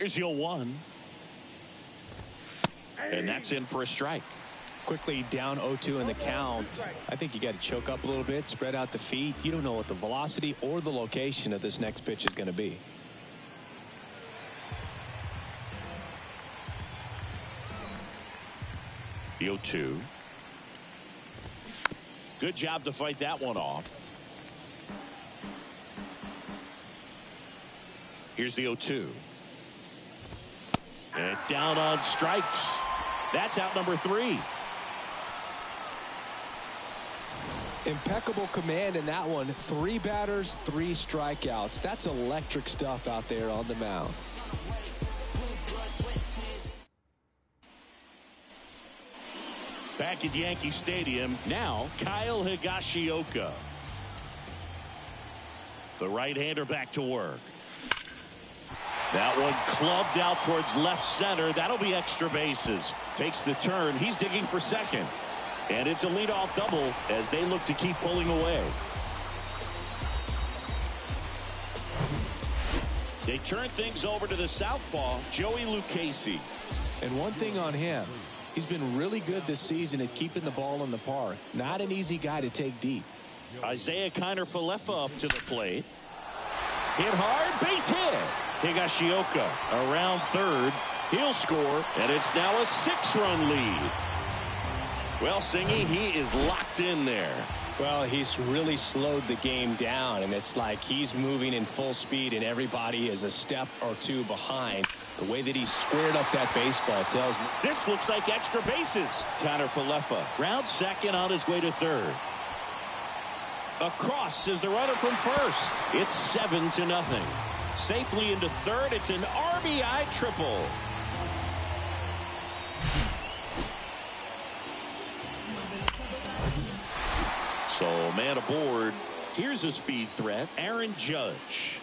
Here's your 1. And that's in for a strike. Quickly down 0-2 in the count. I think you got to choke up a little bit, spread out the feet. You don't know what the velocity or the location of this next pitch is going to be. The 0-2. Good job to fight that one off. Here's the 0-2. And down on strikes. That's out number 3. Impeccable command in that one. 3 batters, 3 strikeouts. That's electric stuff out there on the mound. Back at Yankee Stadium, now Kyle Higashioka. The right-hander back to work. That one clubbed out towards left center. That'll be extra bases. Takes the turn. He's digging for second. And it's a leadoff double as they look to keep pulling away. They turn things over to the southpaw, Joey Lucchesi. And one thing on him, he's been really good this season at keeping the ball in the park. Not an easy guy to take deep. Isaiah Kiner-Falefa up to the plate. Hit hard, base hit. Higashioka around third. He'll score, and it's now a 6-run lead. Well, Singy, he is locked in there. Well, he's really slowed the game down, and it's like he's moving in full speed, and everybody is a step or 2 behind. The way that he squared up that baseball tells me. This looks like extra bases. Kiner-Falefa round second on his way to third. Across is the runner from first. It's 7-0. Safely into third. It's an RBI triple. So man aboard. Here's a speed threat, Aaron Judge.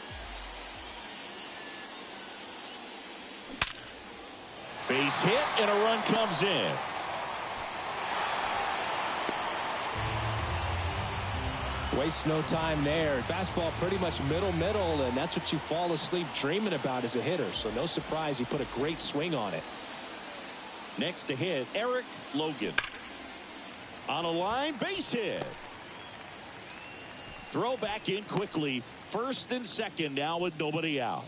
Base hit and a run comes in. Waste no time there. Fastball pretty much middle, and that's what you fall asleep dreaming about as a hitter. So no surprise he put a great swing on it. Next to hit, Eric Logan. On a line, base hit. Throw back in quickly. First and second now with nobody out.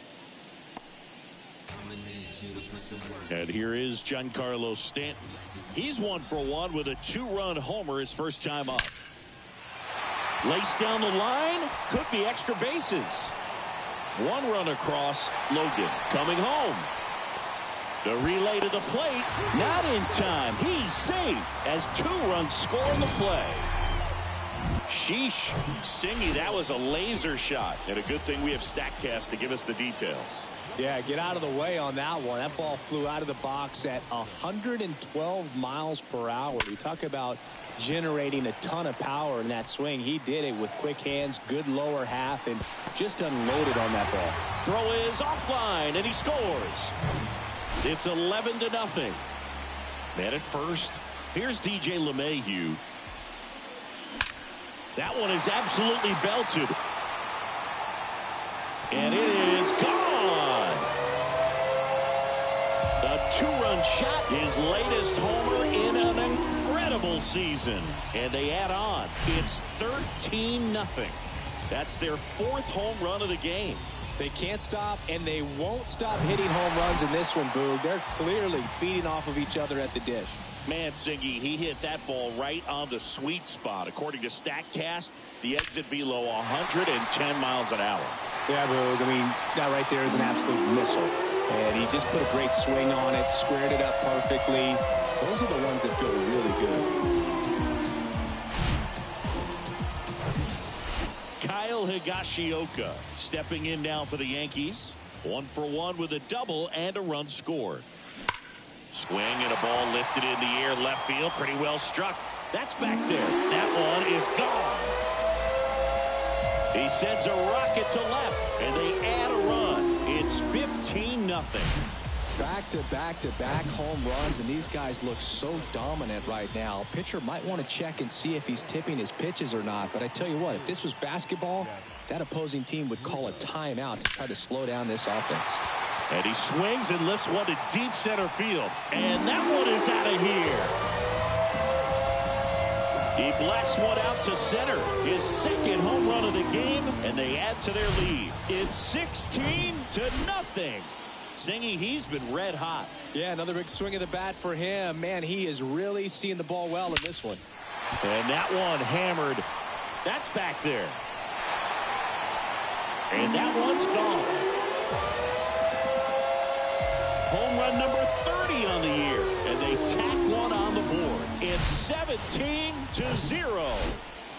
And here is Giancarlo Stanton. He's 1 for 1 with a 2-run homer his first time up. Laced down the line, could be extra bases. 1 run across, Logan coming home. The relay to the plate, not in time. He's safe as 2 runs score in the play. Sheesh, Singy, that was a laser shot. And a good thing we have StatCast to give us the details. Yeah, get out of the way on that one. That ball flew out of the box at 112 miles per hour. You talk about generating a ton of power in that swing. He did it with quick hands, good lower half, and just unloaded on that ball. Throw is offline, and he scores. It's 11-0. Man at first. Here's DJ LeMahieu. That one is absolutely belted. And it is gone. A 2-run shot, his latest homer in an incredible season. And they add on. It's 13-0. That's their 4th home run of the game. They can't stop, and they won't stop hitting home runs in this one, Boog. They're clearly feeding off of each other at the dish. Man, Singy, he hit that ball right on the sweet spot. According to StatCast, the exit velo 110 miles an hour. Yeah, Boog. I mean, that right there is an absolute missile. And he just put a great swing on it, squared it up perfectly. Those are the ones that feel really good. Kyle Higashioka stepping in now for the Yankees. 1 for 1 with a double and a run scored. Swing and a ball lifted in the air left field. Pretty well struck. That's back there. That one is gone. He sends a rocket to left, and they add a run. It's 15-0. Back-to-back-to-back home runs, and these guys look so dominant right now. Pitcher might want to check and see if he's tipping his pitches or not. But I tell you what, if this was basketball, that opposing team would call a timeout to try to slow down this offense. And he swings and lifts one to deep center field. And that one is out of here. He blasts one out to center. His second home run of the game, and they add to their lead. It's 16-0. Singy, he's been red hot. Yeah, another big swing of the bat for him. Man, he is really seeing the ball well in this one. And that one hammered. That's back there. And that one's gone. Home run number 30 on the year. And they tack one on the board. It's 17-0.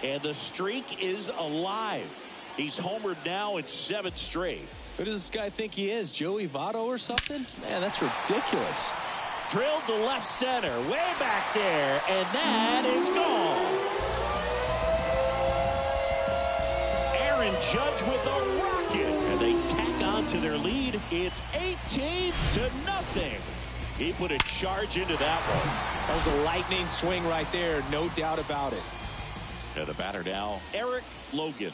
And the streak is alive. He's homered now in 7 straight. Who does this guy think he is? Joey Votto or something? Man, that's ridiculous. Drilled to left center. Way back there. And that is gone. Aaron Judge with a rocket. And they tack on to their lead. It's 18-0. He put a charge into that one. That was a lightning swing right there. No doubt about it. And the batter now, Eric Logan.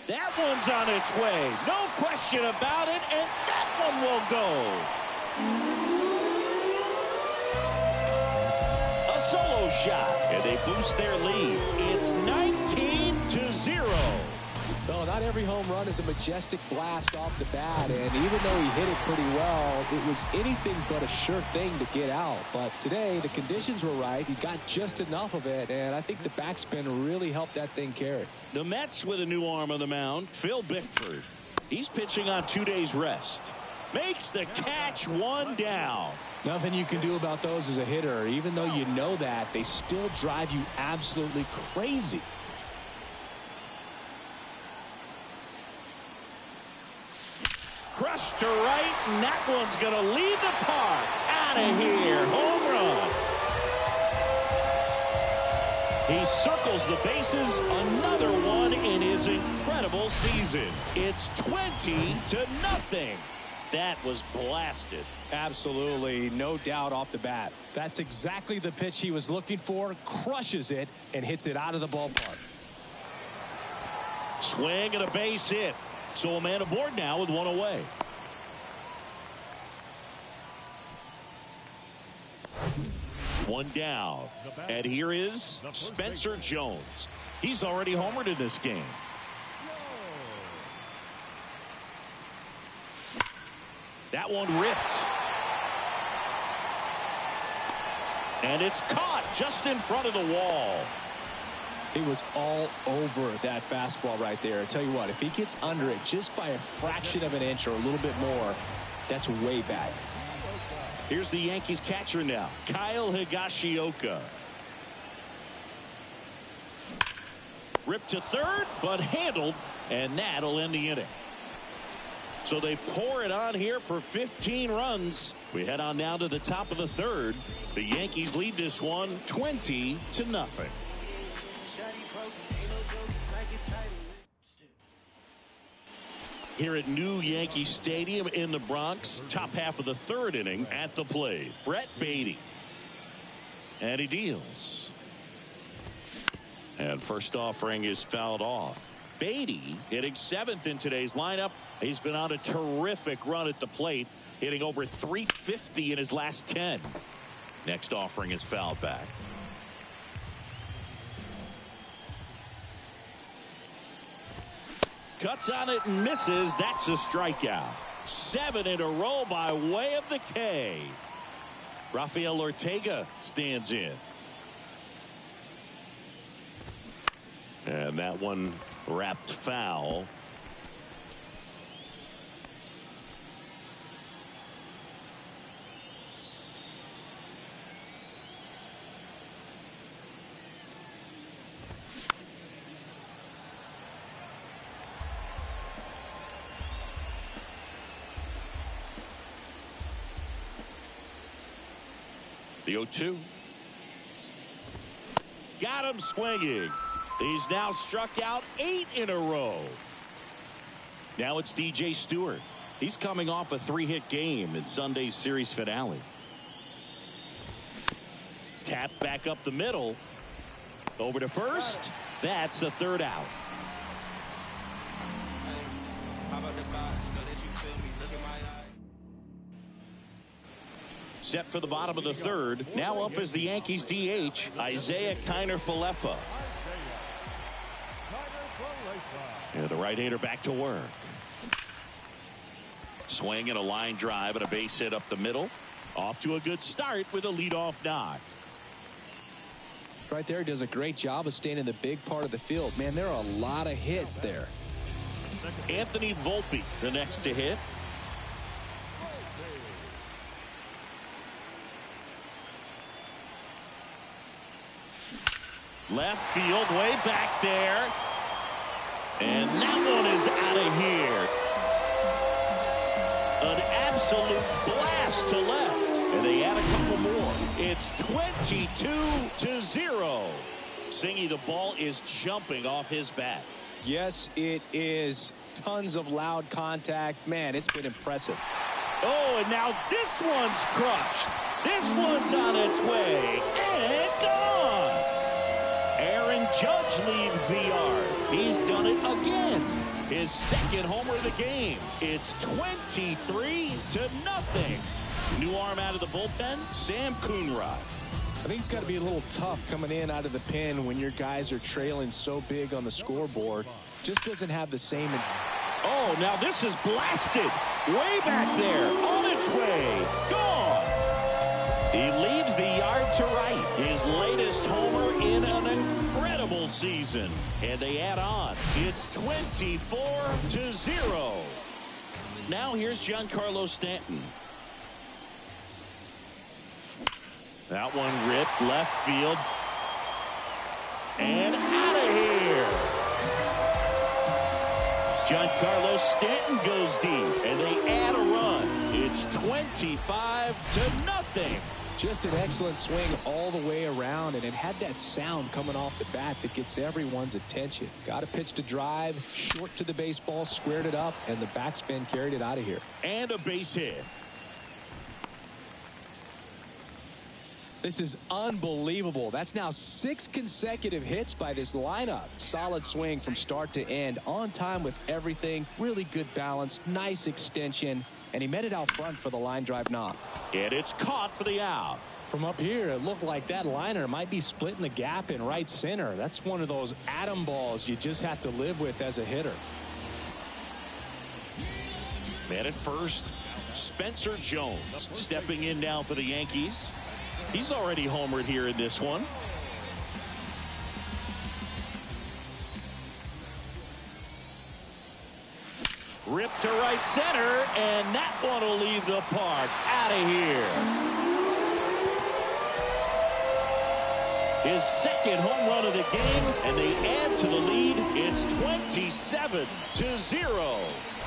That one's on its way. No question about it. And that one will go. A solo shot. And they boost their lead. It's 19-0. No, not every home run is a majestic blast off the bat, and even though he hit it pretty well, it was anything but a sure thing to get out. But today, the conditions were right. He got just enough of it, and I think the backspin really helped that thing carry. The Mets with a new arm on the mound, Phil Bickford. He's pitching on 2 days rest. Makes the catch, one down. Nothing you can do about those as a hitter. Even though you know that, they still drive you absolutely crazy. Crushed to right, and that one's going to leave the park. Out of here. Home run. He circles the bases. Another one in his incredible season. It's 20-0. That was blasted. Absolutely. No doubt off the bat. That's exactly the pitch he was looking for. Crushes it and hits it out of the ballpark. Swing and a base hit. So a man aboard now with one away. One down. And here is Spencer Jones. He's already homered in this game. That one ripped. And it's caught just in front of the wall. He was all over that fastball right there. I tell you what, if he gets under it just by a fraction of an inch or a little bit more, that's way back. Here's the Yankees catcher now, Kyle Higashioka. Ripped to third, but handled, and that'll end the inning. So they pour it on here for 15 runs. We head on now to the top of the third. The Yankees lead this one 20-0. Here at New Yankee Stadium in the Bronx, top half of the third inning at the plate. Brett Beatty. And he deals. And first offering is fouled off. Beatty hitting 7th in today's lineup. He's been on a terrific run at the plate, hitting over .350 in his last 10. Next offering is fouled back. Cuts on it and misses. That's a strikeout. 7 in a row by way of the K. Rafael Ortega stands in. And that one wrapped foul. The 0-2. Got him swinging. He's now struck out 8 in a row. Now it's DJ Stewart. He's coming off a 3-hit game in Sunday's series finale. Tap back up the middle. Over to first. That's the third out. How about the box? Know that you feel me. Look at my Set for the bottom of the third. Now up as the Yankees DH, Isaiah Kiner-Falefa. And the right-hander back to work. Swing and a line drive and a base hit up the middle. Off to a good start with a leadoff knock. Right there, he does a great job of staying in the big part of the field. Man, there are a lot of hits there. Anthony Volpe, the next to hit. Left field, way back there. And that one is out of here. An absolute blast to left. And they add a couple more. It's 22-0. Singy, the ball is jumping off his bat. Yes, it is. Tons of loud contact. Man, it's been impressive. Oh, and now this one's crushed. This one's on its way. And gone. Aaron Judge leaves the yard. He's done it again. His second homer of the game. It's 23-0. New arm out of the bullpen, Sam Coonrod. I think it's got to be a little tough coming in out of the pen when your guys are trailing so big on the scoreboard. Just doesn't have the same. Oh, now this is blasted. Way back there. On its way. Gone. He leaves the yard to right. His latest homer in an incredible season. And they add on. It's 24-0. Now here's Giancarlo Stanton. That one ripped left field. And out of here. Giancarlo Stanton goes deep. And they add a run. It's 25-0. Just an excellent swing all the way around. And it had that sound coming off the bat that gets everyone's attention. Got a pitch to drive. Short to the baseball. Squared it up. And the backspin carried it out of here. And a base hit. This is unbelievable. That's now 6 consecutive hits by this lineup. Solid swing from start to end. On time with everything. Really good balance. Nice extension. And he met it out front for the line drive knock. And it's caught for the out. From up here, it looked like that liner might be splitting the gap in right center. That's one of those atom balls you just have to live with as a hitter. Man at first, Spencer Jones stepping in now for the Yankees. He's already homered here in this one. Ripped to right center, and that one will leave the park. Out of here. His second home run of the game, and they add to the lead. It's 27-0.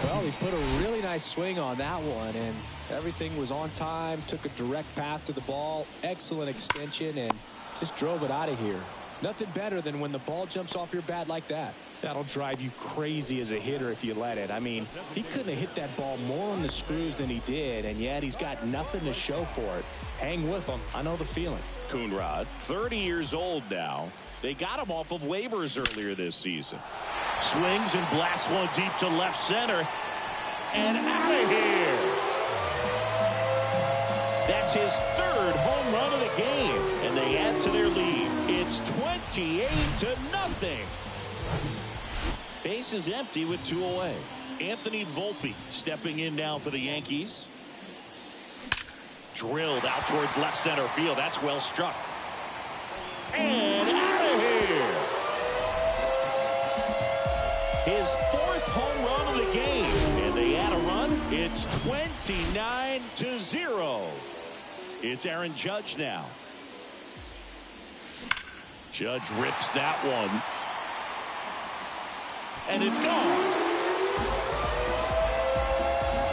Well, he put a really nice swing on that one, and everything was on time. Took a direct path to the ball. Excellent extension, and just drove it out of here. Nothing better than when the ball jumps off your bat like that. That'll drive you crazy as a hitter if you let it. I mean, he couldn't have hit that ball more on the screws than he did, and yet he's got nothing to show for it. Hang with him. I know the feeling. Coonrod, 30 years old now. They got him off of waivers earlier this season. Swings and blasts one deep to left center. And out of here. That's his third home run of the game. And they add to their lead. It's 28-0. Base is empty with 2 away. Anthony Volpe stepping in now for the Yankees. Drilled out towards left center field. That's well struck. And out of here. His 4th home run of the game. And they add a run. It's 29-0. It's Aaron Judge now. Judge rips that one. And it's gone.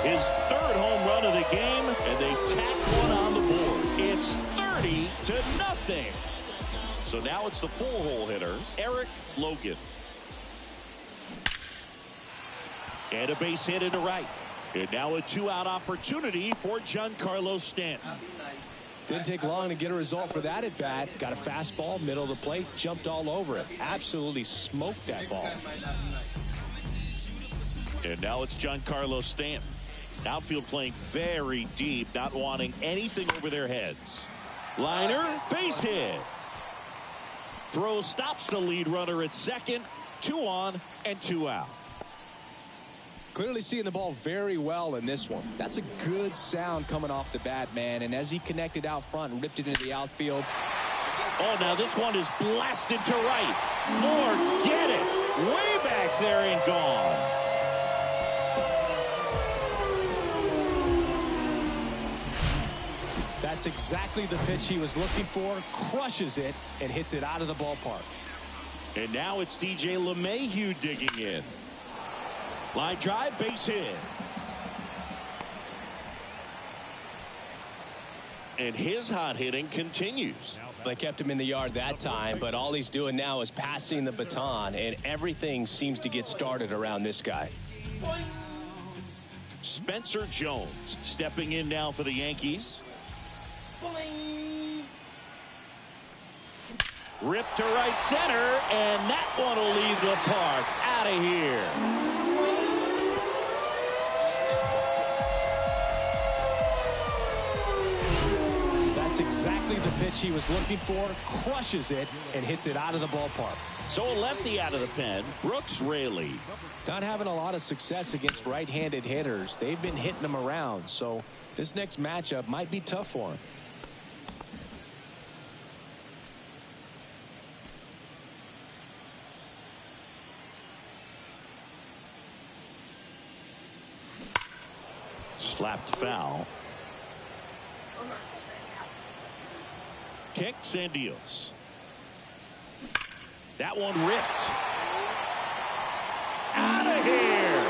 His 3rd home run of the game, and they tack one on the board. It's 30-0. So now it's the 4-hole hitter, Eric Logan. And a base hit into right. And now a 2-out opportunity for Giancarlo Stanton. Didn't take long to get a result for that at bat. Got a fastball, middle of the plate, jumped all over it. Absolutely smoked that ball. And now it's Giancarlo Stanton. Outfield playing very deep, not wanting anything over their heads. Liner, base hit. Throw stops the lead runner at second. 2 on and 2 out. Clearly seeing the ball very well in this one. That's a good sound coming off the bat, man. And as he connected out front and ripped it into the outfield. Oh, now this one is blasted to right. Forget it. Way back there and gone. That's exactly the pitch he was looking for. Crushes it and hits it out of the ballpark. And now it's DJ LeMahieu digging in. Line drive, base hit. And his hot hitting continues. They kept him in the yard that time, but all he's doing now is passing the baton, and everything seems to get started around this guy. Spencer Jones stepping in now for the Yankees. Ripped to right center, and that one will leave the park. Out of here. That's exactly the pitch he was looking for. Crushes it and hits it out of the ballpark. So a lefty out of the pen, Brooks Raley. Not having a lot of success against right-handed hitters. They've been hitting him around, so this next matchup might be tough for him. Slapped foul. Kicks and deals. That one ripped. Out of here.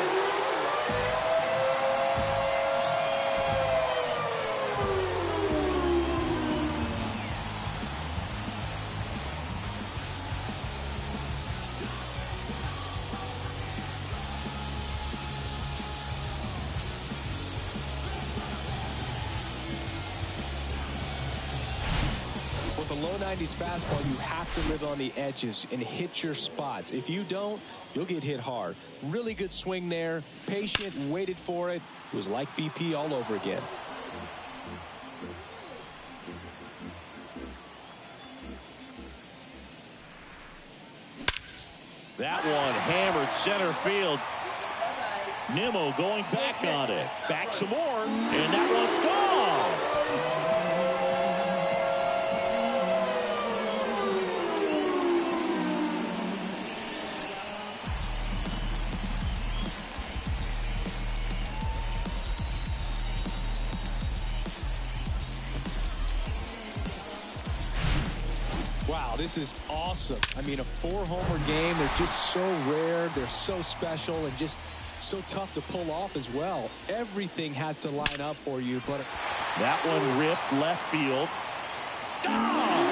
With a low 90s fastball, you have to live on the edges and hit your spots. If you don't, you'll get hit hard. Really good swing there. Patient, waited for it. It was like BP all over again. That one hammered center field. Nimmo going back on it. Back some more, and that one's gone. Wow, this is awesome. I mean, a 4-homer game. They're just so rare. They're so special and just so tough to pull off as well. Everything has to line up for you. But that one ripped left field. Gone!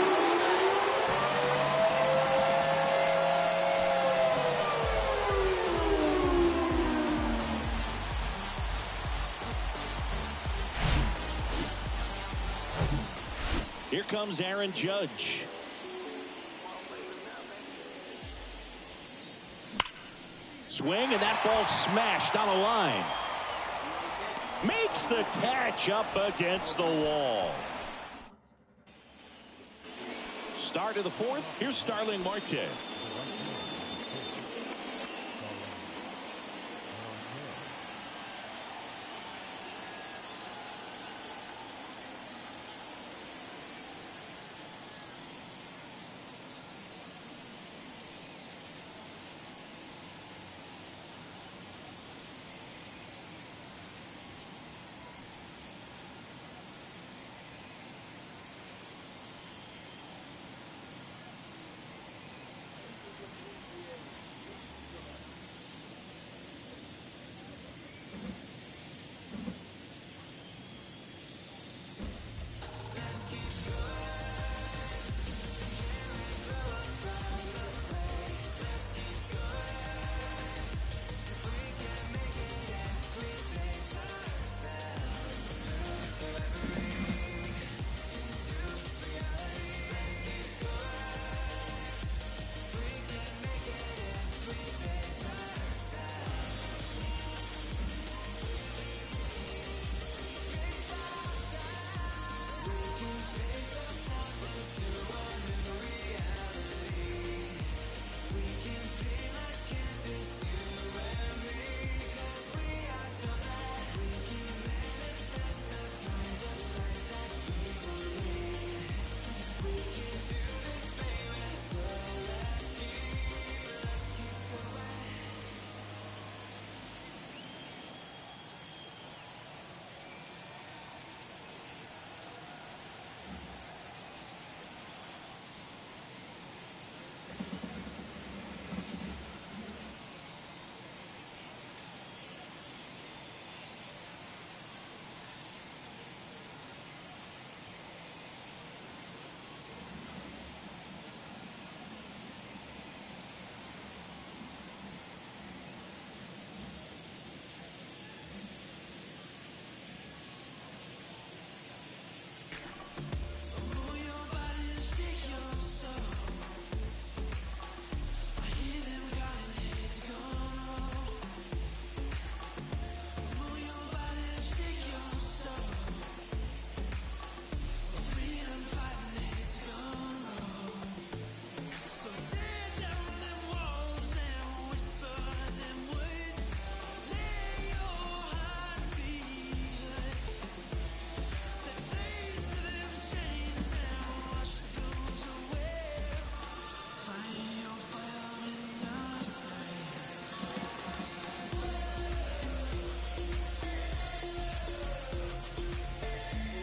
Here comes Aaron Judge. Swing, and that ball smashed on a line. Makes the catch up against the wall. Start of the fourth. Here's Starling Marte.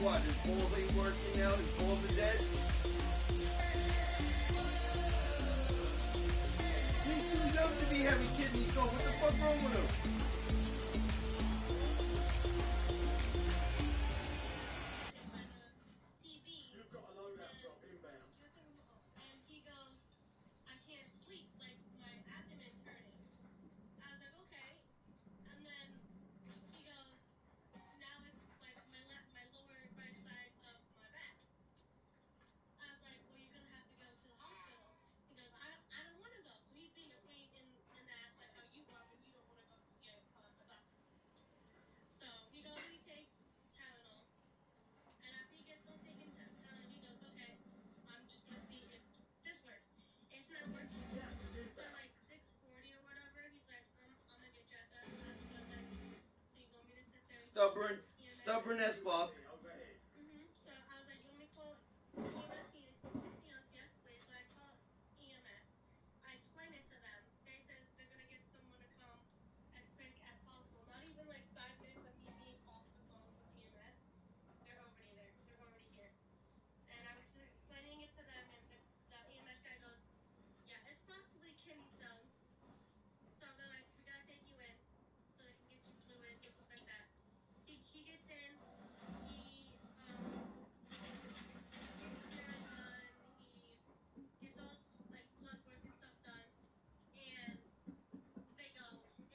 what? His balls ain't working out? His balls are dead? He's too young to be having kidney stone. What the fuck wrong with him? Stubborn as fuck. So I was like, you want me to call EMS? He goes, yes, please. So I call EMS. I explain it to them. They said they're going to get someone to come as quick as possible. Not even like 5 minutes of me being off the phone with EMS. They're already there. They're already here. And I was explaining it to them, and the EMS guy goes, yeah, it's possibly kidney stones. So they're like, we got to take you in so they can get you fluids and stuff like that. He gets in. He gets all like blood work and stuff done, and they go,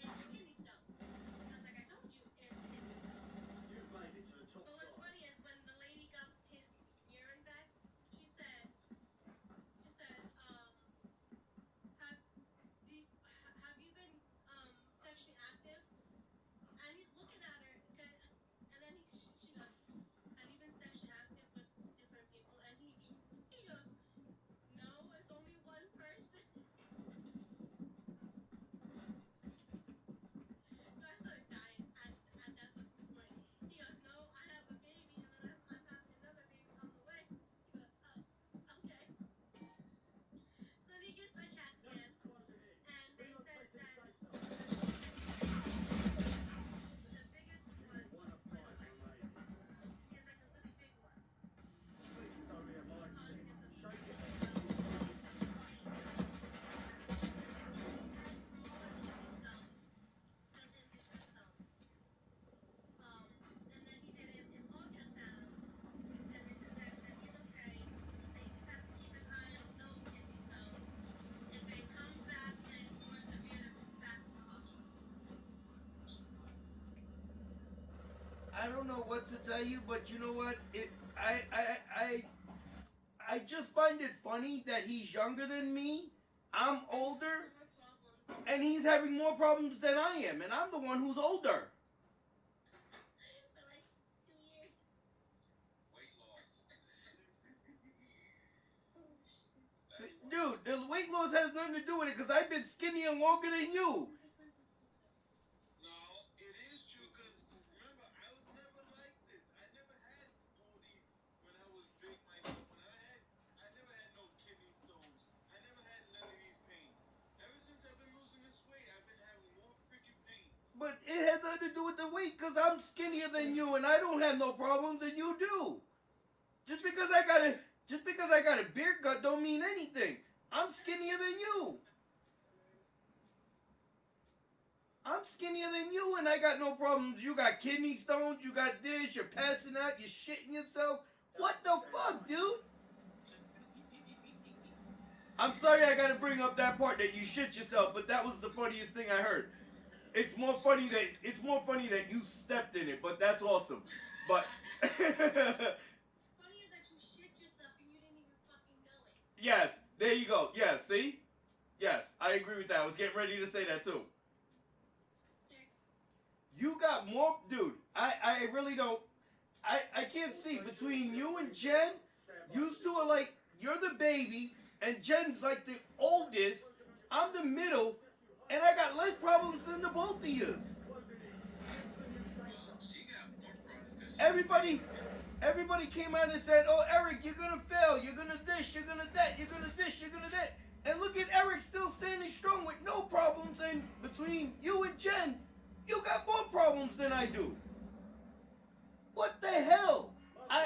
it's kidney stone. I was like, I told you it's kidney stone. But what's funny is when the lady got his urine back, she said, have you been sexually active? And he's looking at her, and then she goes, have you been sexually active with different people? And he goes, no, it's only one person. So I started dying at that fucking point. He goes, no, I have a baby, and then I'm having another baby on the way. He goes, oh, okay. So then he gets a CAT scan, and they said that the biggest one went away. He has like a really big one. Causing him to feel smaller kidney stones still in his system. And then he did an ultrasound, and they said that he's okay. They just have to keep an eye on those kidney stones. If it comes back and it's more severe, to go back to the hospital. I don't know what to tell you, but you know what? I just find it funny that he's younger than me. I'm older, and he's having more problems than I am, and I'm the one who's older. For like 2 years. Weight loss. Dude, the weight loss has nothing to do with it because I've been skinnier longer than you. No, it is true because remember, I was never like this. I never had all these when I was big myself. I never had no kidney stones. I never had none of these pains. Ever since I've been losing this weight, I've been having more freaking pain. But it has nothing to do with the weight because I'm skinnier than you and I don't have no problems and you do. Just because I got a beer gut don't mean anything. I'm skinnier than you. I'm skinnier than you and I got no problems. You got kidney stones, you got this, you're passing out, you're shitting yourself. What the fuck, dude? I'm sorry I gotta bring up that part that you shit yourself, but that was the funniest thing I heard. It's more funny that you stepped in it, but that's awesome. But It's funnier that you shit yourself and you didn't even fucking know it. yes, there you go. Yes, see? Yes, I agree with that. I was getting ready to say that too. You got more, dude. I really don't. I can't see between you and Jen. You two are like, you're the baby, and Jen's like the oldest. I'm the middle, and I got less problems than the both of you. Well, she got more problems. Everybody came out and said, oh, Eric, you're going to fail. You're going to this, you're going to that, you're going to this, you're going to that. And look at Eric still standing strong with no problems. And between you and Jen, you got more problems than I do. What the hell? I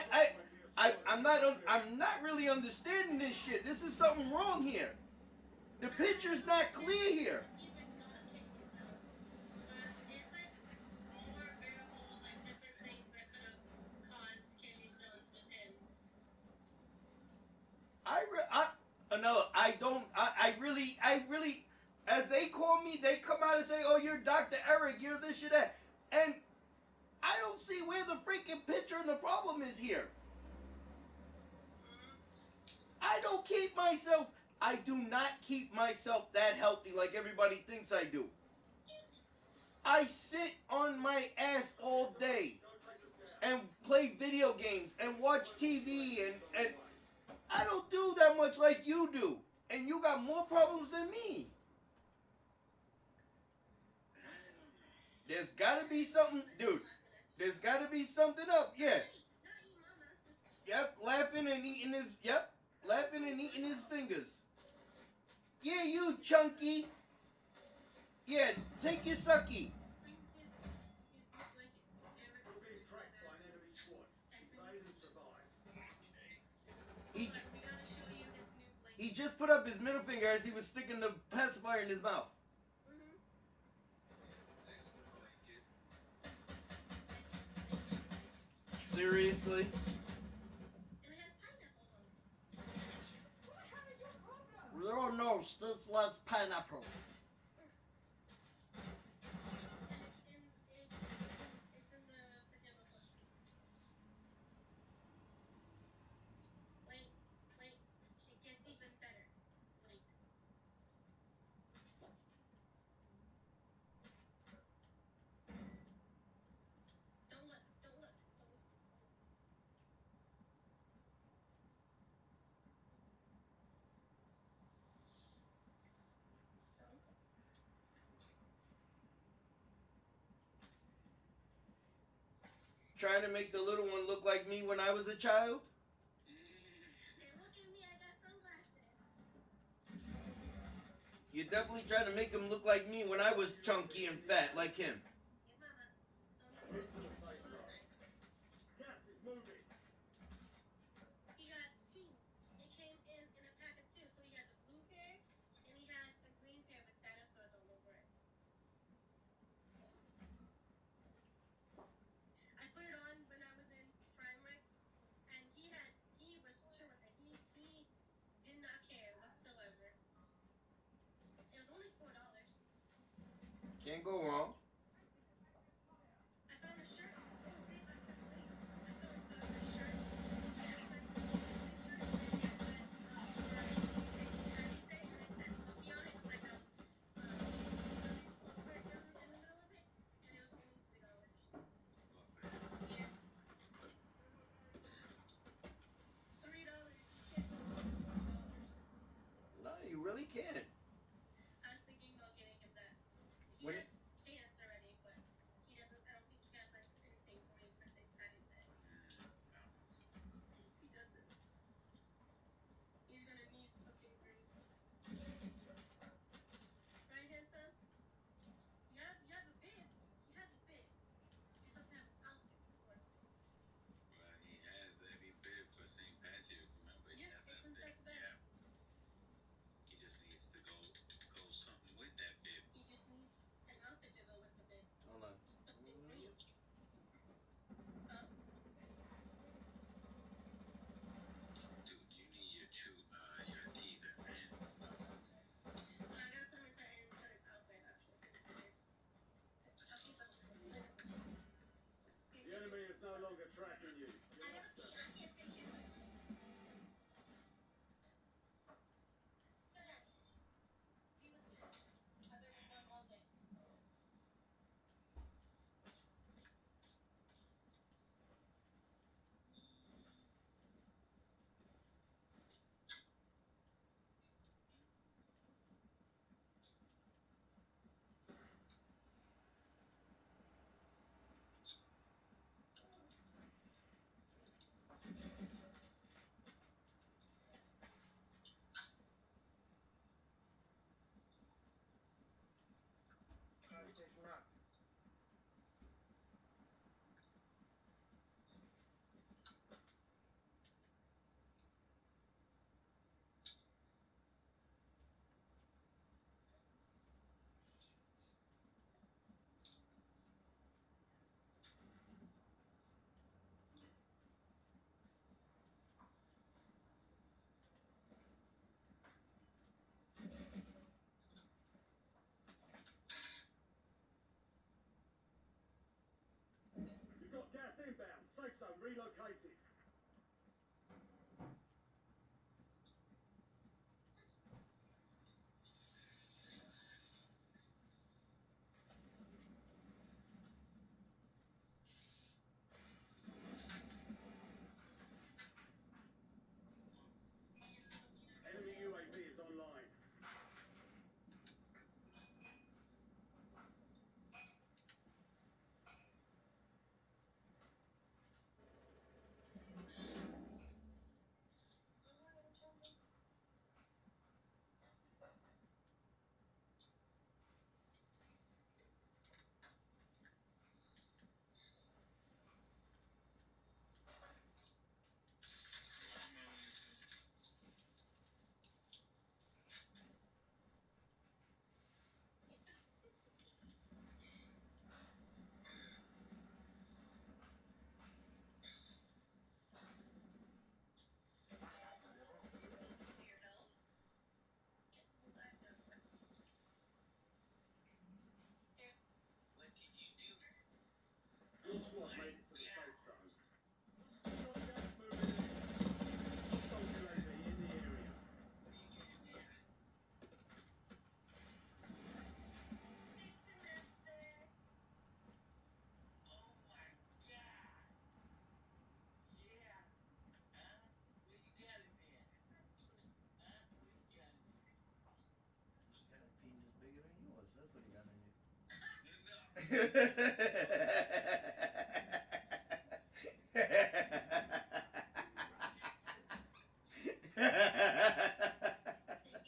I'm not really understanding this shit. This is something wrong here. The picture's not clear here. Even not kidney stones. It's like more variables, like different things that could have caused kidney stones with him. I really, as they call me, they come out and say, oh, you're Dr. Eric, you're this, you're that. And I don't see where the freaking picture and the problem is here. I do not keep myself that healthy like everybody thinks I do. I sit on my ass all day and play video games and watch TV and I don't do that much like you do. And you got more problems than me. There's gotta be something, dude. There's gotta be something up, yeah. Yep, laughing and eating his fingers. Yeah, you chunky. Yeah, take your sucky. He just put up his middle finger as he was sticking the pacifier in his mouth. Seriously? There are no Stutzless pineapple. Trying to make the little one look like me when I was a child? You're definitely trying to make him look like me when I was chunky and fat like him. Can't go wrong. No, you really can't. You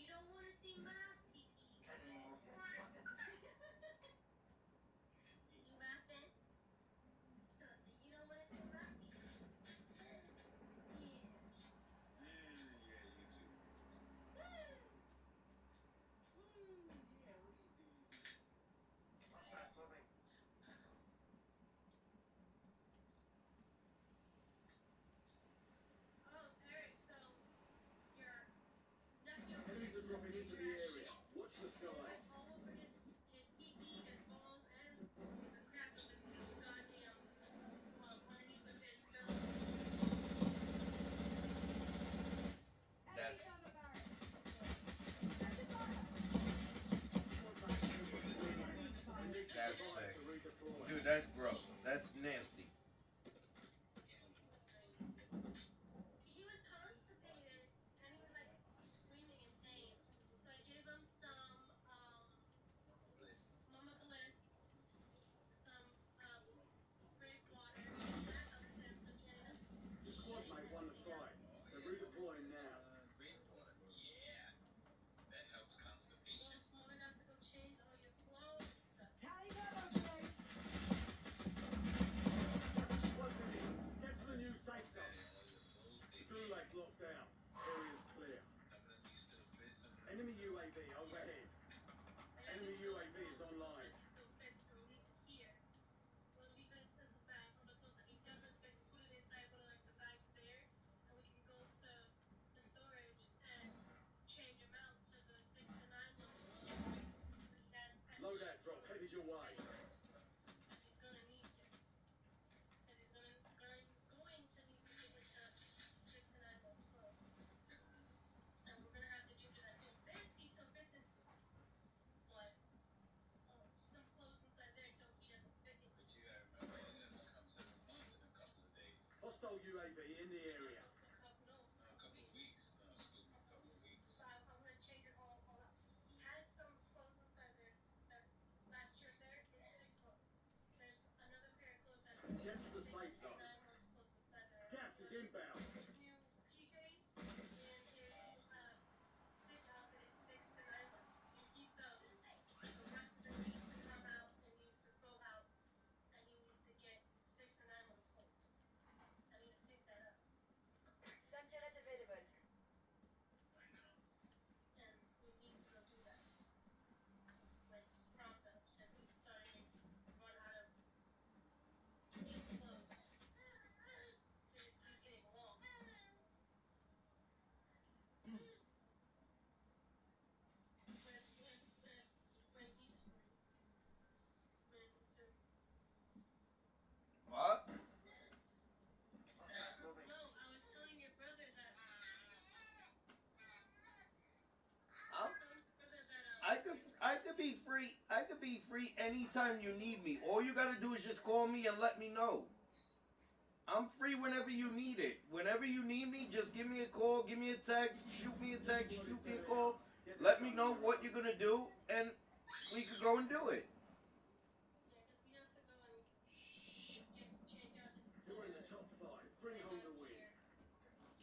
don't want to see my pee-pee. You laughing? So you don't want to see my pee-pee. Yeah. Yeah, you too. Yeah, what do you do? Oh, Eric, so your nephew Enemies are took a dropping into major the ass area. shit Watch the skies. all over his pee-pee, his balls, and the crap of his goddamn underneath of his pillow. That's They need to that's survive sick. to redeploy. Dude, that's gross. That's nasty. He was constipated and he was like screaming in pain. So I gave him some Mama Bliss, some grape water, and that helped him. So he ended up Your squad shitting mate and won the everything else. fight. They're redeploying now. Rainwater. Yeah, that helps constipation. Well, Mama has to go change all your clothes. Closing in. Get to the new safe zone. All your clothes, The they gulag's locked down. Area's clear. some of them used to fit, some of them Enemy UAV overhead. I gotta Enemy give him UAV is all the clothes online. that he still fits and leave it here. We'll leave it since the bag, all the clothes that he doesn't fit, and put it inside one of like the bags there, and we can go to the storage and change him out to the 6 to 9 month clothes because he has pet Loadout shit drop headed your way. because he's gonna need to. Because he's going to need to get into 6 to 9 month clothes, and we're gonna have to give to that to him. This he still fits into, but some clothes inside there he doesn't fit into. but you gotta remember, it doesn't come 7 months in a couple of days. Hostile UAV in the area. No, No, a couple of weeks. No, excuse me, a couple of weeks. so I'm gonna change it all out. He has some clothes inside there. That's last shirt there is 6 months. There's another pair of clothes that's Get to the 6 safe to zone. 9 months clothes inside there. Gas is inbound. His new PJs and his new fit outfit is 6 to 9 months. You keep those. The rest of it needs to come out and needs to go out, and he needs to get 6 to 9 months clothes. I need to pick that up. Some turret available. I know. And we need to go do that with Pronto because he's starting to run out of clothes. He's getting long. When he's free. Me too. What? No, I was telling your brother that. I'm, Telling your brother that I could be free. I could be free anytime you need me. All you gotta do is just call me and let me know. I'm free whenever you need it. Whenever you need me, just give me a call, give me a text, shoot me a text, shoot me a call. Let me know what you're gonna do, and we could go and do it. yeah, because we have to go and change out his You're in clothes. the top 5. Bring home the win.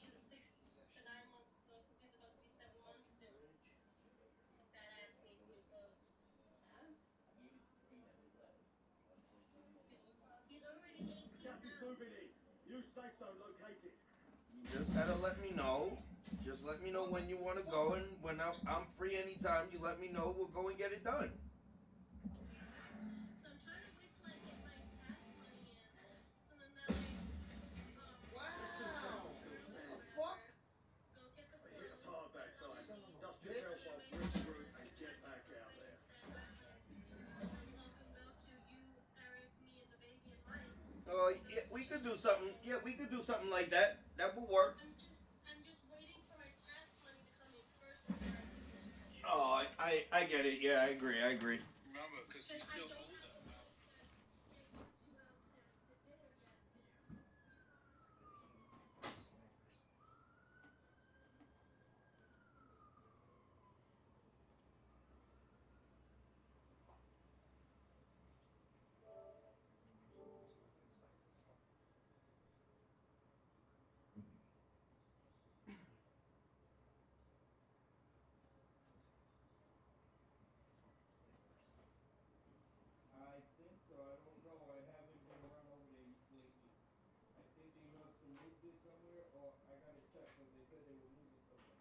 To 6 to 9 months clothes since he's about to be 7 months soon. So that ass needs new clothes. He's already 18 Gas is pounds. moving in. New safe zone located. You just gotta let me know. Just let me know when you want to go, and when I'm free anytime, you let me know. We'll go and get it done. So I'm trying to wait till I get my tax money in. So then that way, Wow. early What or the whatever, fuck? go get the They hit us clothes. hard that and time. I'll be Dust Bitch. yourself off, make sure regroup, that and the get taxes back go out pay there. his Sand Islands. And then we all can go to you, Eric, me, and the baby and Mike. Oh, yeah, we could do something. Yeah, we could do something like that. That would work. I'm just waiting for my tax money to come in first before I do it. Oh, I get it. Yeah, I agree. I agree. Remember, because we Because I still don't owe have them. a place to take you two out to dinner yet. it somewhere, or I got to check because they said they would move it somewhere.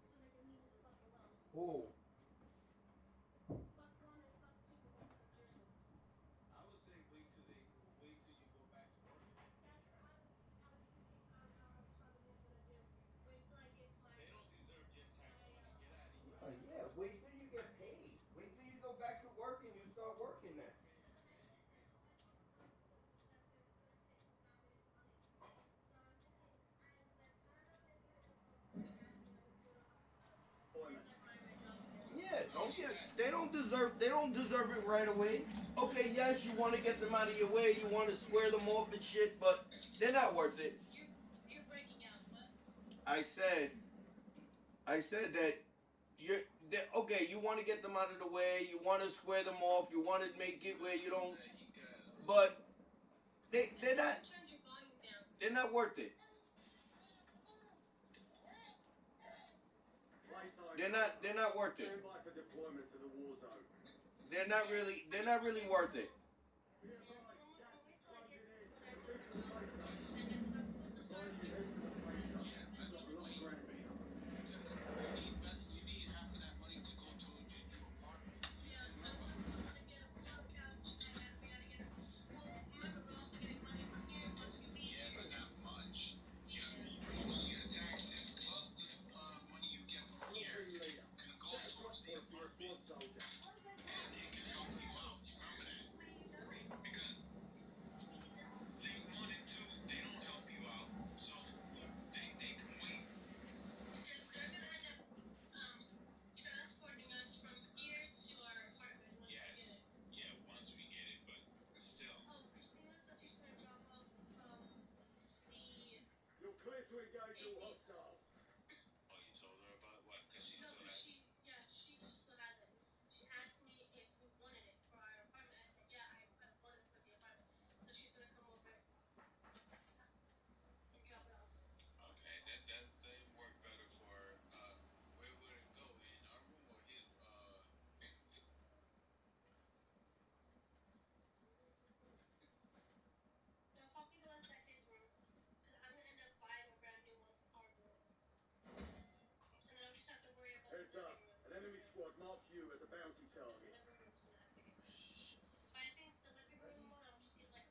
So they can leave me the fuck alone. Who? Fuck one and fuck two for both of the jerseys. I would say wait till you go back to work. That's what I was thinking on how I was probably gonna do. Wait till I get to They don't deserve your tax my money. Get out of here. Yeah, wait till you get paid. Wait till you go back to work and you start working then. That's it. It's gonna take not getting money. So I'm thinking I was like, I don't know, maybe I just go home and ask them to start my way job again. Yeah, don't get. They don't deserve. They don't deserve it right away. Okay, yes, you want to get them out of your way. You want to square them off and shit, but they're not worth it. You're breaking out. What? I said that okay. You want to get them out of the way. You want to square them off. You want to make it where you don't. But they're not. Turn your volume down. They're not worth it. They're not worth it. Stand by for deployment to the war zone. They're not really worth it. Be advised, gas is closing in. When I Proceed to the safe zone. I'm supposed to start Advise you head to the safe zone. You've got a lot of ground to cover. Because you need half of that money to go towards your new apartment. Yeah, Remember? I'm gonna get a porta couch and we gotta get a. Well, remember we're also getting money from here once we leave. Yeah, but not much. Most of your taxes plus the money you get from Your here team leader. can go Set a towards drop the point for your squad apartment, soldier. and it can help you out. You remember that? What are you doing? Because thing one and two, they don't help you out, so they can wait. Because they're gonna end up transporting us from here to our apartment once we get Yes. it. Yeah, once we get it, but still. Oh, Christina says she's gonna drop off the You're clear to engage all AC. hostiles. Oh, you told her about what? Because she No, still because has it? she still has it. She asked me if we wanted it for our apartment. I said, yeah, I wanted it for the apartment. So she's gonna come over and drop it off. Okay, that work better for where would it go? In our room or his It'll probably go inside his room. Because I'm gonna end up buying a brand new one for our room. And then I'll just have to worry about the Heads up. living room. An enemy squad marked you as a bounty The target. living room's gonna have to get fixed. But I think the living room one, I'll just get like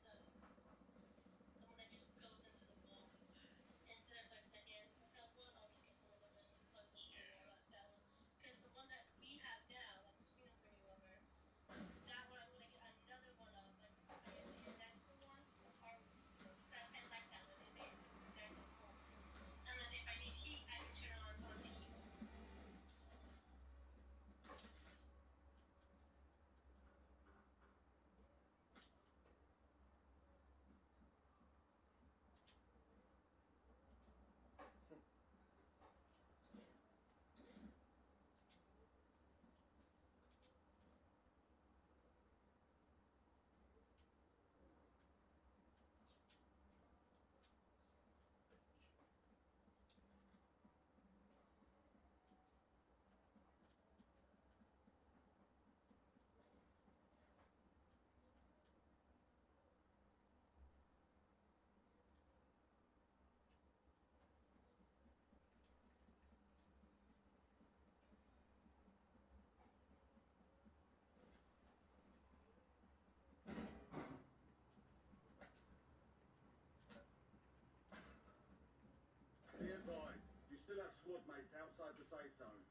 the one that just goes into the wall. Instead of like the handheld one, I'll just get the one that just plugs into the wall. That one. Because the one that we have now, that Christina's bringing over, that one I'm gonna get another one of, like I guess like a desk for one for our room. I like that one. It makes it nice and cool. And then if I need heat, I can turn on the heat. Be advised, you still have squad mates outside the safe zone.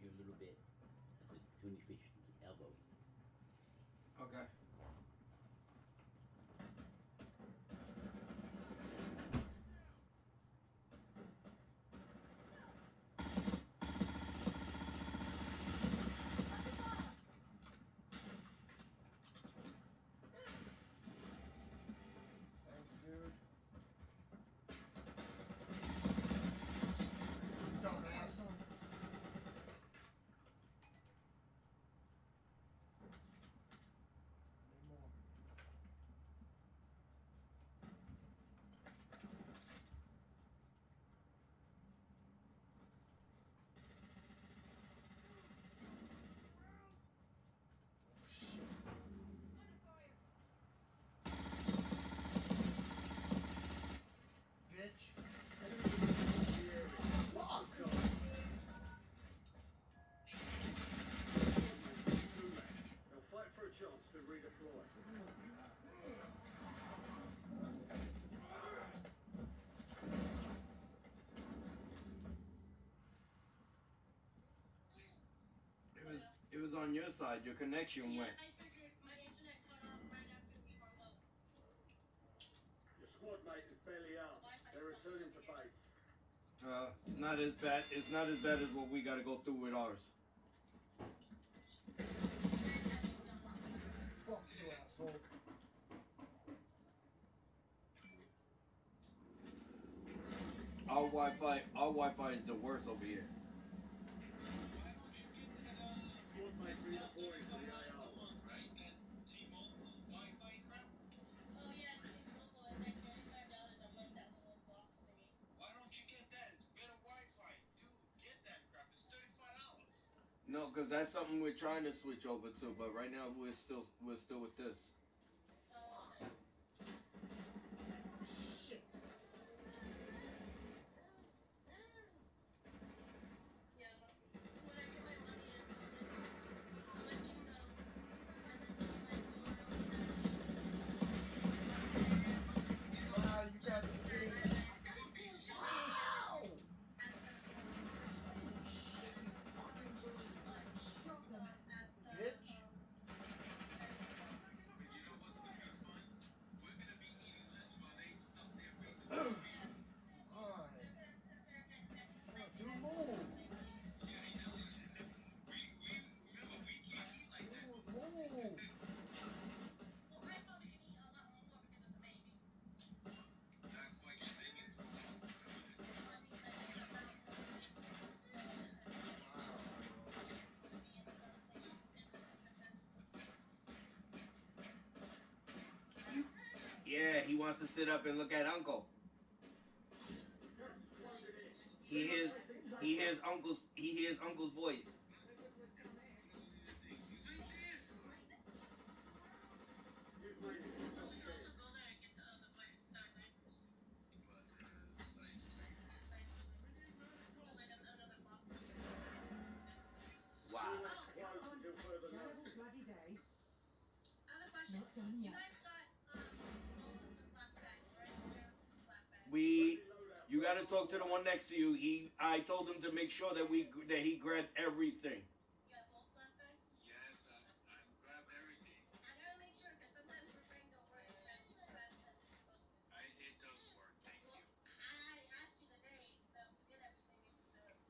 you a little bit between your fish elbows. Okay. Thanks, dude. Dumbass. Anymore. Bitch. Fuck! They'll fight for a chance to redeploy. It was on your side. Your connection Yeah, went. I figured my internet cut off right after we hung up. Your squad mate is belly up. Wi-Fi They're sucks returning over to here. base. It's not as bad. It's not as bad as what we got to go through with ours. Fuck you, asshole. Our Wi-Fi is the worst over here. Why don't you get that, Squad mate it's now redeploying to the $35 a AO. month, right? That T-Mobile Wi-Fi crap? Oh yeah, T-Mobile is like $35 a month, that little box thingy. Why don't you get that? It's better Wi-Fi. Dude, get that crap. It's $35. No, because that's something we're trying to switch over to. But right now we're still with this. Oh, okay. Shit. Yeah, but when I get my money in, I'll let you know. And then you guys go around with that. Wow, you got the thing. Wow! Wow! Shit, you fucking bitch. But you know what's going to be fun? We're going to be eating lunch while they stuff their faces with cheese. Alright. Dude, move. Yeah, I know. we remember, we can't eat like that. Dude, move. Well, I probably can eat a lot more because of the baby. Not quite. The baby's too small. Remember that. Well, I mean, like, the amount of Yeah, he wants to sit up and look at Uncle. Gas is closing in. He hears Uncle's voice. He's right there. You've made it to the So top we can 10. also go there and get the other diapers. But, size 3. Size 2 diapers. There's like another box of Wow. Gulag closed until further notice. Bloody day. I have a question. Not done You yet. guys got all of the black bags, right? There are 2 black bags. You got to talk to the one next to you. I told him to make sure that he grabbed everything. You got both black bags? Yes, I grabbed everything. I gotta make sure because sometimes your brain don't work as fast as it's supposed to. It does work, thank Well, you. I asked you the day that we did everything if the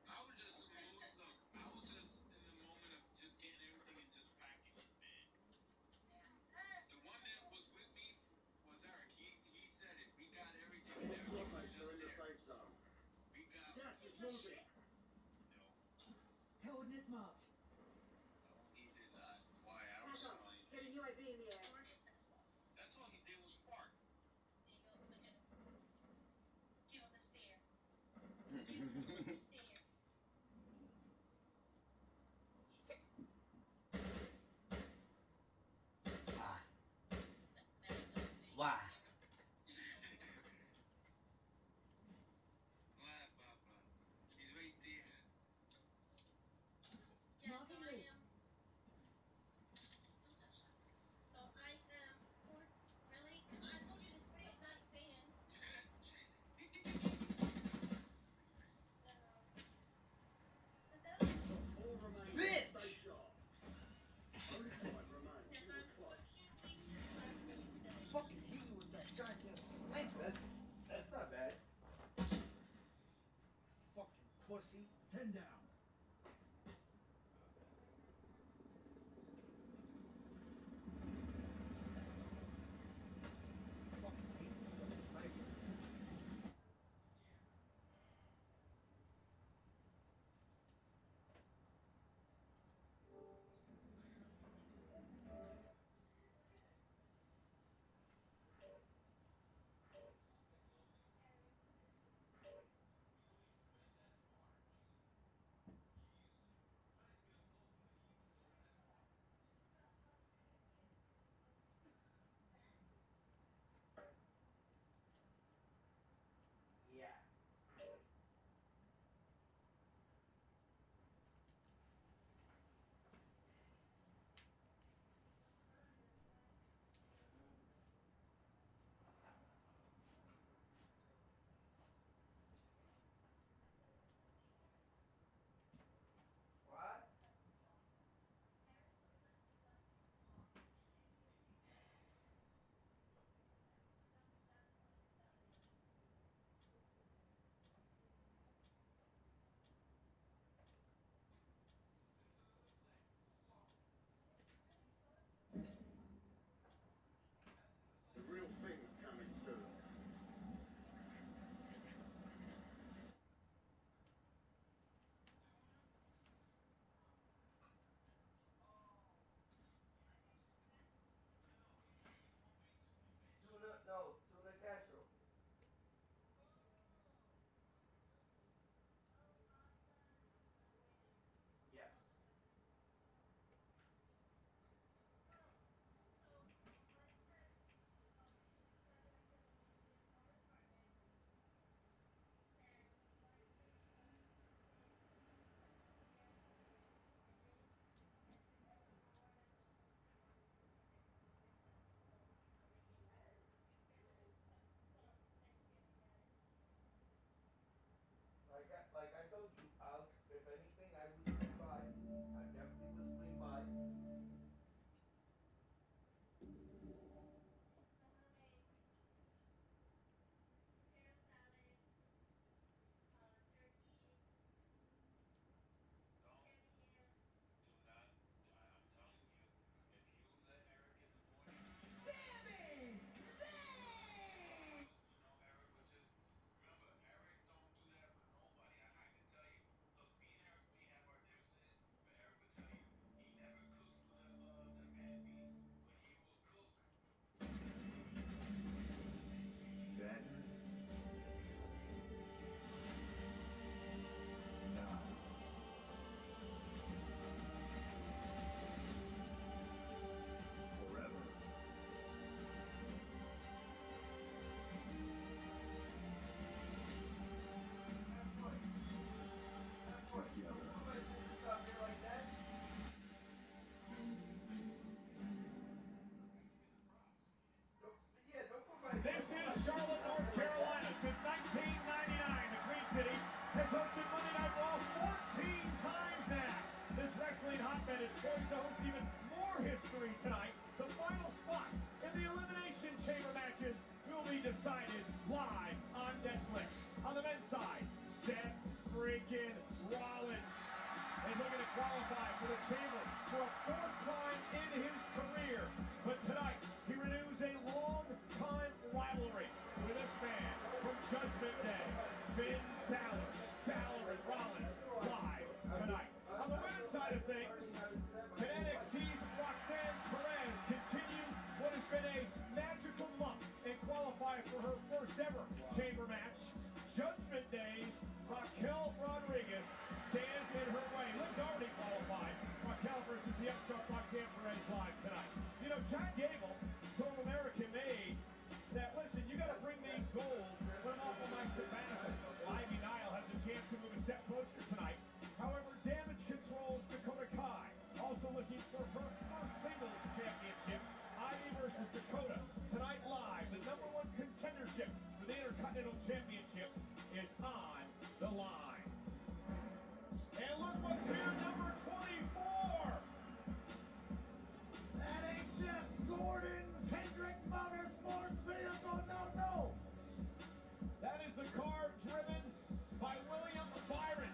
I was just in the mood. Look, I was just in the moment of just getting everything and just packing it, man. The one that was with me was Eric. He said it. We got everything, and All everything squad was mates just are in the there. safe zone. We got. Gas is moving. No, Coordinates marked. he did not. Why? I don't smell anything. Getting UAV in the air. Hornet, that's all. That's all he did was fart. There you go. Look at him. Give him the stare. Give him the stare. Why? Why, Papa? He's right there. Yeah, pussy. 10 down. Fucking hate when you got a sniper. What? The real thing's coming soon. Tuna casserole. Yes. Like I told you, if anything, I would swing by. I definitely would swing by. I'm gonna make potato salad, turkey, Don't, candy yams. do not, I'm telling you, if you let Eric in the morning, Sammy! you know, Eric would just, remember, Eric don't do that for nobody. I can tell you, look, me and Eric may have our differences, but Eric would tell you, he never cooks for the man beast. When he will cook, Then. Now. Forever. Together. Stop here like that. Yeah, don't put my. This is Charlotte, North Carolina. Since 1999, the Queen City has hosted Monday Night Raw 14 times now. This wrestling hotbed is poised to host even more history tonight. The final spots in the Elimination Chamber matches will be decided live on Netflix. On the men's side, Seth freaking Rollins is looking to qualify for the Chamber for a fourth time in his career. But tonight, he renews a long-time rivalry with this man from Judgment Day, Finn Balor. Balor and Rollins live tonight. On the women's side of things, can NXT's Roxanne Perez continue what has been a magical month and qualify for her first ever Chamber match? Judgment Day's Raquel Rodriguez stands in her way. Liv's already qualified. Raquel versus the upstart Roxanne Perez live tonight. You know, John Gable told American Made that, listen, you got to bring me gold when I'm off on my sabbatical. Well, Ivy Nile has a chance to move a step closer tonight. However, Damage Control's Dakota Kai also looking for her first singles championship. Ivy versus Dakota tonight live. The #1 contendership for the Intercontinental Championship is on the line. And look what's here, number 24. That ain't Jeff Gordon's Hendrick Motorsports vehicle, no. That is the car driven by William Byron.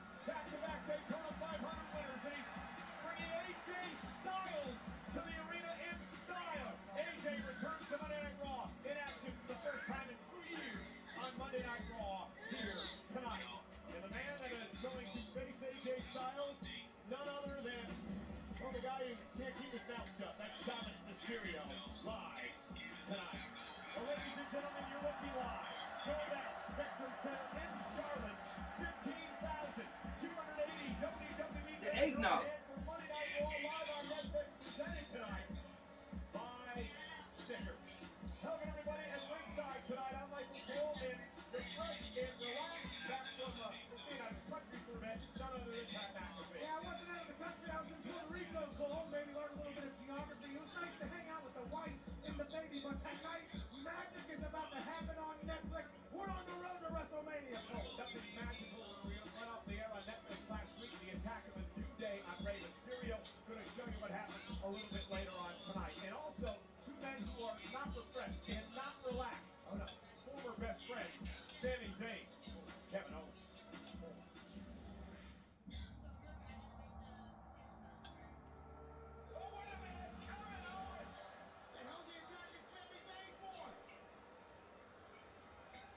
Center in Charlotte. 15,280 WWE The eggnog. for Monday Night Raw live on Netflix, presented tonight by Snickers. Hello again, everybody, at ringside tonight. I'm Michael Cole, and refreshed and relaxed back from being out of the country for a bit. None other than Pat McAfee. Yeah, I wasn't out of the country. I was in Puerto Rico, Cole. Maybe learn a little bit of geography. It was nice to hang out with the wife and the baby, but tonight, magic is about to happen on Netflix. We're on the road to WrestleMania, Cole. Something magical when we went off the air on Netflix last week. The attack of a new day on Rey Mysterio. Going to show you what happened a little bit later on tonight. And also, two men who are not refreshed and not relaxed. Oh no, former best friends, Sami Zayn, Kevin Owens. Oh, wait a minute, Kevin Owens! The hell are you dragging Sami Zayn for?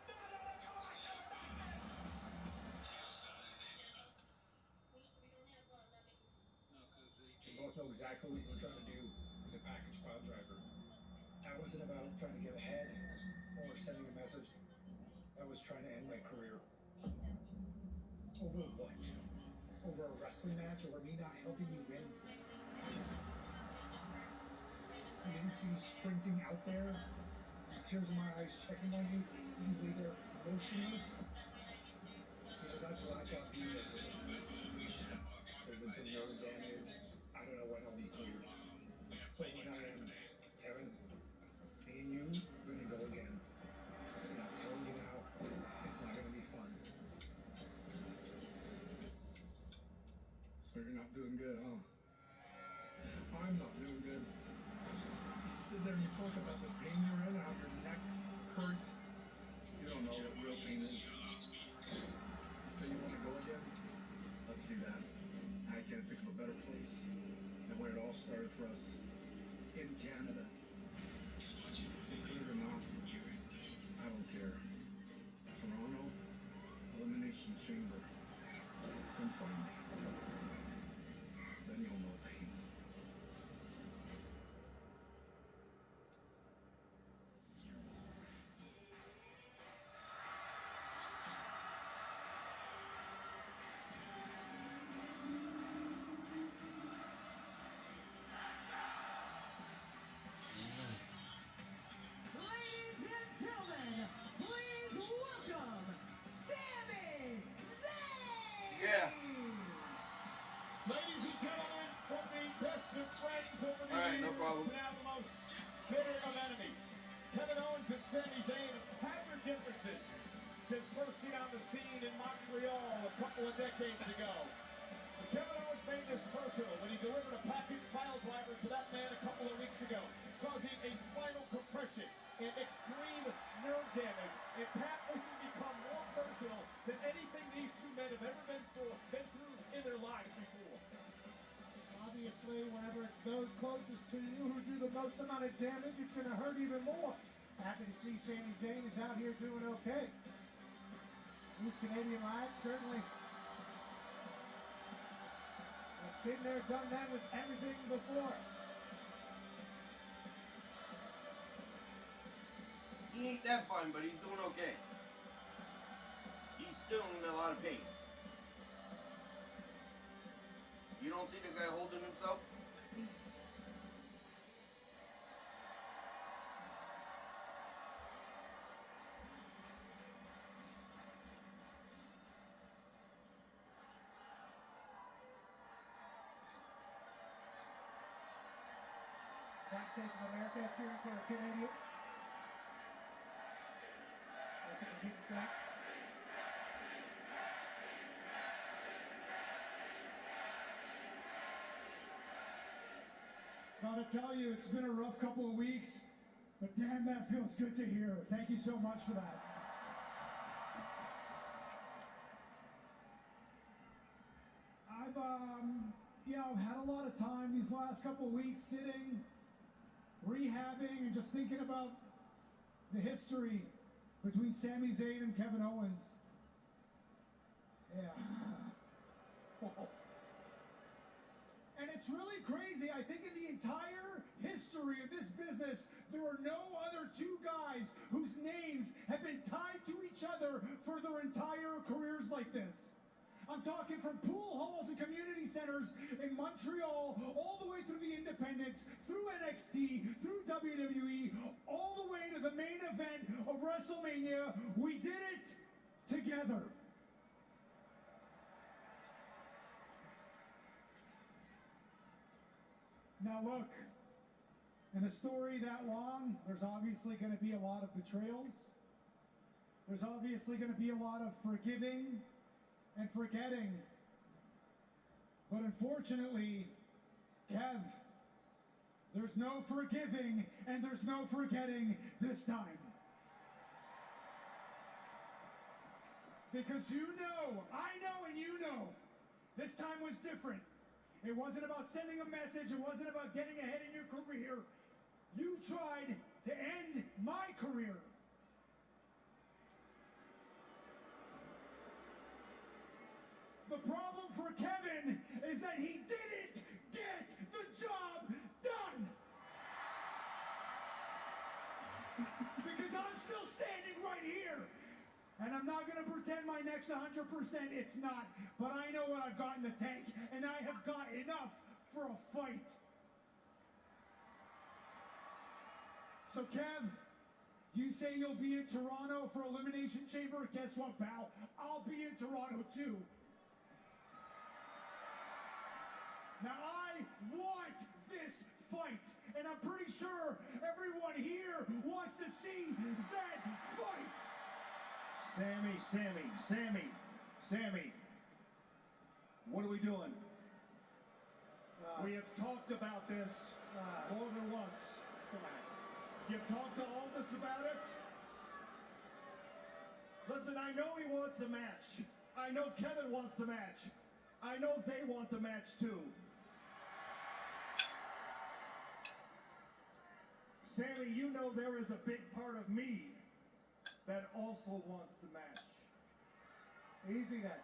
No, come on, Kevin, not this! We don't have that many. No, because We both know exactly what we're trying to do with the package pile driver. That wasn't about trying to get ahead or sending a message. That was trying to end my career. Over what? Over a wrestling match? Over me not helping you win? You didn't see me sprinting out there, with tears in my eyes, checking on you. You lay there motionless. You know, that's what I thought being there was. There's been some nerve damage. I don't know when I'll be cleared. But when I am, Kevin, me and you are going to go again. And I'm telling you now, it's not going to be fun. So you're not doing good, huh? I'm not doing good. You sit there and you talk about the pain you're in, how your neck's hurt. You don't know what real pain is. You say you want to go again? Let's do that. I can't think of a better place than where it all started for us. In Canada. Is it clear now? I don't care. Toronto, Elimination Chamber. Come find me. Then you'll know pain. Ladies and gentlemen, please welcome Sami Zayn! Yeah. Ladies and gentlemen, from the best of friends over the All right, years no problem. to now the most bitter of enemies, Kevin Owens and Sami Zayn have had their differences since bursting on the scene in Montreal a couple of decades ago. But Kevin Owens made this personal when he delivered a package pile driver to that man a couple of weeks ago, causing a spinal compression and extreme nerve damage. And Pat, this has become more personal than anything these two men have ever been through in their lives before. Obviously, whenever it's those closest to you who do the most amount of damage, it's going to hurt even more. Happy to see Sami Zayn is out here doing okay. These Canadian lads certainly have been there, done that with everything before. He ain't that fine, but he's doing okay. He's still in a lot of pain. You don't see the guy holding himself? United States of America cheering for a Canadian. That's what people say. Gotta tell you, it's been a rough couple of weeks, but damn, that feels good to hear. Thank you so much for that. I've had a lot of time these last couple of weeks sitting, rehabbing, and just thinking about the history between Sami Zayn and Kevin Owens. Yeah. And it's really crazy. I think in the entire history of this business, there are no other two guys whose names have been tied to each other for their entire careers like this. I'm talking from pool halls and community centers in Montreal, all the way through the independents, through NXT, through WWE, all the way to the main event of WrestleMania. We did it together. Now look, in a story that long, there's obviously going to be a lot of betrayals. There's obviously going to be a lot of forgiving and forgetting. But unfortunately, Kev, there's no forgiving and there's no forgetting this time. Because you know, I know and you know, this time was different. It wasn't about sending a message. It wasn't about getting ahead in your career. You tried to end my career. The problem for Kevin is that he didn't get the job done. Because I'm still standing right here. And I'm not going to pretend my next 100% it's not. But I know what I've got in the tank. And I have got enough for a fight. So Kev, you say you'll be in Toronto for Elimination Chamber. Guess what, pal? I'll be in Toronto too. Now, I want this fight, and I'm pretty sure everyone here wants to see that fight. Sammy, what are we doing? We have talked about this more than once. You've talked to Aldous about it? Listen, I know he wants a match. I know Kevin wants the match. I know they want the match too. Sammy, you know there is a big part of me that also wants the match. Easy then.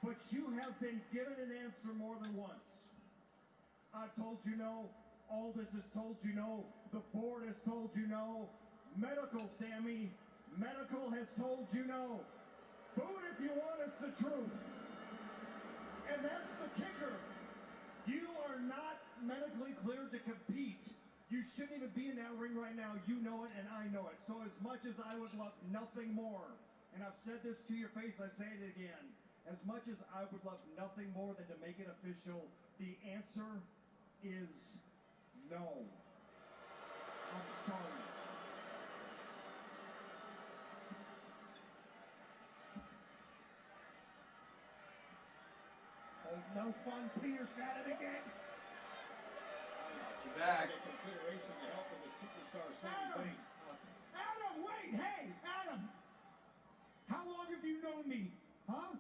But you have been given an answer more than once. I've told you no. Aldous has told you no. The board has told you no. Medical, Sammy. Medical has told you no. Boot if you want, it's the truth. And that's the kicker. You are not medically cleared to compete. You shouldn't even be in that ring right now. You know it and I know it. So as much as I would love nothing more, and I've said this to your face, I say it again, as much as I would love nothing more than to make it official, the answer is no. I'm sorry. Ain't no fun, Pierce at it again. You're back. Consideration to help with the superstar Sami Zayn. Adam, wait, hey, Adam. How long have you known me, huh?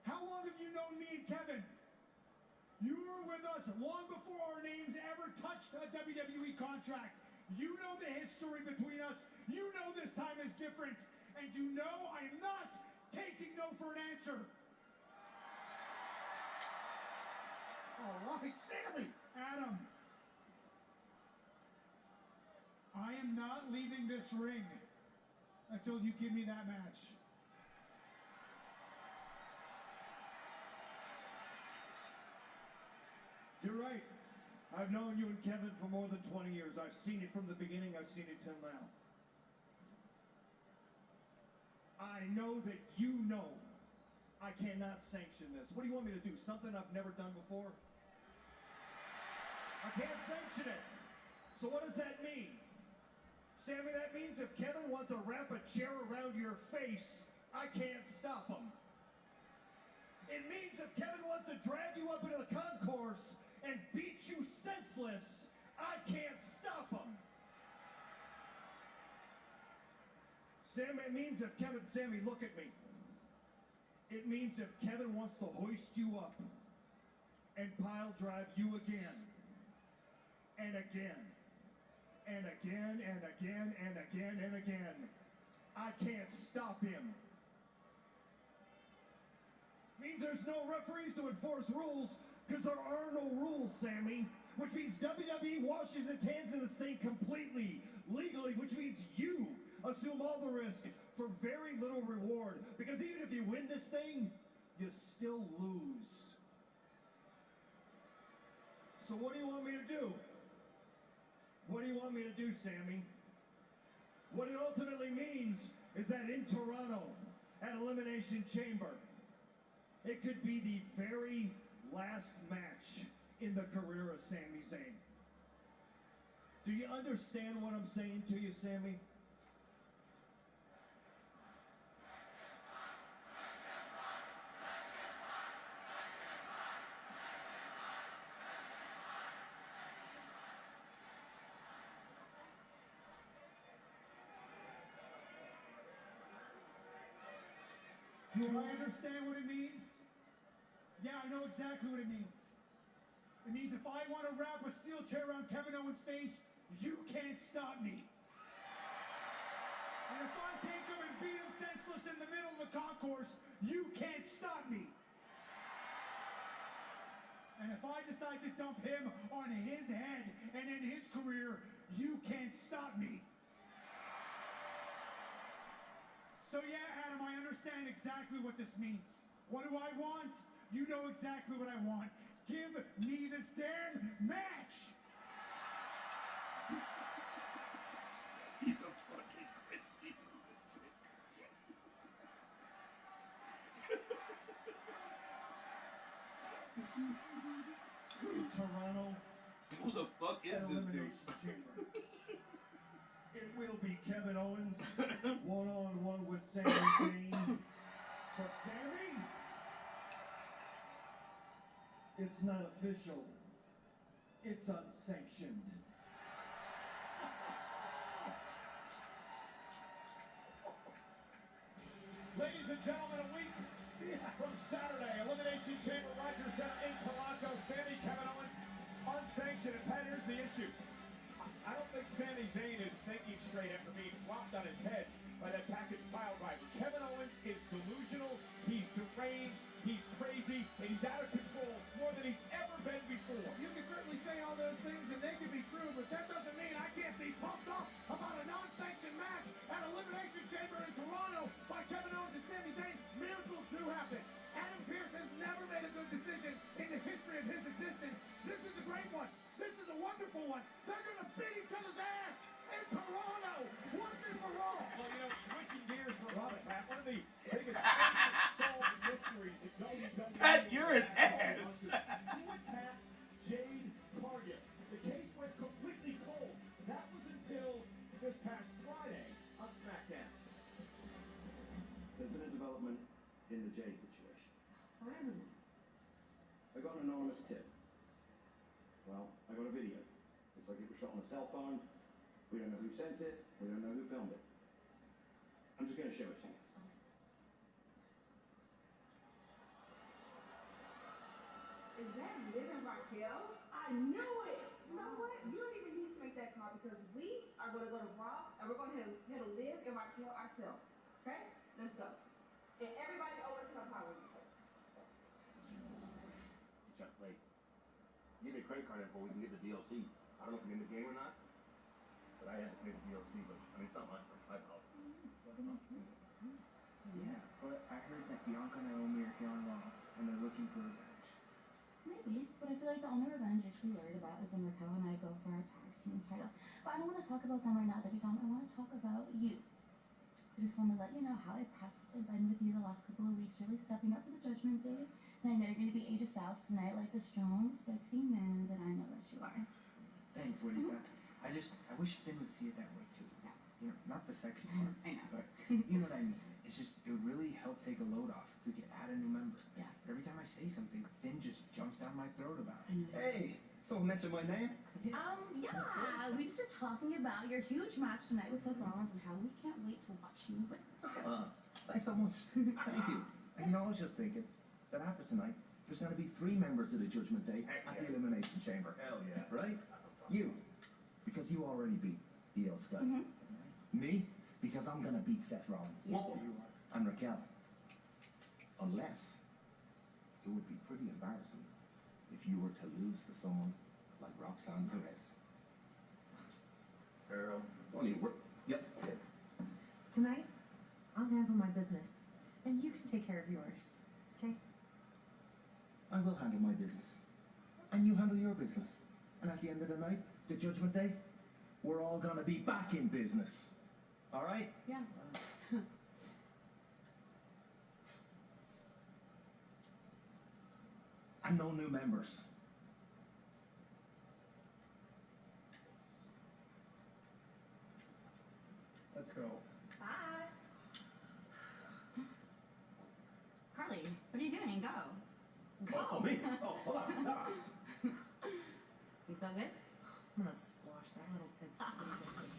How long have you known me and Kevin? You were with us long before our names ever touched a WWE contract. You know the history between us. You know this time is different. And you know I am not taking no for an answer. All right, Sammy. Adam. I am not leaving this ring until you give me that match. You're right. I've known you and Kevin for more than 20 years. I've seen it from the beginning. I've seen it till now. I know that you know I cannot sanction this. What do you want me to do? Something I've never done before? I can't sanction it. So what does that mean? Sammy, that means if Kevin wants to wrap a chair around your face, I can't stop him. It means if Kevin wants to drag you up into the concourse and beat you senseless, I can't stop him. Sam, it means if Kevin, Sammy, look at me. It means if Kevin wants to hoist you up and pile drive you again, and again, and again, and again, and again, and again, I can't stop him. Means there's no referees to enforce rules. Because there are no rules, Sammy. Which means WWE washes its hands of this thing completely, legally, which means you assume all the risk for very little reward. Because even if you win this thing, you still lose. So what do you want me to do? What do you want me to do, Sammy? What it ultimately means is that in Toronto, at Elimination Chamber, it could be the very last match in the career of Sami Zayn. Do you understand what I'm saying to you, Sammy? Do I understand what it means? Yeah, I know exactly what it means. It means if I want to wrap a steel chair around Kevin Owens' face, you can't stop me. And if I take him and beat him senseless in the middle of the concourse, you can't stop me. And if I decide to dump him on his head and end his career, you can't stop me. So yeah, Adam, I understand exactly what this means. What do I want? You know exactly what I want. Give me this damn match! You fucking crazy lunatic. Toronto. Who the fuck is this dude? Elimination Chamber. It will be Kevin Owens one-on-one with Sami Zayn. But Sami, it's not official. It's unsanctioned. Ladies and gentlemen, a week from Saturday, Elimination Chamber Rogers Center in Toronto. Sami, Kevin Owens, unsanctioned. And Pat, here's the issue. I don't think Sami Zayn is thinking straight after being flopped on his head by that package pile driver. Kevin Owens is delusional, he's deranged, he's crazy, and he's out of control more than he's ever been before. You can certainly say all those things and they can be true, but that doesn't mean I can't be pumped up about a non-sanctioned match at Elimination Chamber in Toronto by Kevin Owens and Sami Zayn. Miracles do happen. Adam Pearce has never made a good decision in the history of his existence. This is a great one. This is a wonderful one. They're going to beat each other's ass in Toronto once and for all. Well, you know, switching gears for a moment, Pat, one of the biggest unsolved mysteries in WWE. Pat, you're an ass. Who attacked Jade Cargill? The case went completely cold. That was until this past Friday on SmackDown. There's been a development in the Jade situation. Finally. I got an anonymous tip. Well, I got a video. Looks like it was shot on a cell phone. We don't know who sent it. We don't know who filmed it. I'm just going to show it to you. Is that Liv and Raquel? I knew it! You know what? You don't even need to make that call because we are going to go to Raw and we're going to handle Liv and Raquel ourselves. Okay? Let's go. And everybody always come power with each other. Chuck, wait. Give me a credit card info. We can get the DLC. I don't know if I'm in the game or not, but I had to pay the DLC. But I mean, it's not much, like $5. Yeah, but I heard that Bianca and Naomi are here on Raw, and they're looking for revenge. Maybe, but I feel like the only revenge I should be worried about is when Raquel and I go for our tag team titles. But I don't want to talk about them right now, Debbie Dom. I want to talk about you. I just want to let you know how I pressed and been with you the last couple of weeks, really stepping up for the Judgment Day. And I know you're going to be AJ Styles tonight, like the strong, sexy man that I know that you are. Thanks, Whitty. I wish Finn would see it that way too. Yeah. You know, not the sexy part. I know. But you know what I mean. It's just, it would really help take a load off if we could add a new member. Yeah. But every time I say something, Finn just jumps down my throat about it. Hey, someone mentioned my name? Yeah, we just were talking about your huge match tonight with Seth Rollins and how we can't wait to watch you win. Thanks so much. Thank you. And you know, I was just thinking that after tonight, there's going to be 3 members of the Judgment Day at the Elimination Chamber. Hell yeah. Right? You, because you already beat Io Sky. Me, because I'm going to beat Seth Rollins. Whoa. And Raquel. Unless, it would be pretty embarrassing if you were to lose to someone like Roxanne Perez? Girl, don't even work. Yep. Tonight, I'll handle my business, and you can take care of yours, okay? I will handle my business, and you handle your business. And at the end of the night, the judgment day, we're all gonna be back in business. All right? Yeah. And no new members. Let's go. Bye. Carly, what are you doing? Go. Go. Oh, me? Oh, hold on. Ah. You feel good? I'm gonna squash that little pig.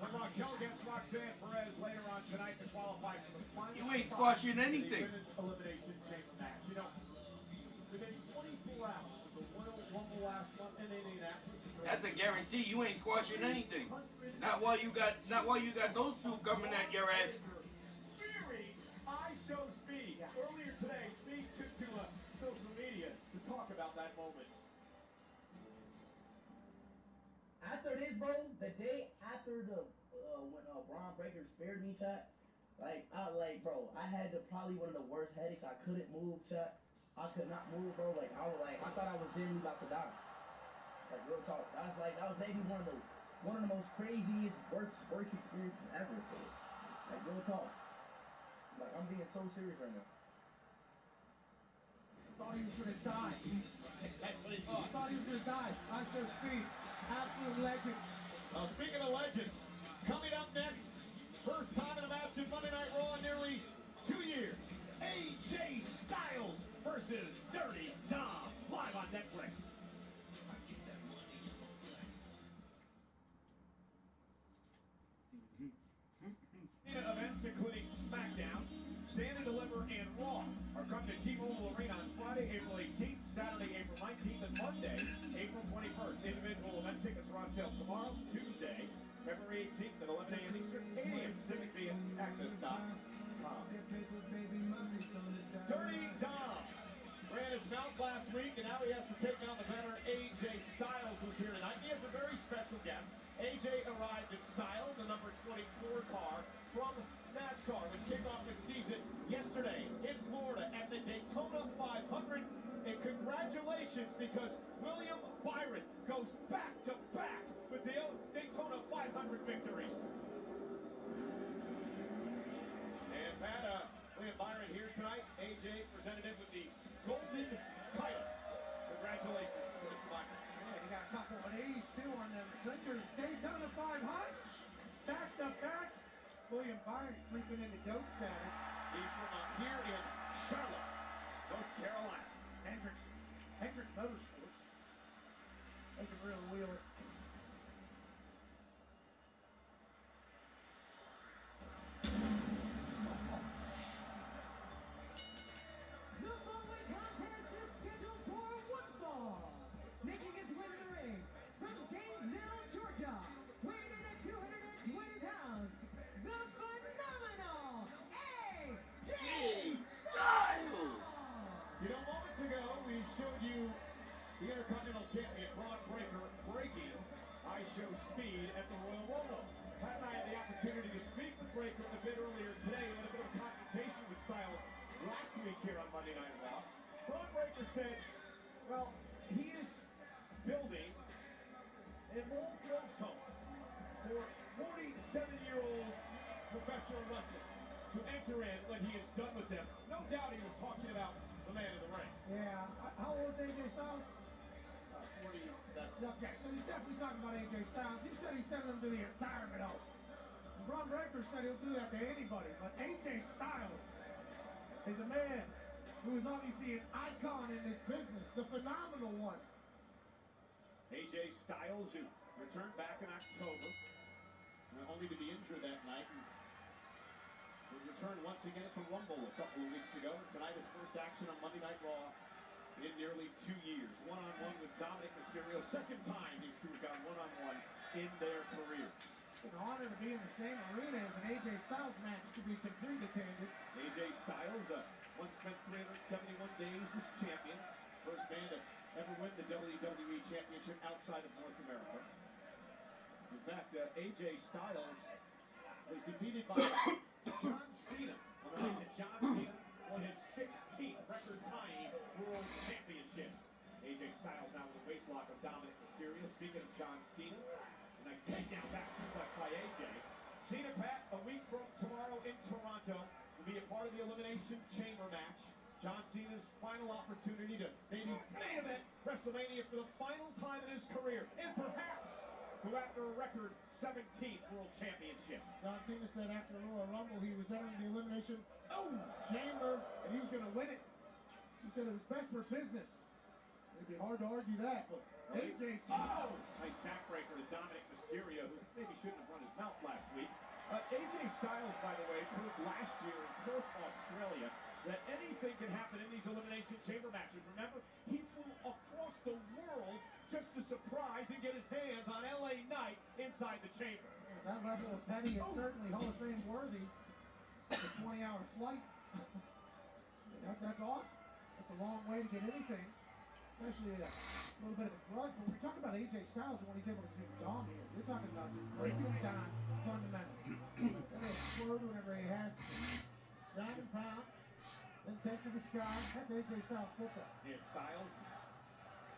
When Raquel gets Roxanne Perez later on tonight to qualify for the final. You ain't squashing anything. The women's elimination chamber match. You know, within 24 hours of the Royal Rumble last month in Indianapolis. That's a guarantee. You ain't squashing anything. Not while you got those two coming at your ass. Fury, I show Speed. Earlier today, Speed took to social media to talk about that moment. After this, bro, the day after the when Braun Breaker spared me, chat, bro, I had probably one of the worst headaches. I couldn't move, chat. I could not move, bro. I thought I was genuinely about to die. Like, real talk. That was maybe one of the most craziest worst experiences ever. Like, real talk. Like, I'm being so serious right now. Thought he was gonna die. That's what he thought. Thought he was gonna die. I show Speed. Absolute legend. Speaking of legends, coming up next, first time in a match in Monday Night Raw in nearly 2 years. AJ Styles versus Dirty Dom, live on Netflix. Events including SmackDown, Stand and Deliver, and Raw are coming to T-Mobile Arena on Friday, April 18th, Saturday, April 19th, and Monday, April 21st. Individual event tickets are on sale tomorrow, Tuesday, February 18th at 11 a.m. Eastern, 8 a.m. Pacific via access.com. Dirty Dom ran his mouth last week, and now he has to take on the veteran AJ Styles, who's here tonight. He has a very special guest. AJ arrived in style, the number 24 car from NASCAR, which kicked off its season yesterday in Florida at the Daytona 500. And congratulations, because William Byron goes back-to-back with the Daytona 500 victories. And Pat, William Byron here tonight. AJ presented him with the golden title. Congratulations to Mr. Byron. Yeah, he got a couple of these too on them Clippers. Daytona 500. Back to back. William Byron sleeping in the GOAT status. He's from here in Charlotte, North Carolina. Hendricks Motorsports. They can really wheel it. The following contest is scheduled for one fall. Making its way to the ring from Gainesville, Georgia, weighing in at 220 pounds, the phenomenal AJ Styles! You know, moments ago, we showed you the Intercontinental Champion, Braun Breaker, breaking I Show Speed at the Royal Rumble. Pat and I had the opportunity to speak with Breaker a bit earlier today. We had a bit of a confrontation with Styles last week here on Monday Night Raw. Braun Breaker said, well, he is building an old folks home for 47-year-old professional wrestlers to enter in when he is done with them. No doubt he was talking about the man in the ring. Yeah. How old is AJ Styles? 47. Okay, so he's definitely talking about AJ Styles. He said he's sending him to the retirement home. And Braun Breaker said he'll do that to anybody, but AJ Styles is a man who is obviously an icon in this business, the phenomenal one. AJ Styles, who returned back in October, only to be injured that night. And he returned once again at the Rumble a couple of weeks ago. Tonight his first action on Monday Night Raw in nearly 2 years. One-on-one with Dominic Mysterio. Second time these two have gone one-on-one in their careers. It's an honor to be in the same arena as an AJ Styles match, to be completely candid. AJ Styles once spent 371 days as champion. First man to ever win the WWE Championship outside of North America. In fact, AJ Styles was defeated by John Cena on the night that John Cena won his 16th record-tying World Championship. AJ Styles now with a waistlock of Dominic Mysterio. Speaking of John Cena, a nice takedown back suplex by AJ. Cena, Pat, a week from tomorrow in Toronto, will be a part of the Elimination Chamber match. John Cena's final opportunity to maybe main event WrestleMania for the final time in his career, and perhaps go after a record 17th World Championship. John Cena said after Royal Rumble he was entering the Elimination Chamber and he was going to win it. He said it was best for business. It'd be hard to argue that, but AJ Styles. Nice backbreaker to Dominic Mysterio, who maybe shouldn't have run his mouth last week. AJ Styles, by the way, proved last year in Perth, Australia, that anything can happen in these Elimination Chamber matches. Remember, he flew across the world just to surprise and get his hands on LA Knight inside the chamber. That level of petty is certainly Hall of Fame worthy. It's a 20-hour flight. That's awesome. That's a long way to get anything, especially a little bit of a grudge. But when we talk about AJ Styles and what he's able to do to Dom here, you're talking about just breaking down fundamentals. That'll explode whenever he has to. Ground and pound, then take to the sky. That's AJ Styles football. Yeah, Styles,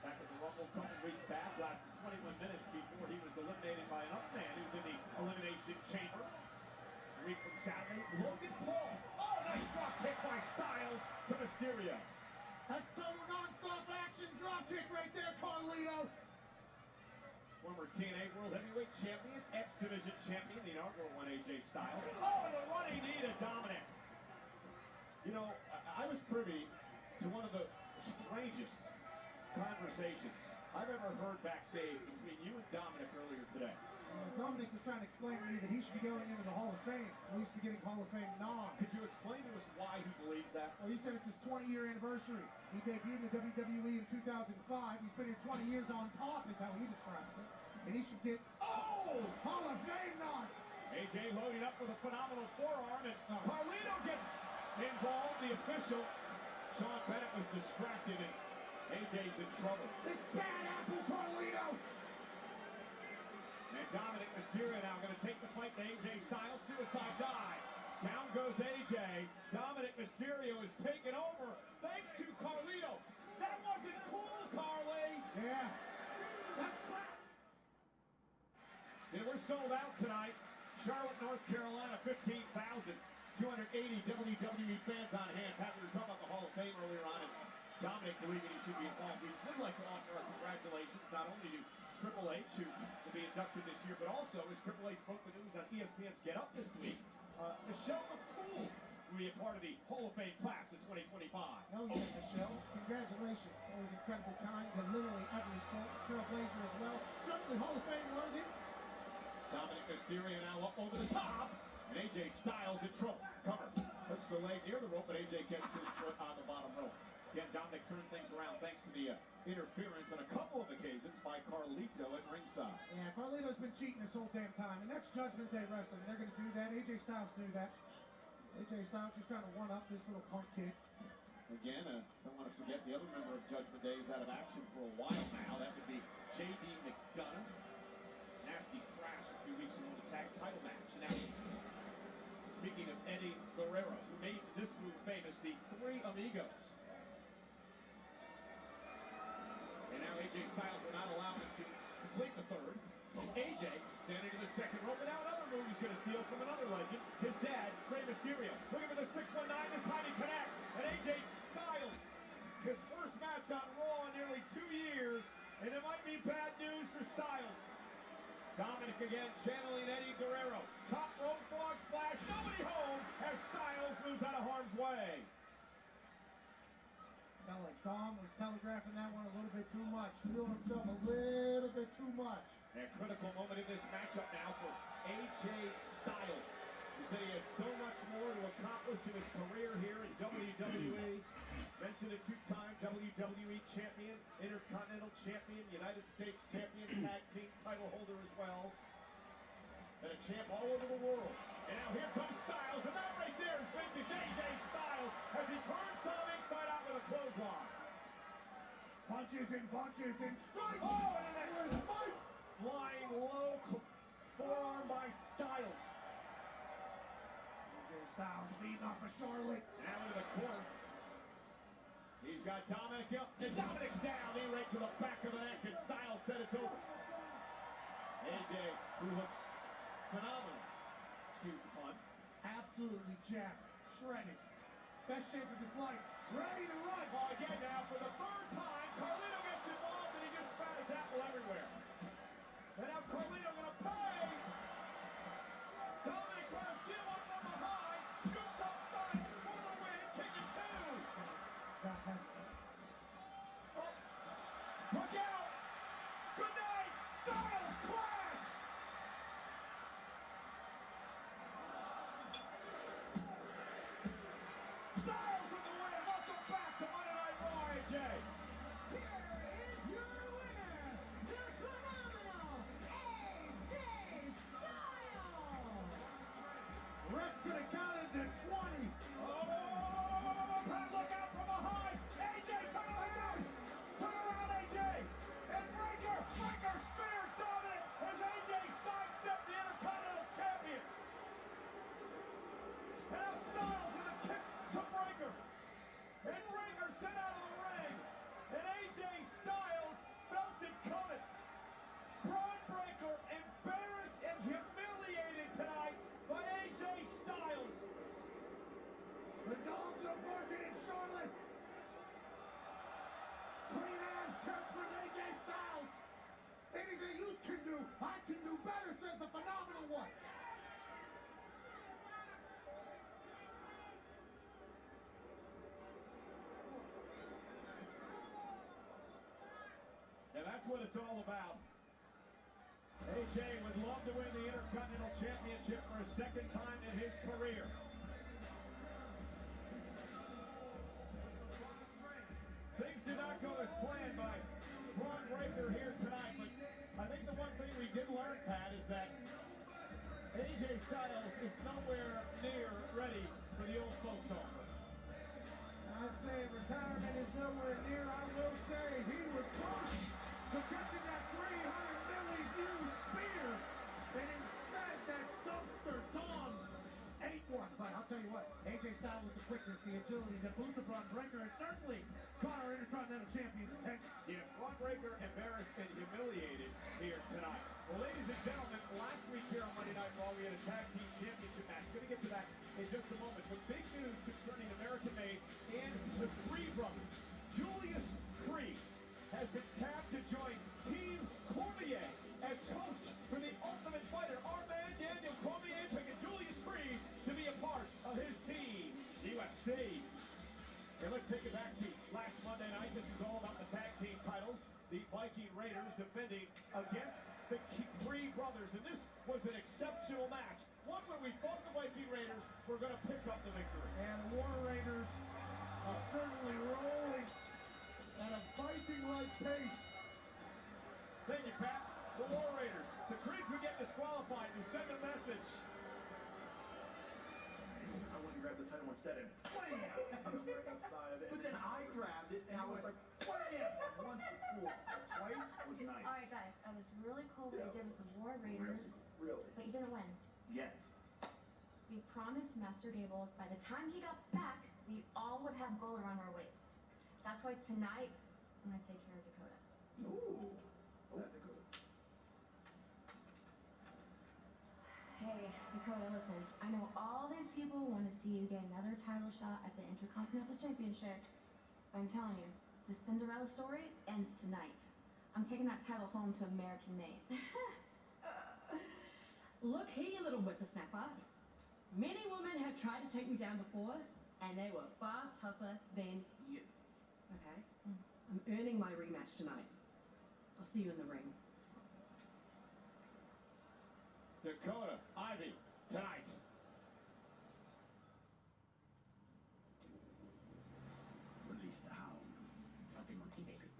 back at the Rumble a couple weeks back, lasted 21 minutes before he was eliminated by another man who's in the Elimination Chamber. A week from Saturday, Logan Paul. Oh, nice drop kick by Styles to Mysterio. That's total non-stop action drop kick right there, Carlito. Former TNA World Heavyweight Champion, X Division Champion, the inaugural one, AJ Styles. Oh, and a running knee to Dominic. You know, I was privy to one of the strangest conversations I've ever heard backstage between you and Dominic earlier today. Dominic was trying to explain to me that he should be going into the Hall of Fame. At least be getting Hall of Fame nods. Could you explain to us why he believes that? Well, he said it's his 20-year anniversary. He debuted in the WWE in 2005. He's been here 20 years on top, is how he describes it. And he should get, Hall of Fame nods. AJ loading up with a phenomenal forearm, and Carlito gets involved. The official, Sean Bennett, was distracted, and AJ's in trouble. This bad apple, Carlito. And Dominic Mysterio now going to take the fight to AJ Styles. Suicide dive. Down goes AJ. Dominic Mysterio is taken over thanks to Carlito. That wasn't cool, Carly. Yeah. That's crap. And we're sold out tonight. Charlotte, North Carolina, 15,280 WWE fans on hand. Pat, we were talking about the Hall of Fame earlier on, and Dominic believing he should be involved. We would like to offer our congratulations not only to Triple H, who will be inducted this year, but also, as Triple H broke the news on ESPN's Get Up this week, Michelle McCool will be a part of the Hall of Fame class in 2025. Oh, yes, Michelle. Congratulations. Always incredibly kind to literally every trailblazer as well. Certainly Hall of Fame worthy. Dominic Mysterio now up over the top, and AJ Styles in trouble. Cover. Hooks the leg near the rope, but AJ gets his foot on the bottom rope. Again, Dominic turned things around thanks to the interference on a couple of occasions by Carlito at ringside. Yeah, Carlito's been cheating this whole damn time, and that's Judgment Day Wrestling. They're going to do that. AJ Styles knew that. AJ Styles just trying to one-up this little punk kid. Again, don't want to forget the other member of Judgment Day is out of action for a while now. That would be J.D. McDonough. Nasty crash a few weeks ago in the tag title match. Now, speaking of Eddie Guerrero, who made this move famous, the Three Amigos. And now AJ Styles will not allow him to complete the third. AJ standing to the second rope, and now another move he's going to steal from another legend, his dad, Rey Mysterio. Looking for the 619, this time he connects, and AJ Styles, his first match on Raw in nearly 2 years, and it might be bad news for Styles. Dominic again channeling Eddie Guerrero. Top rope frog splash, nobody home as Styles moves out of harm's way. Felt like Dom was telegraphing that one a little bit too much. Feeling himself a little bit too much. A critical moment in this matchup now for AJ Styles. He said he has so much more to accomplish in his career here in WWE. Mentioned a two-time WWE champion, Intercontinental champion, United States champion, tag team title holder as well. And a champ all over the world. And now here comes Styles, and that right there is vintage AJ Styles as he turns Dom inside out with a clothesline. punches and bunches and strikes. Oh, and then a spike. Flying low, forearm by Styles. AJ Styles leading off of Charlotte. Now into the corner. He's got Dominic up, and Dominic's down. Knee right to the back of the neck, and Styles said it's over. AJ, who looks phenomenal. Excuse the pun. Absolutely jacked, shredded. Best shape of his life. Ready to run. Oh, again now, for the third time, Carlito gets involved, and he just spat his apple everywhere. And now Carlito gonna pay. Dominic trying to steal one from behind. Shoots up Styles for the win. Kicking two. Oh, look out. Good night. Styles clash. Styles with the win. Welcome back to Monday Night Raw, AJ. Here is your winner, the phenomenal AJ Styles. Ref could have counted to 20. Pat, look out from behind. AJ, turn around. Turn around, AJ. And Breaker spears Dominic as AJ sidesteps the Intercontinental Champion. And now Styles with a kick to Breaker. And Breaker sent out of the ring. And AJ Styles felt it coming. Braun Breaker embarrassed and humiliated tonight by AJ Styles. The dogs are barking in Charlotte. Clean ass kicks from AJ Styles. Anything you can do, I can do better, says the phenomenal one. And that's what it's all about. AJ would love to win the Intercontinental Championship for a second time in his career. Things did not go as planned by Braun Breaker here tonight, but I think the one thing we did learn, Pat, is that AJ Styles is nowhere near ready for the old folks home. I'd say retirement is nowhere near. I will say he was close to catching that 300 milli-view spear, and instead that dumpster Dom ate one. But I'll tell you what, AJ Styles with the quickness, the agility, the boost of Braun Breaker, and certainly caught our Intercontinental Champion's attention. Yeah, Braun Breaker embarrassed and humiliated here tonight. Well, ladies and gentlemen, last week here on Monday Night Raw, we had a tag team championship match. Going to get to that in just a moment. But big news concerning American-made and the Creed brothers. Julius Creed has been tapped to join Team Cormier as coach for the Ultimate Fighter. Our man Daniel Cormier picking Julius Creed to be a part of his team, UFC. And let's take it back to last Monday night. This is all about the tag team titles. The Viking Raiders defending against the Creed brothers. And this was an exceptional match. One where we thought the Viking Raiders were going to pick up the victory. And the War Raiders are certainly rolling at a Viking-like pace. Thank you, Pat. The War Raiders. The Creeds would get disqualified to send a message. I went and grabbed the title instead and wham! Right upside of it. But then I grabbed it and I was like, wham! Once was cool, twice was nice. All right, guys, that was really cool what you did with the War Raiders. Really? But you didn't win. Yet. We promised Master Gable by the time he got back, we all would have gold around our waists. That's why tonight, I'm going to take care of Dakota. Ooh. That Dakota. Hey, Dakota, listen. I know all these people want to see you get another title shot at the Intercontinental Championship. But I'm telling you, the Cinderella story ends tonight. I'm taking that title home to American Made. Look here, you little whippersnapper. Many women have tried to take me down before, and they were far tougher than you. Okay? I'm earning my rematch tonight. I'll see you in the ring. Dakota, Ivy, tonight. Release the hounds. Monkey, monkey, baby.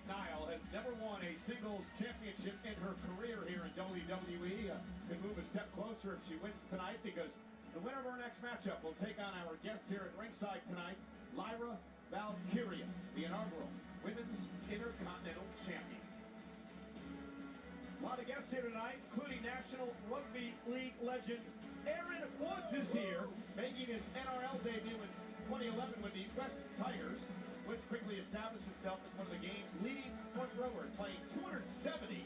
Nile has never won a singles championship in her career here in WWE. Could move a step closer if she wins tonight, because the winner of our next matchup will take on our guest here at ringside tonight, Lyra Valkyria, the inaugural Women's Intercontinental Champion. A lot of guests here tonight, including National Rugby League legend Aaron Woods is here, making his NRL debut in 2011 with the West Tigers. Woods quickly established himself as one of the game's leading front rowers, playing 270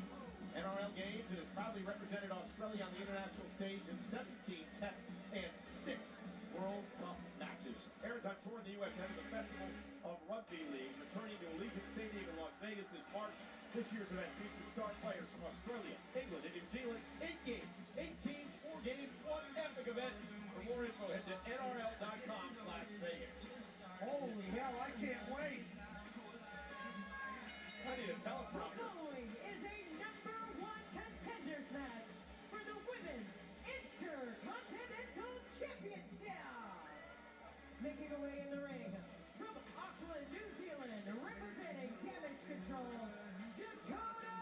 NRL games, and has proudly represented Australia on the international stage in 17 Test and 6 World Cup matches. Aaron's on tour in the U.S. ahead of the Festival of Rugby League, returning to Allegiant Stadium in Las Vegas this March. This year's event features star players from Australia, England, and New Zealand. 8 games, 8 teams, 4 games, one epic event. For more info, head to nrl.com/Vegas. Holy hell, I can't wait. I need a teleprompter. Following is a #1 contenders match for the Women's Intercontinental Championship. Making her way in the ring from Auckland, New Zealand, representing Damage Control, Dakota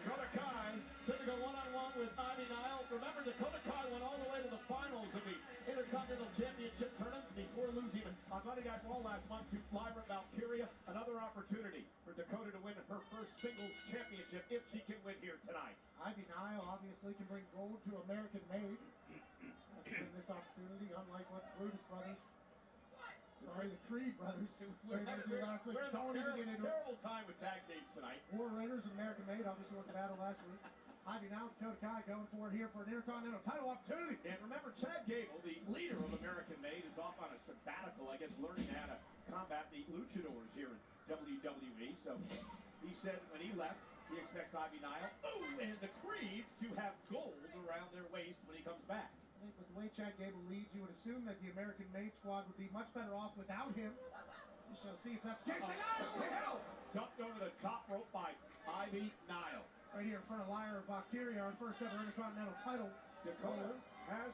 Dakota Kai took to go one-on-one with Ivy Nile. Remember, Dakota Kai went all the way to the finals of the Intercontinental Championship tournament before losing on Monday Night Raw last month to Lyra Valkyria. Another opportunity for Dakota to win her first singles championship if she can win here tonight. Ivy Nile obviously can bring gold to American made. That's been this opportunity, unlike what the Brutus brothers, sorry, the Creed brothers, were able to do last week. Don't even get into it. Terrible time with tag teams tonight. War Raiders and American made obviously won the battle last week. Ivy Nile, Dakota Kai going for it here for an Intercontinental title opportunity. And remember, Chad Gable, the leader of American Made, is off on a sabbatical, I guess, learning how to combat the luchadors here in WWE. So he said when he left, he expects Ivy Nile, and the Creeds to have gold around their waist when he comes back. I think with the way Chad Gable leads, you would assume that the American Made squad would be much better off without him. We shall see if that's the case. Hell! Dumped over the top rope by Ivy Nile. Right here in front of Lyra Valkyria, our first ever Intercontinental title. Dakota has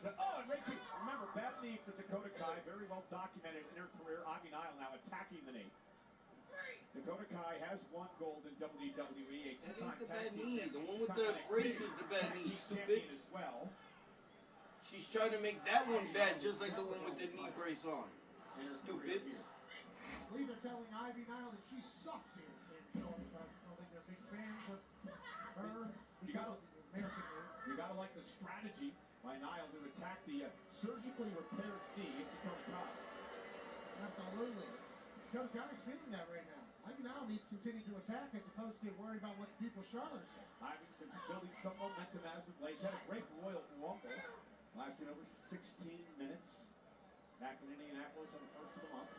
a, and right here, remember, bad knee for Dakota Kai, very well documented in her career. Ivy Nile now attacking the knee. Dakota Kai has won gold in WWE, a two-time tag team champion. The one with the brace is the bad knee, stupid. As well. She's trying to make that one bad, just like the one with the knee brace on. Stupid. I believe they're telling Ivy Nile that she sucks here. I don't think they're big fans of her because of the American move. You gotta like the strategy by Nile to attack the surgically repaired knee of Dakota Kai. Absolutely. Dakota Kai's feeling that right now. Ivy Nile needs to continue to attack as opposed to get worried about what the people of Charlotte are saying. Ivy's been building some momentum as of late. She had a great Royal Rumble. Lasted over 16 minutes back in Indianapolis on the first of the month.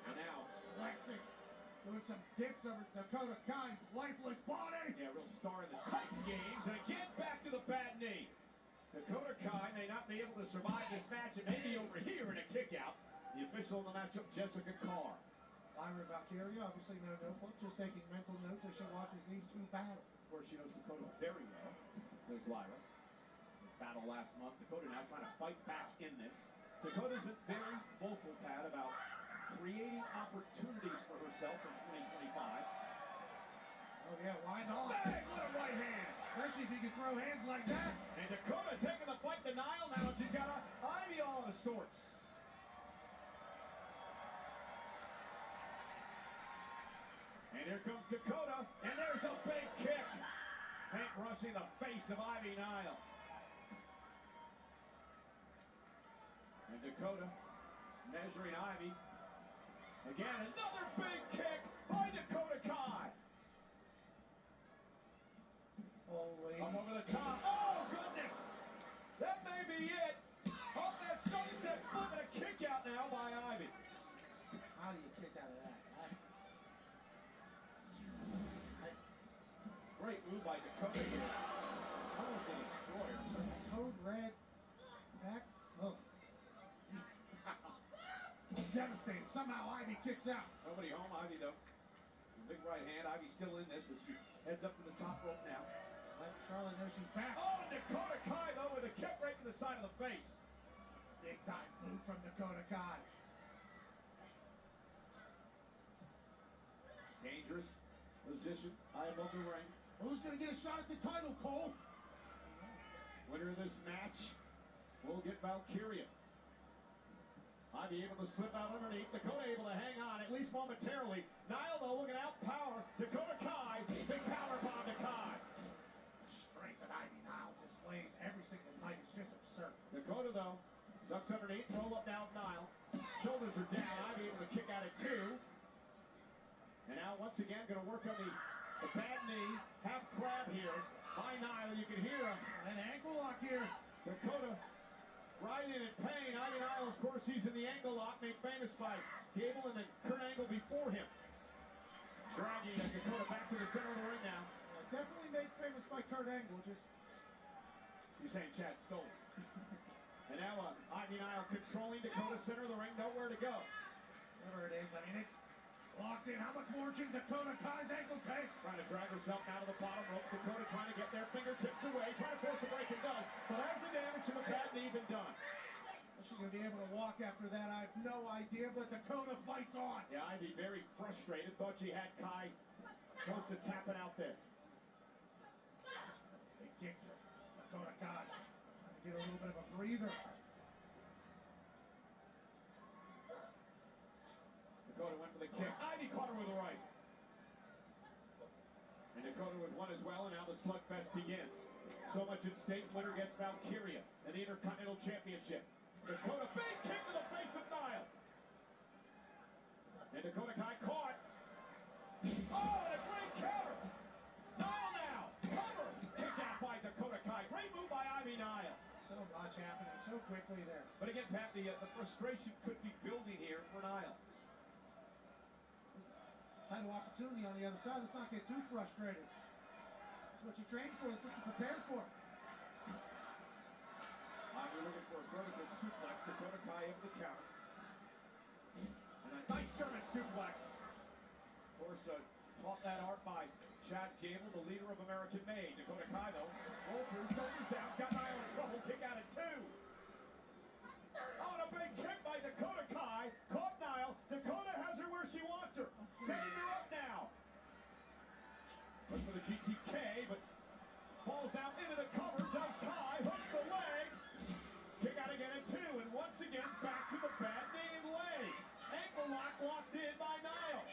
And now flexing. Doing some dips over Dakota Kai's lifeless body. Yeah, real star in the Titan games. And again, back to the bad knee. Dakota Kai may not be able to survive this match. It may be over here in a kick out. The official in the matchup, Jessica Carr. Lyra Valkyria, obviously no notebook, just taking mental notes as she watches these two battle. Of course, she knows Dakota very well. There's Lyra. Battle last month. Dakota now trying to fight back in this. Dakota's been very vocal, Pat, about creating opportunities for herself in 2025. Oh yeah, why not? Bang! What a right hand! Especially if you can throw hands like that. And Dakota taking the fight to Nile now. She's got a Ivy all of sorts. And here comes Dakota, and there's the big kick. Paint brushing the face of Ivy Nile. And Dakota measuring Ivy. Again, another big kick by Dakota Kai. Holy. Up over the top. Oh, goodness. That may be it. Off that sunset flip and a kick out now by Ivy. How do you kick out of that? Great move by Dakota here. Almost a destroyer. Code red. Back. Oh. Devastating. Somehow Ivy kicks out. Nobody home. Ivy, though. Big right hand. Ivy still in this as she heads up to the top rope now. Let Charlotte know she's back. Oh, Dakota Kai, though, with a kick right to the side of the face. Big time boot from Dakota Kai. Dangerous position, high above the ring. Who's going to get a shot at the title, Cole? Winner of this match will get Valkyria. Ivy able to slip out underneath. Dakota able to hang on, at least momentarily. Niall, though, looking out power. Dakota Kai, big power bomb to Kai. The strength that Ivy Niall displays every single night is just absurd. Dakota, though, ducks underneath. Roll up now, Niall. Shoulders are down. Ivy able to kick out at 2. And now, once again, going to work on the bad knee. Half grab here by Niall. You can hear him. An ankle lock here. Dakota writhing in pain. Ivy Niall, of course, he's in the angle lock, made famous by Gable and then Kurt Angle before him. Dragging Dakota back to the center of the ring now. Definitely made famous by Kurt Angle. Just you're saying Chad Stone. And now Ivy Niall controlling Dakota, center of the ring, nowhere to go. Whatever it is, I mean, it's locked in. How much more can Dakota Kai's ankle take? Trying to drag herself out of the bottom rope. Dakota trying to get their fingertips away, trying to force a break and does. But has the damage to the bad knee been done? Is she going to be able to walk after that? I have no idea, but Dakota fights on. Yeah, Ivy very frustrated. Thought she had Kai close to tapping out there. Big kicks her. Dakota Kai trying to get a little bit of a breather. Dakota went for the kick. Ivy caught her with a right. And Dakota with one as well, and now the slugfest begins. So much at stake. Winner gets Valkyria and the Intercontinental Championship. Dakota, big kick to the face of Niall. And Dakota Kai caught. Oh, and a great counter. Niall now. Cover. Kick out by Dakota Kai. Great move by Ivy Niall. So much happening so quickly there. But again, Pat, the frustration could be building here for Niall. Title opportunity on the other side. Let's not get too frustrated. That's what you trained for. That's what you prepared for. You're looking for a vertical suplex. Dakota Kai able to counter. And a nice German suplex. Of course, taught that art by Chad Gable, the leader of American Made. Dakota Kai, though, roll through, shoulders down, got Niall in trouble, kick out at 2. Oh, and a big kick by Dakota Kai. Caught Niall. Dakota has her where she wants her. Setting her up now. Look for the GTK, but falls out into the cover. Does Kai. Hooks the leg. Kick out again at 2. And once again, back to the bad knee and leg. Ankle lock locked in by Niall.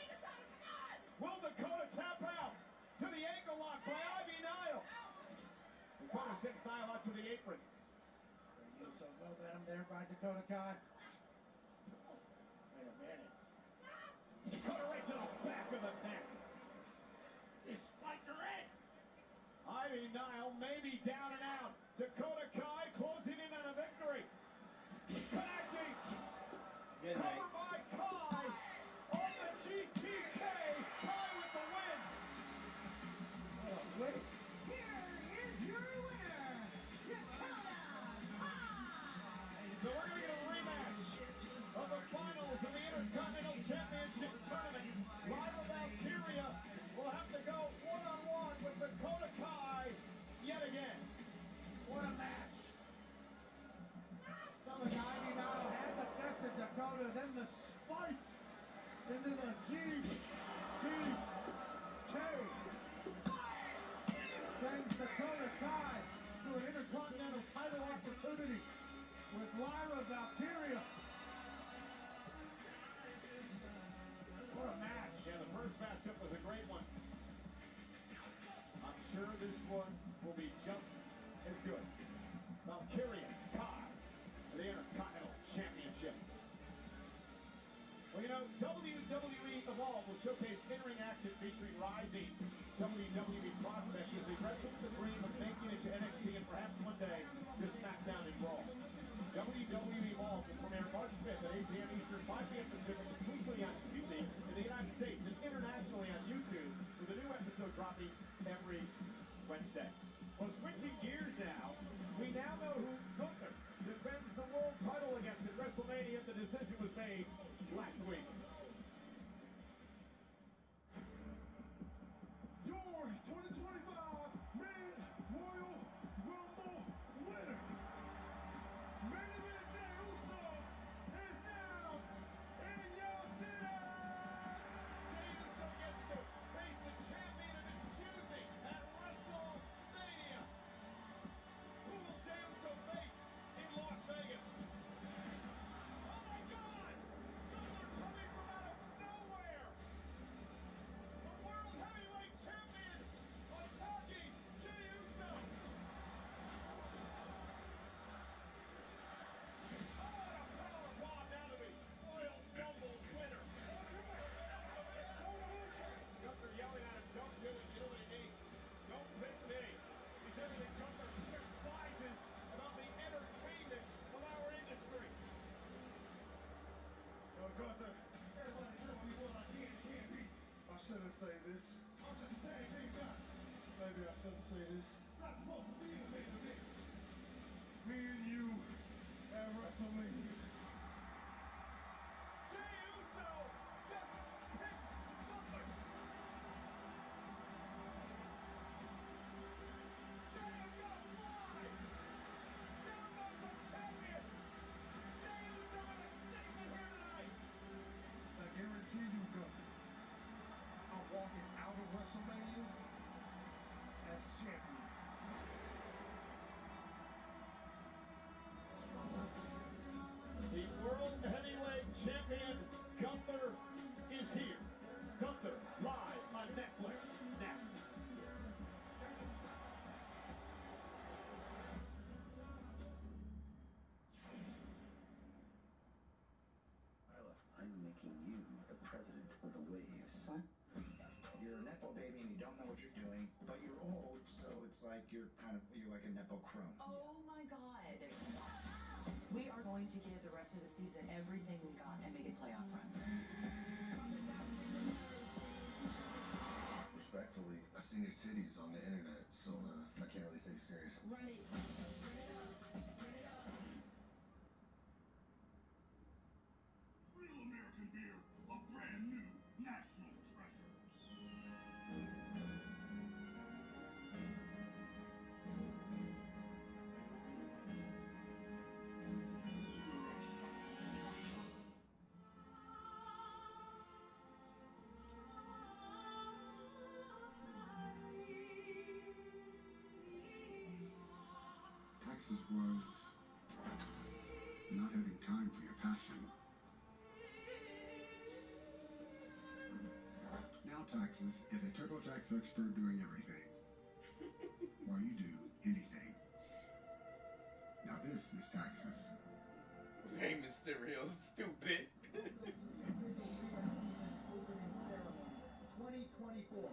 Will Dakota tap out to the ankle lock by Ivy Niall? Dakota sends Niall out to the apron. Some momentum there by Dakota Kai. Wait a minute. Cut her right to the back of the neck. He spiked her in. Ivy Niall may be down and out. Dakota Kai closing in on a victory. Connecting. Good night. Covered by Kai on the GTK. Kai with the win. What a win. Here is your winner, Dakota Kai. So we're going to get a rematch of the finals of the Intercontinental Championship Tournament. Lyra Valkyria will have to go one-on-one with Dakota Kai yet again. What a match. Felt like Ivy Niall had the best of Dakota, then the spike into the GTK. Sends Dakota Kai to an Intercontinental title opportunity with Lyra Valkyria. What a match. Yeah, the first matchup was a great one. I'm sure this one will be just as good. Valkyria Kai, the Intercontinental Championship. Well, you know, WWE Evolve will showcase in-ring action featuring rising WWE prospects as they wrestle with the dream of making it to NXT and perhaps one day to SmackDown and Raw. WWE Evolve will premiere March 5th at 8 p.m. Eastern, 5 p.m. Pacific, exclusively on TV in the United States and internationally on YouTube, with a new episode dropping every Wednesday. Well, switching gears now, we now know who Gunther defends the world title against at WrestleMania. The decision was made last week. Your 2025 Men's Royal Rumble winner, Gunther, everybody tell me what I can't be. I shouldn't say this. I'm just a tag team guy. Maybe I shouldn't say this. Not supposed to be the main event. Me and you at WrestleMania. Jey Uso just picked Gunther. Jey is gonna fly. Down goes the champion. Jey Uso with a statement here tonight. I guarantee you, Gunther, I'm walking out of WrestleMania as champion. The World Heavyweight Champion, Gunther, is here. Gunther, live on Netflix. Next. Isla, I'm making you the president of the waves. What? You're a Nepo baby and you don't know what you're doing, but you're old, so it's like you're like a Nepo crone. Oh my God. We are going to give the rest of the season everything we got and make it playoff run. Respectfully, I've seen your titties on the internet, so I can't really take you serious. Right. Real American beer, a brand new national treasure. Texas was not having time for your passion. Now Texas is a TurboTax expert doing everything, while you do anything. Now this is Texas. Rey Mysterio, stupid. 2024.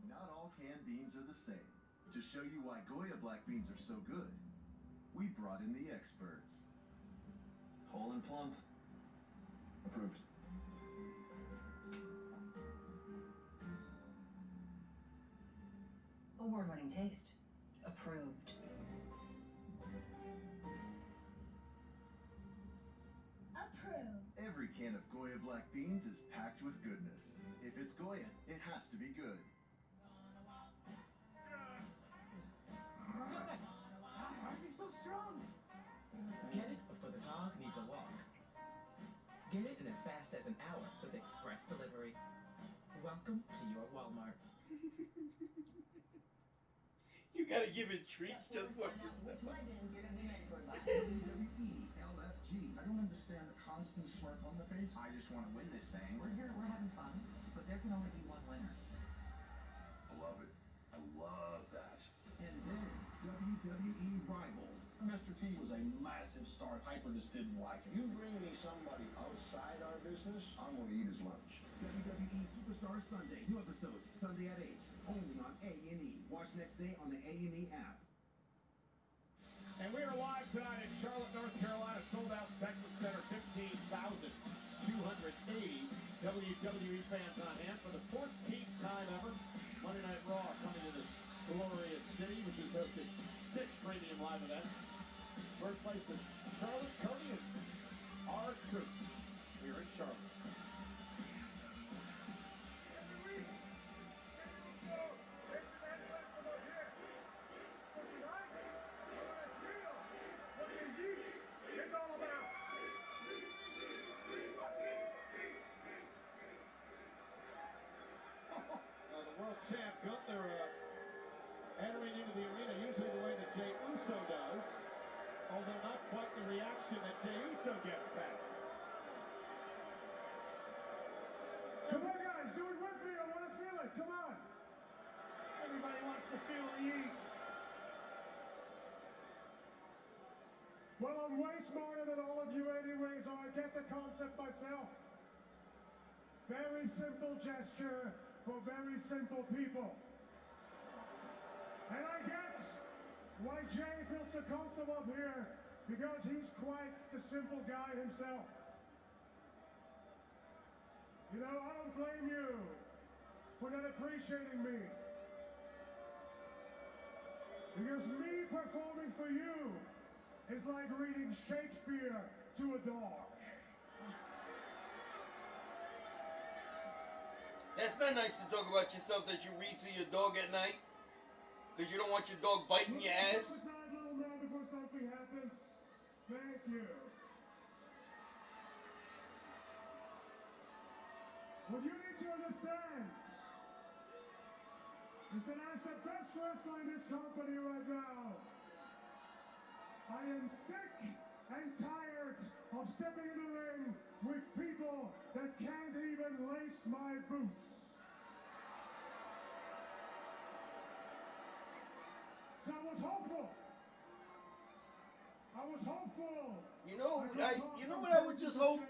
Not all canned beans are the same. To show you why Goya black beans are so good, we brought in the experts. Whole and plump. Approved. Award-winning taste. Approved. Approved. Every can of Goya black beans is packed with goodness. If it's Goya, it has to be good. Why is he so strong? Get it before the dog needs a walk. Get it in as fast as an hour with express delivery. Welcome to your Walmart. You gotta give it treats just for Which legend you're gonna be mentored by? WWE LFG. I don't understand the constant smirk on the face. I just want to win this thing. We're here, we're having fun, but there can only be one winner. I love it. I love that. And then WWE Rivals. Mr. T was a massive star. Piper just didn't like him. You bring me somebody outside our business, I'm going to eat his lunch. WWE Superstar Sunday. New episodes Sunday at 8. Only on A&E. Watch next day on the A&E app. And we are live tonight in Charlotte, North Carolina. Sold out Spectrum Center, 15,280 WWE fans on hand for the 14th time ever. Monday Night Raw coming to this glorious city, which has hosted 6 premium live events. Birthplace of Charlotte, Cody, and our troops here in Charlotte. It's all about. The world champ Gunther entering into the arena usually the way that Jey Uso does, although not quite the reaction that Jey Uso gets back. Come on, guys, do it with me. I want to feel it. Come on. to feel the heat. Well, I'm way smarter than all of you anyway, so I get the concept myself. Very simple gesture for very simple people. And I get why Jay feels so comfortable up here, because he's quite the simple guy himself. You know, I don't blame you for not appreciating me. Because me performing for you is like reading Shakespeare to a dog. That's not nice to talk about yourself that you read to your dog at night. Because you don't want your dog biting your ass. Step aside, little man, before something happens. Thank you. What you need to understand is that as the best wrestler in this company right now, I am sick and tired of stepping in the ring with people that can't even lace my boots. So I was hopeful. You know what I would just hope?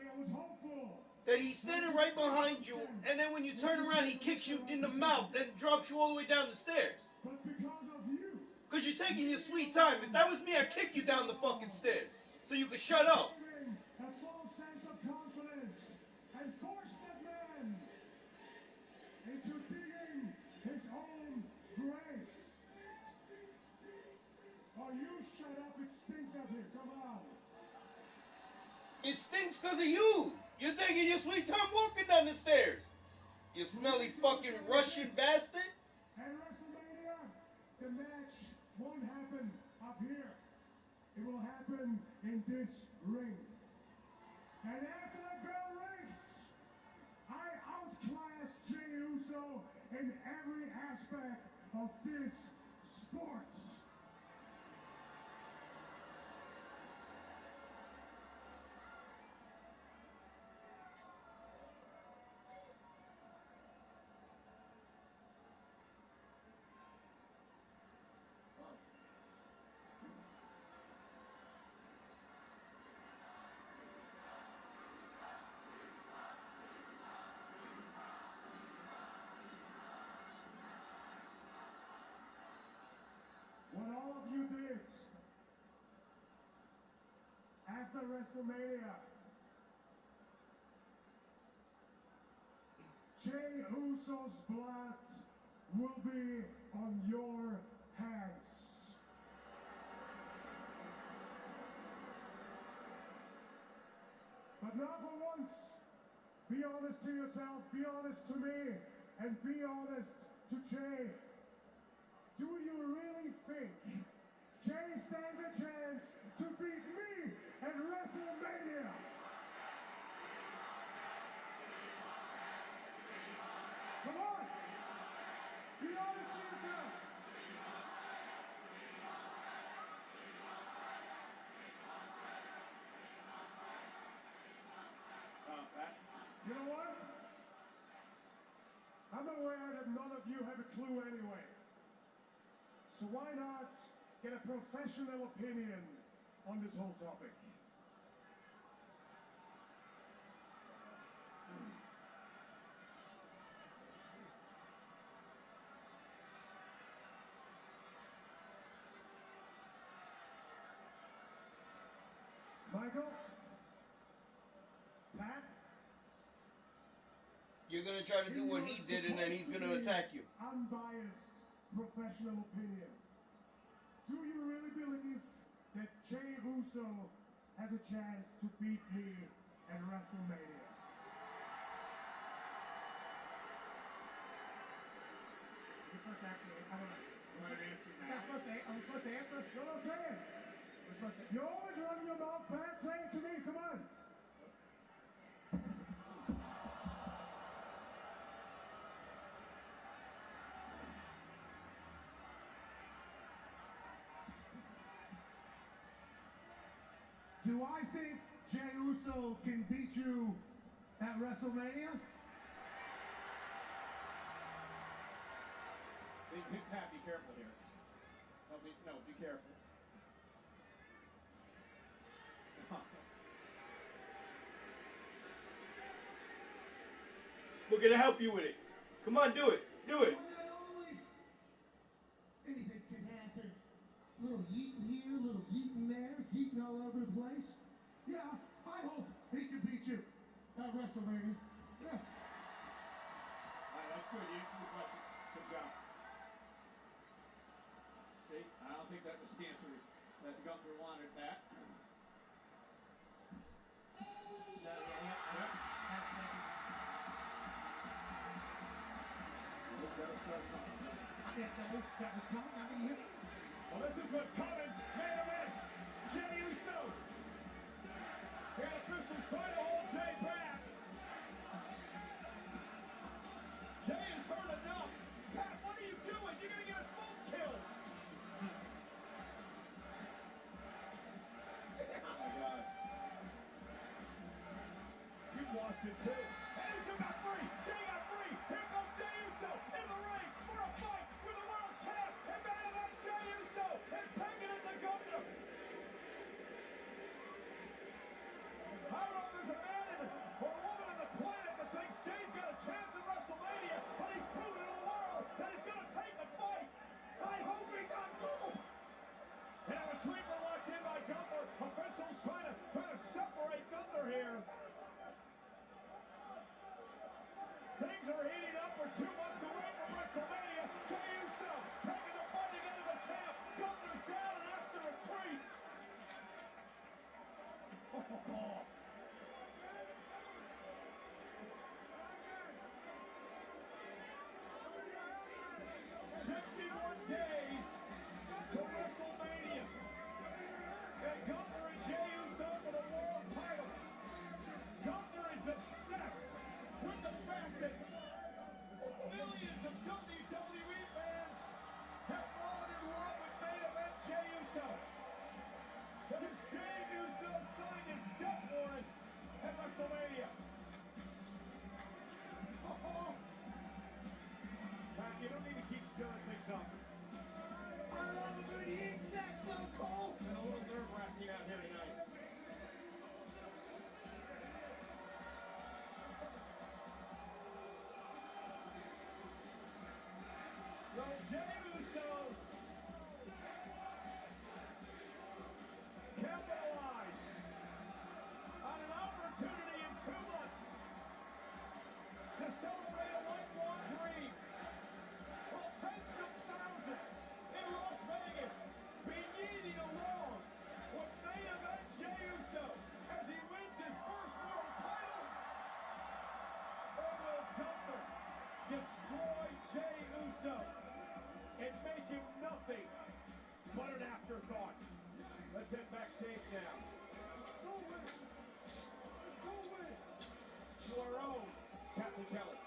That he's standing right behind you, and then when you turn around, he kicks you in the mouth and drops you all the way down the stairs. But because of you. Because you're taking your sweet time. If that was me, I'd kick you down the fucking stairs. So you can shut up. A false sense of confidence and force that man into digging his own grave. Oh, you shut up. It stinks up here. Come on. It stinks because of you. You're taking your sweet time walking down the stairs. You smelly fucking Russian bastard. At WrestleMania, the match won't happen up here. It will happen in this ring. And after the bell rings, I outclass Jey Uso in every aspect of this sport. What all of you did after WrestleMania, Jey Uso's blood will be on your hands. But now for once, be honest to yourself, be honest to me, and be honest to Jey. Do you really think Jey stands a chance to beat me at WrestleMania? Come on! Be honest to yourselves! You know what? I'm aware that none of you have a clue anyway. So why not get a professional opinion on this whole topic? Michael? Pat? You're going to try to do what he did, and then he's going to attack you. Unbiased professional opinion. Do you really believe that Jey Uso has a chance to beat me at WrestleMania? You're supposed to actually, I don't know. Are we supposed to answer? No, no, say it. We're supposed to. You're always running your mouth, Pat. Say it to me. Come on. Do I think Jey Uso can beat you at WrestleMania? Did Pat, be careful here. No, be careful. We're gonna help you with it. Come on, do it. Do it. Anything can happen. Little yeeting here, little yeeting there, yeeting all over the place. Yeah, I hope he can beat you at WrestleMania. Yeah. All right, that's good. You answered the question. Good job. See, I don't think that was the answer that Gunther wanted, Matt. That'll start coming, huh? I didn't know that was coming. I mean, you... Well, this is what's coming. Main event. Jey Uso. And officials trying to hold Jey back. Jey has heard enough. Pat, what are you doing? You're going to get us both killed. Oh, my God. You've lost it, too. And Uso got free. Jey got free. Here comes Jey Uso in the ring for a fight with the world champ. And main event, Jey Uso is taking it to Gunther. I don't know if there's a man or a woman on the planet that thinks Jey's got a chance at WrestleMania, but he's proven to the world that he's going to take the fight. I hope he does go. And now a sweeper locked in by Gunther. Officials trying to separate Gunther here. Things are heating up. We're 2 months away from WrestleMania. Jey Uso taking the fight again to the champ. Gunther's down and has to retreat. Oh. 61 days to WrestleMania. And Gunther and Jey Uso for the world title. Gunther is obsessed with the fact that millions of WWE fans have fallen in love with main event Jey Uso. Because Jey Uso signed his death warrant at WrestleMania. Oh. Pat, you don't need to keep stirring things up. I love a good yeet, Stone Cold. It's been a little nerve-wracking out here tonight. So Jey Uso capitalized on an opportunity in 2 months to celebrate a lifelong dream. While tens of thousands in Las Vegas be yeeting along with main event Jey Uso as he wins his first world title. Or will Gunther destroy Jey Uso and make him nothing but an afterthought? Let's head backstage now. Go with it. Go with it. To our own Captain Kelly.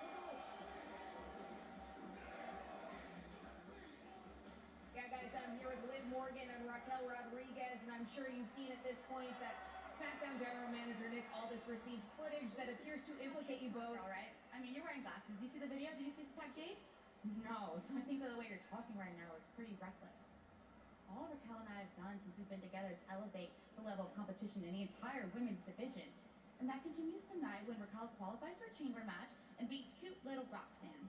Yeah, guys, I'm here with Liv Morgan and Raquel Rodriguez, and I'm sure you've seen at this point that SmackDown General Manager Nick Aldis received footage that appears to implicate you both. All right. I mean, you're wearing glasses. Did you see the video? Did you see Pack Jade? No. So I think that the way you're talking right now is pretty reckless. All Raquel and I have done since we've been together is elevate the level of competition in the entire women's division. And that continues tonight when Raquel qualifies for a chamber match and beats cute little Roxanne.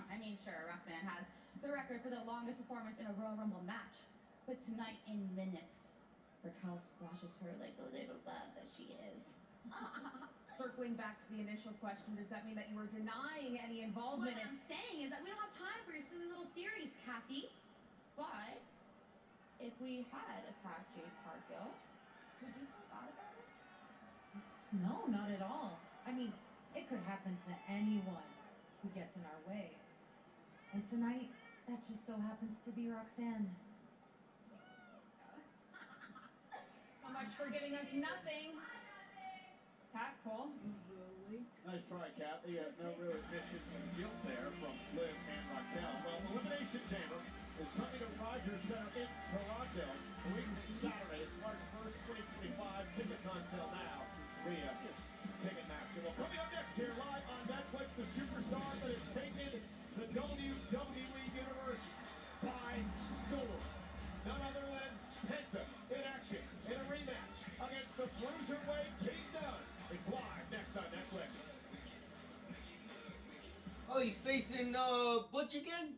I mean, sure, Roxanne has the record for the longest performance in a Royal Rumble match. But tonight, in minutes, Raquel squashes her like the little bug that she is. Circling back to the initial question, does that mean that you were denying any involvement? What I'm saying is that we don't have time for your silly little theories, Kathy. But if we had attacked Jade Cargill, would you feel bad about it? No, not at all. I mean, it could happen to anyone who gets in our way. And tonight, that just so happens to be Roxanne. So much for giving us nothing. Tactful. Nice try, Kathy. No real admission of guilt there from Liv and Raquel. Well, Elimination Chamber is coming to Rogers Center in Toronto a week from Saturday. It's March 1st, 2025. Tickets on sale now via Ticketmaster. Well, coming up next here live on Netflix, the superstar that has taken the WWE Universe fucking Butch again?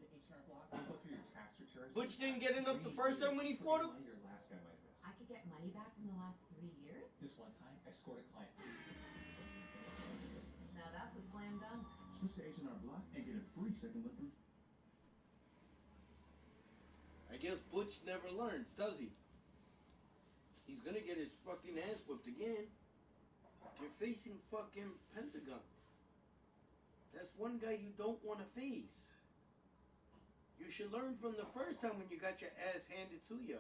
Butch didn't get enough the first time when he fought him? I could get money back from the last 3 years? This one time, I scored a client. Now that's a slam dunk. Switch to H&R Block and get a free second look. I guess Butch never learns, does he? He's gonna get his fucking ass whipped again. You're facing fucking Pentagon. That's one guy you don't want to face. You should learn from the first time when you got your ass handed to you.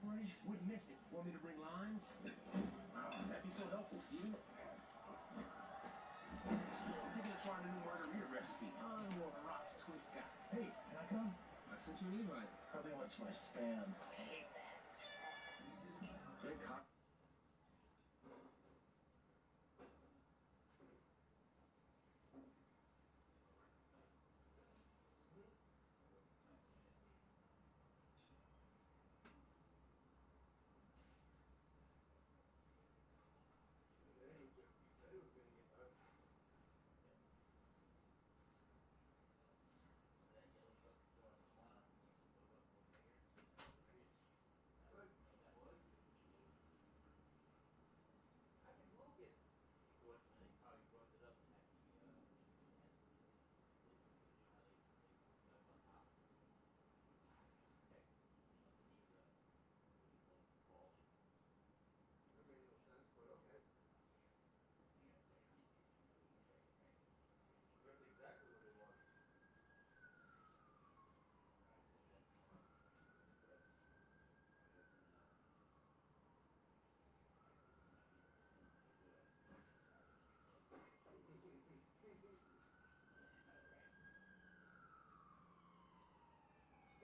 Party? Wouldn't miss it. Want me to bring limes? That'd be so helpful, Steven. I'm thinking of trying a new margarita recipe. I'm more of a rocks twist guy. Hey, can I come? I sent you an invite. Probably went to my spam. I hate that. Great cock.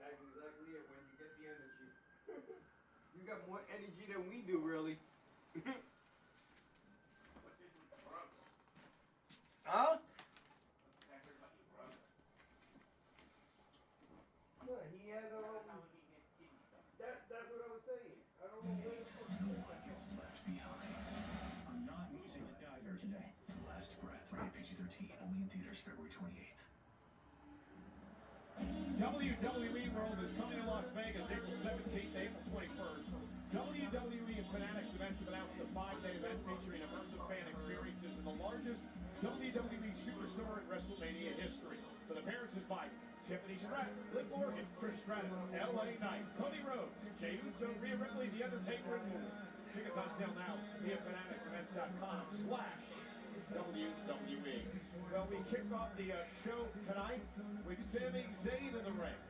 That's exactly it, when you get the energy. You got more energy than we do, really. Huh? Yeah, he had, that's what I was saying. I don't know where the fuck No one gets left behind. I'm not using a diver today. Last Breath, rated PG-13, only in theaters February 28th. WWE World is coming to Las Vegas April 17th to April 21st. WWE and Fanatics events have announced a 5-day event featuring immersive fan experiences in the largest WWE superstar in WrestleMania history. For the appearances by Tiffany Stratton, Liv Morgan, Trish Stratus, LA Knight, Cody Rhodes, Jey Uso, Rhea Ripley, The Undertaker, and more. Tickets on sale now via fanaticsevents.com/WWE. Well, we kick off the show tonight with Sami Zayn in the ring,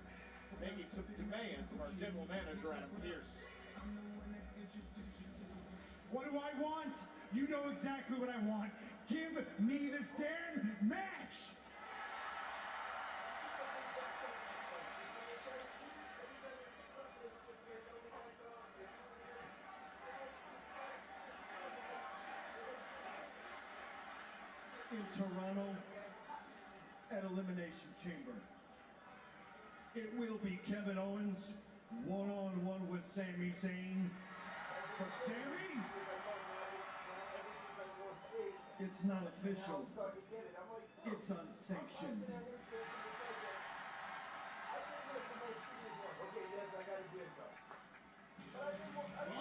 making some demands of our general manager, Adam Pearce. What do I want? You know exactly what I want. Give me this damn match! In Toronto, at Elimination Chamber, it will be Kevin Owens one-on-one with Sami Zayn. But Sami, it's not official. It's unsanctioned. Well,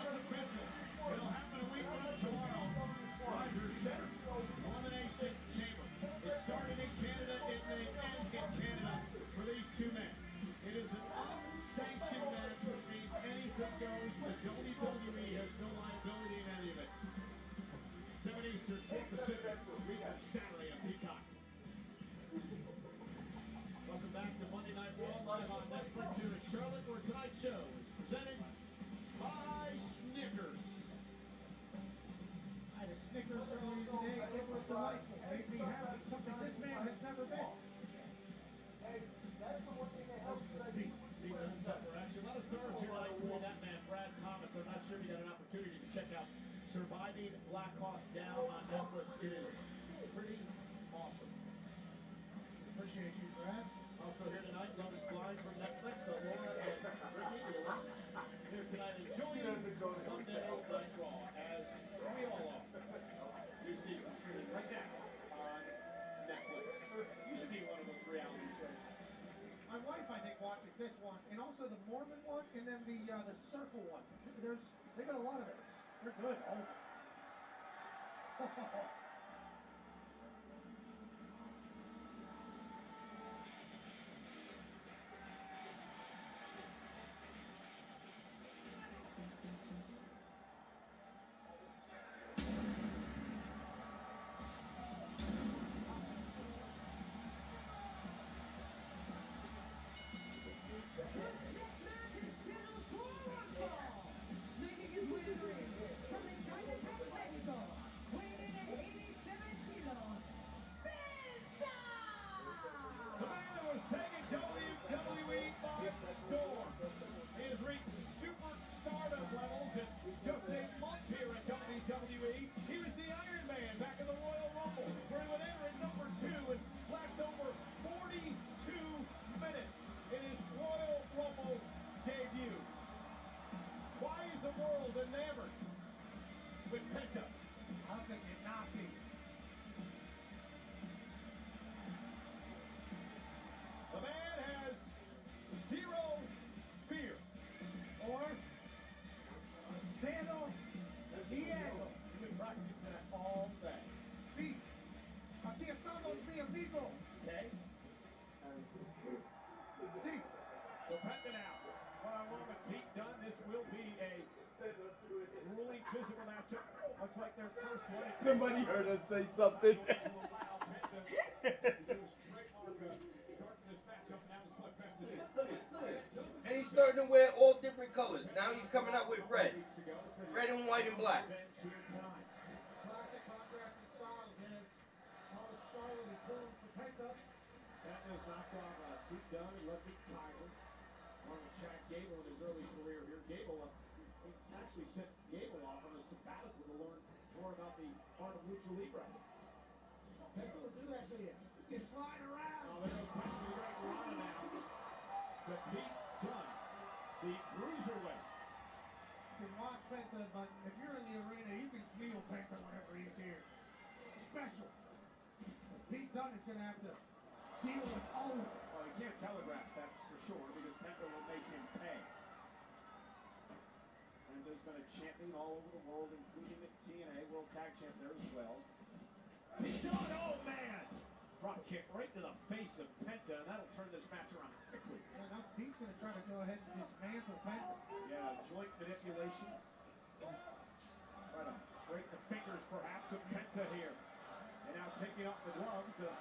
it's official. It'll happen a week from tomorrow. Rogers Center, Elimination Chamber. It started in Canada, it may end in Canada for these two men. It is an unsanctioned match, which means anything goes. The WWE has no liability in any of it. 7 Eastern, 4 Pacific, week of Saturday on Peacock. Welcome back to Monday Night Raw, live on Netflix here in Charlotte, where tonight's show is presented by Snickers. I had a Snickers earlier today. It was delightful. Made me happy. Something this man has Love is Blind from Netflix. Laura and Brittany here tonight enjoying Monday Night Raw, as we all are. New season streaming right now on Netflix. You should be in one of those reality shows. My wife, I think, watches this one, and also the Mormon one, and then the Circle one. They got a lot of those. They're good, all of them. Making his way to the ring from Ecatepec, Mexico, weighing in at 87 kilos, The man who was taking WWE by storm. He has reached superstardom levels in just a month here at WWE. He was the Iron Man back in the Royal Rumble, where he would enter at number 2 and last over 42 minutes in his Royal Rumble debut. Why is the world enamored with Penta? How could you not be? The man has zero fear. Or Cero Diego. You've been practicing that all day. Sí. Aquí estamos, mi amigo. Okay? Sí. So Penta now, one-on-one with Pete Dunne. This will be a grueling physical matchup. Looks like their first one. Somebody heard us say something. And he's starting to wear all different colors. Now he's coming out with red. Red and white and black. Classic contrasting styles, yes. All that Charlotte is doing for Penta. Penta's knocked off Pete Dunne and Leslie Kaiser, along with Chad Gable in his early career here. Gable, he actually sent Gable off on a sabbatical to learn more about the art of lucha libre. Penta will do that to you. You slide around. Oh, there goes Penta to the great Rana now. To Pete Dunne, the cruiserweight. You can watch Penta, but if you're in the arena, you can feel Penta whenever he's here. Special. Pete Dunne is going to have to deal with all of it. Well, he can't telegraph, that's for sure, because Penta will make him pay. Penta's been a champion all over the world, including at TNA, World Tag Champ there as well. Pete Dunne, oh man! Drop kick right to the face of Penta, and that'll turn this match around quickly. Yeah, now Pete's going to try to go ahead and dismantle Penta. Yeah, joint manipulation. Try to break the fingers, perhaps, of Penta here. And now taking off the gloves. At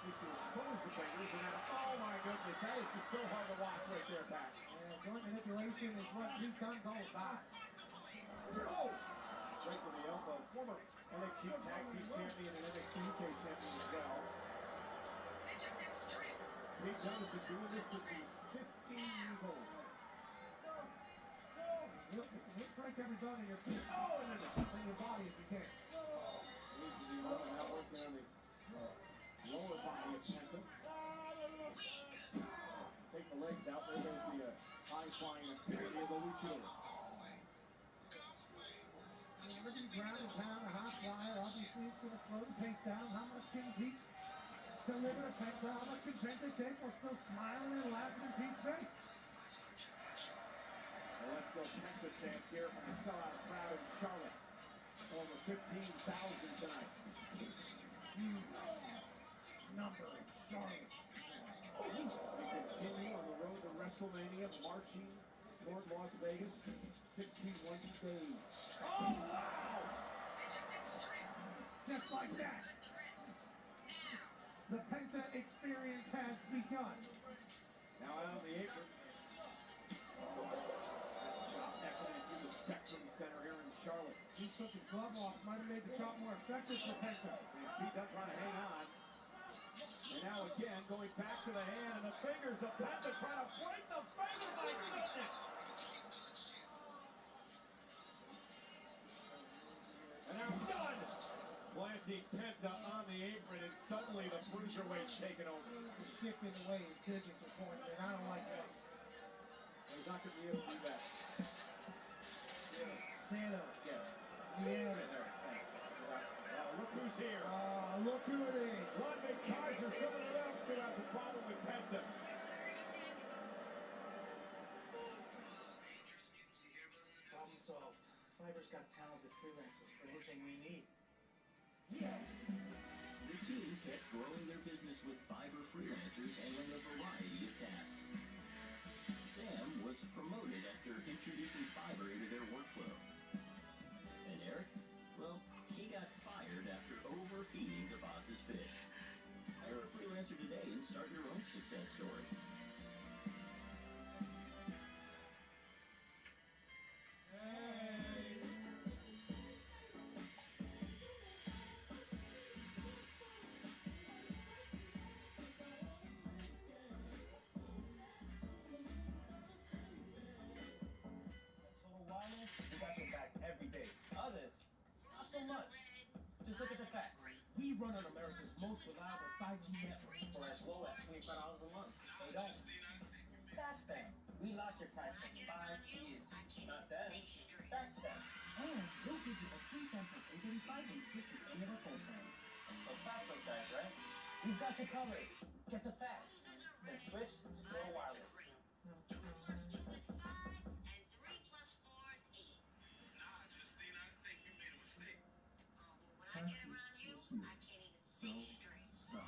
least to expose the fingers. And now, oh my goodness, that is just so hard to watch right there, Pat. Yeah, joint manipulation is what Pete Dunne's all about. Oh! Right to the elbow. Former NXT Tag Team Champion and NXT UK Champion as well. Pete Dunne has been doing this since he was 15 years old. He'll break every bone in your feet. Oh, and then in your body if you can. Leads to the 11, now working on the lower body of Penta. Take the legs out. There goes the high-flying ability of the luchador. Look at the ground and pound, a high flyer. Obviously, it's going to slow the pace down. How much can Pete deliver to Penta? How much can Penta take while still smiling and laughing in Pete's face? Well, let's go Penta chance here from the sellout crowd in Charlotte. Over 15,000 tonight. Huge number in Charlotte. We continue on the road to WrestleMania, marching toward Las Vegas. 61 days. Oh, wow! Just like that. The Penta experience has begun. Now out on the apron. Chop echoing through the Spectrum Center here in Charlotte. He took his glove off, might have made the chop more effective for Penta. And Pete Dunne trying to hang on. And now again, going back to the hand and the fingers of Penta trying to break the finger, my goodness! And now Dunne! Plant Guaranteed Penta on the apron, and suddenly the cruiserweight's taken over. Shifting the way his digits are pointing, and I don't like that. He's not going to be able to do that. Santa. Yes. Yeah. Look who's here. Look who it is. Rodney Kaiser, someone else who has a problem with Penta. Problem solved. Fiverr's got talented freelancers for anything we need. The team kept growing their business with Fiverr freelancers handling a variety of tasks. Sam was promoted after introducing Fiverr into their workflow. And Eric, well, he got fired after overfeeding the boss's fish. Hire a freelancer today and start your own success story. We got your back every day. Others, not so much. Just look at the facts. We run on America's most reliable 5G network for as low as $25 a month. They don't. That's them. We lock your price for 5 years. Not that. That's them. And we'll give you a free Samsung A35 and 60 any of our phone plans. So fast those guys, right? We've got you covered. Get the facts. Then switch to Squirrel Wireless. Taxes was few. So, stop.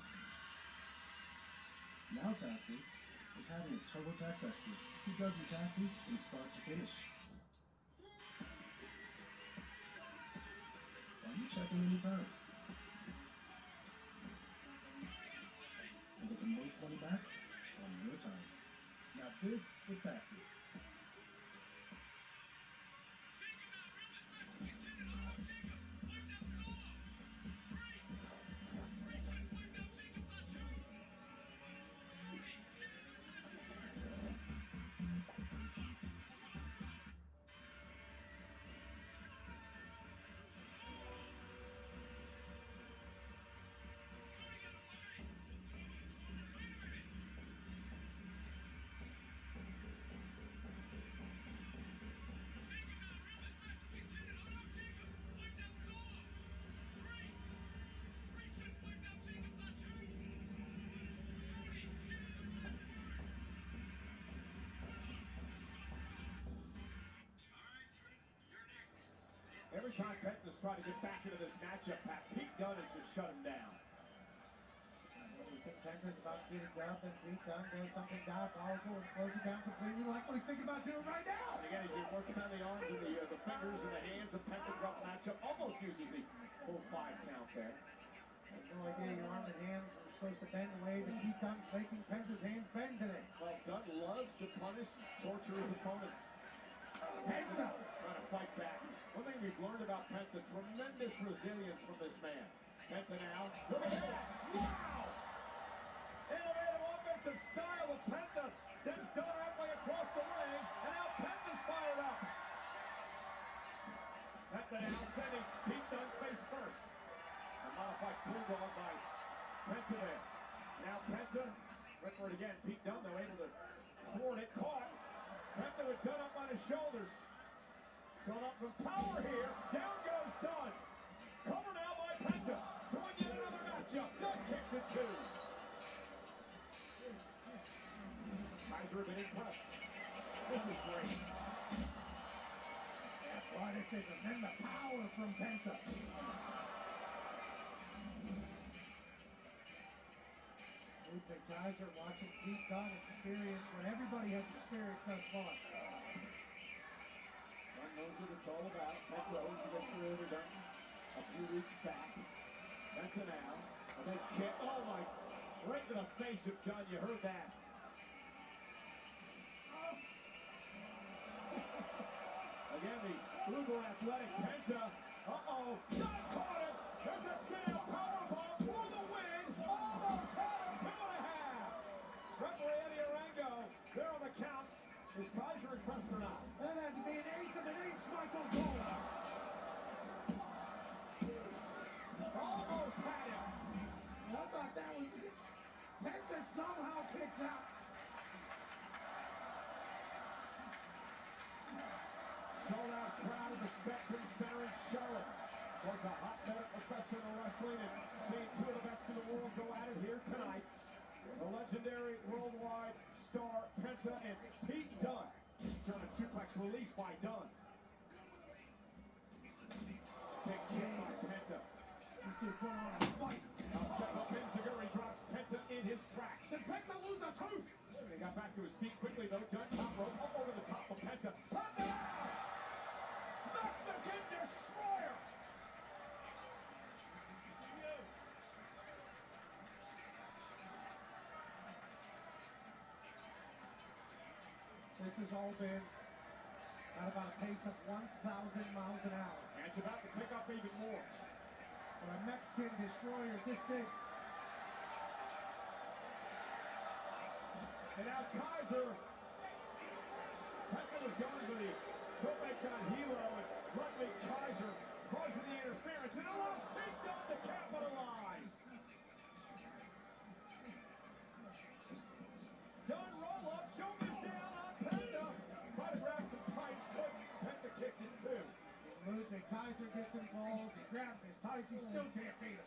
Now Taxes is having a TurboTax expert who does your taxes from start to finish. Why you check them anytime? And get the most money back on your time. Now this is Taxes. Every time Penta's tried to get back into this matchup, Pat, Pete Dunne has just shut him down. When you think Penta's about to get it done, then Pete Dunne does something diabolical and slows it down completely, like what he's thinking about doing right now. And again, he's been working on the arms and the fingers and the hands of Penta throughout the matchup. Almost uses the full 5 count there. I have no idea your arms and hands are supposed to bend the way that Pete Dunne's making Penta's hands bend today. Well, Dunne loves to punish, torture his opponents. Penta trying to fight back. One thing we've learned about Penta, tremendous resilience from this man. Penta now. Look at that! Wow! Innovative offensive style of Penta. Sends Dunne halfway across the ring, and now Penta's fired up. Penta now sending Pete Dunne face first. A modified bulldog by Penta there. Now Penta, went for it again. Pete Dunne, though, able to thwart it, caught. Penta with Dunne up on his shoulders. Showing up some power here. Down goes Dunne. Cover now by Penta. To win yet another matchup. Dunne kicks it too. Kaiser been impressed. This is great. Athleticism and the power from Penta. Ludwig Kaiser watching Pete Dunne experience what everybody has experienced thus far. Dunne knows what it's all about. Penta owns the victory over Dunne a few weeks back. Penta now. A nice kick. Oh my. Right to the face of Dunne. You heard that. Again, the uber athletic Penta. Uh-oh. Dunne caught him. There's a sit-out powerbomb for the win. Almost had him. 2.5. Referee Eddie Arango. There on the count. Is Kaiser impressed or not? That had to be an eighth of an inch, Michael Cole. Almost lights out. Sold out crowd at the Spectrum Center in Charlotte. Was a hotbed of professional wrestling and seeing two of the best in the world go at it here tonight. The legendary worldwide star Penta and Pete Dunne. German suplex released by Dunne. Big kick by Penta. He's still putting on a fight. Now step up Enziguri drops Penta in his tracks. Did Penta lose a tooth? And he got back to his feet quickly though. Dunne top rope up over the top of Penta. Penta! Mexican Destroyer! This has all been at about a pace of 1,000 miles an hour. And it's about to pick up even more. For a Mexican Destroyer this big. And now Kaiser. Penta was going for the Kobekan Hilo, and luckily Kaiser causing the interference and allows Big Dunne to capitalize. Dunne roll up, shoulders down on Penta. Try to grab some tights, but Penta kicked it too. Ludwig Kaiser gets involved. He grabs his tights. He still can't beat him.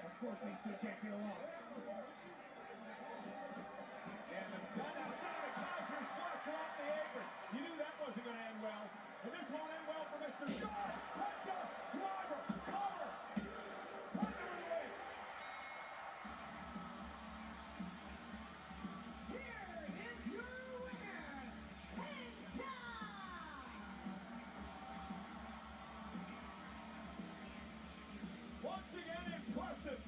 Of course, these two can't get along. And the gun outside of Kaiser's blasted off the apron. You knew that wasn't going to end well. And this won't end well for Mr. Dunne. Penta, driver, cover. Penta with the win. Here is your winner, Penta! Once again, impressive.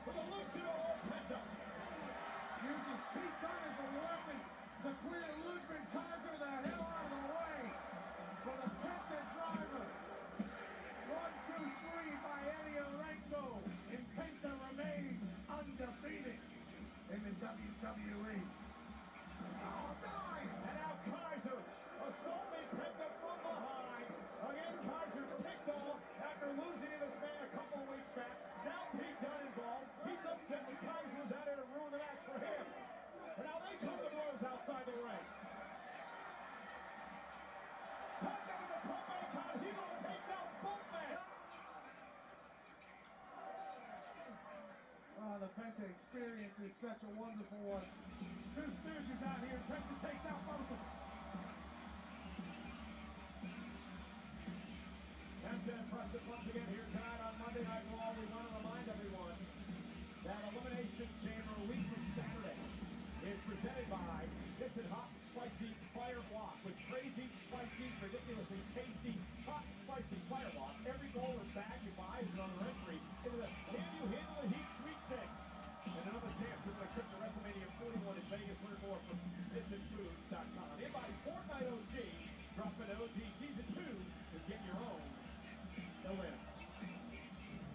With a luchador, Penta. Uses Pete Dunne as a weapon to clear Ludwig Kaiser the hell out of the way for the Penta driver. 1, 2, 3 by Eddie Orengo, and Penta remains undefeated in the WWE. Oh, dive! And now Kaiser assaulting Penta from behind. Again, Kaiser ticked off after losing to this man a couple of weeks back. Now Pete Dunne involved. He's upset that Kaiser was out there to ruin the match for him. And now they come to blows outside the ring. Penta with the Kobekan Hilo takes out both men. Oh, the Penta experience is such a wonderful one. Two Stooges out here, Penta takes out both of them. Penta impressive once again here tonight on Monday Night Raw. We want to remind everyone that Elimination Chamber a week from Saturday is presented by this and hot and spicy fire block with crazy, spicy, ridiculously tasty, hot and spicy fire block. Every bowl or bag you buy is another entry into the Can You Handle the Heat sweepstakes. And another chance to win a trip to WrestleMania 41 in Vegas. Learn more from thisandfoods.com. Invite Fortnite OG. Drop in OG Season 2 to get your own Atlanta.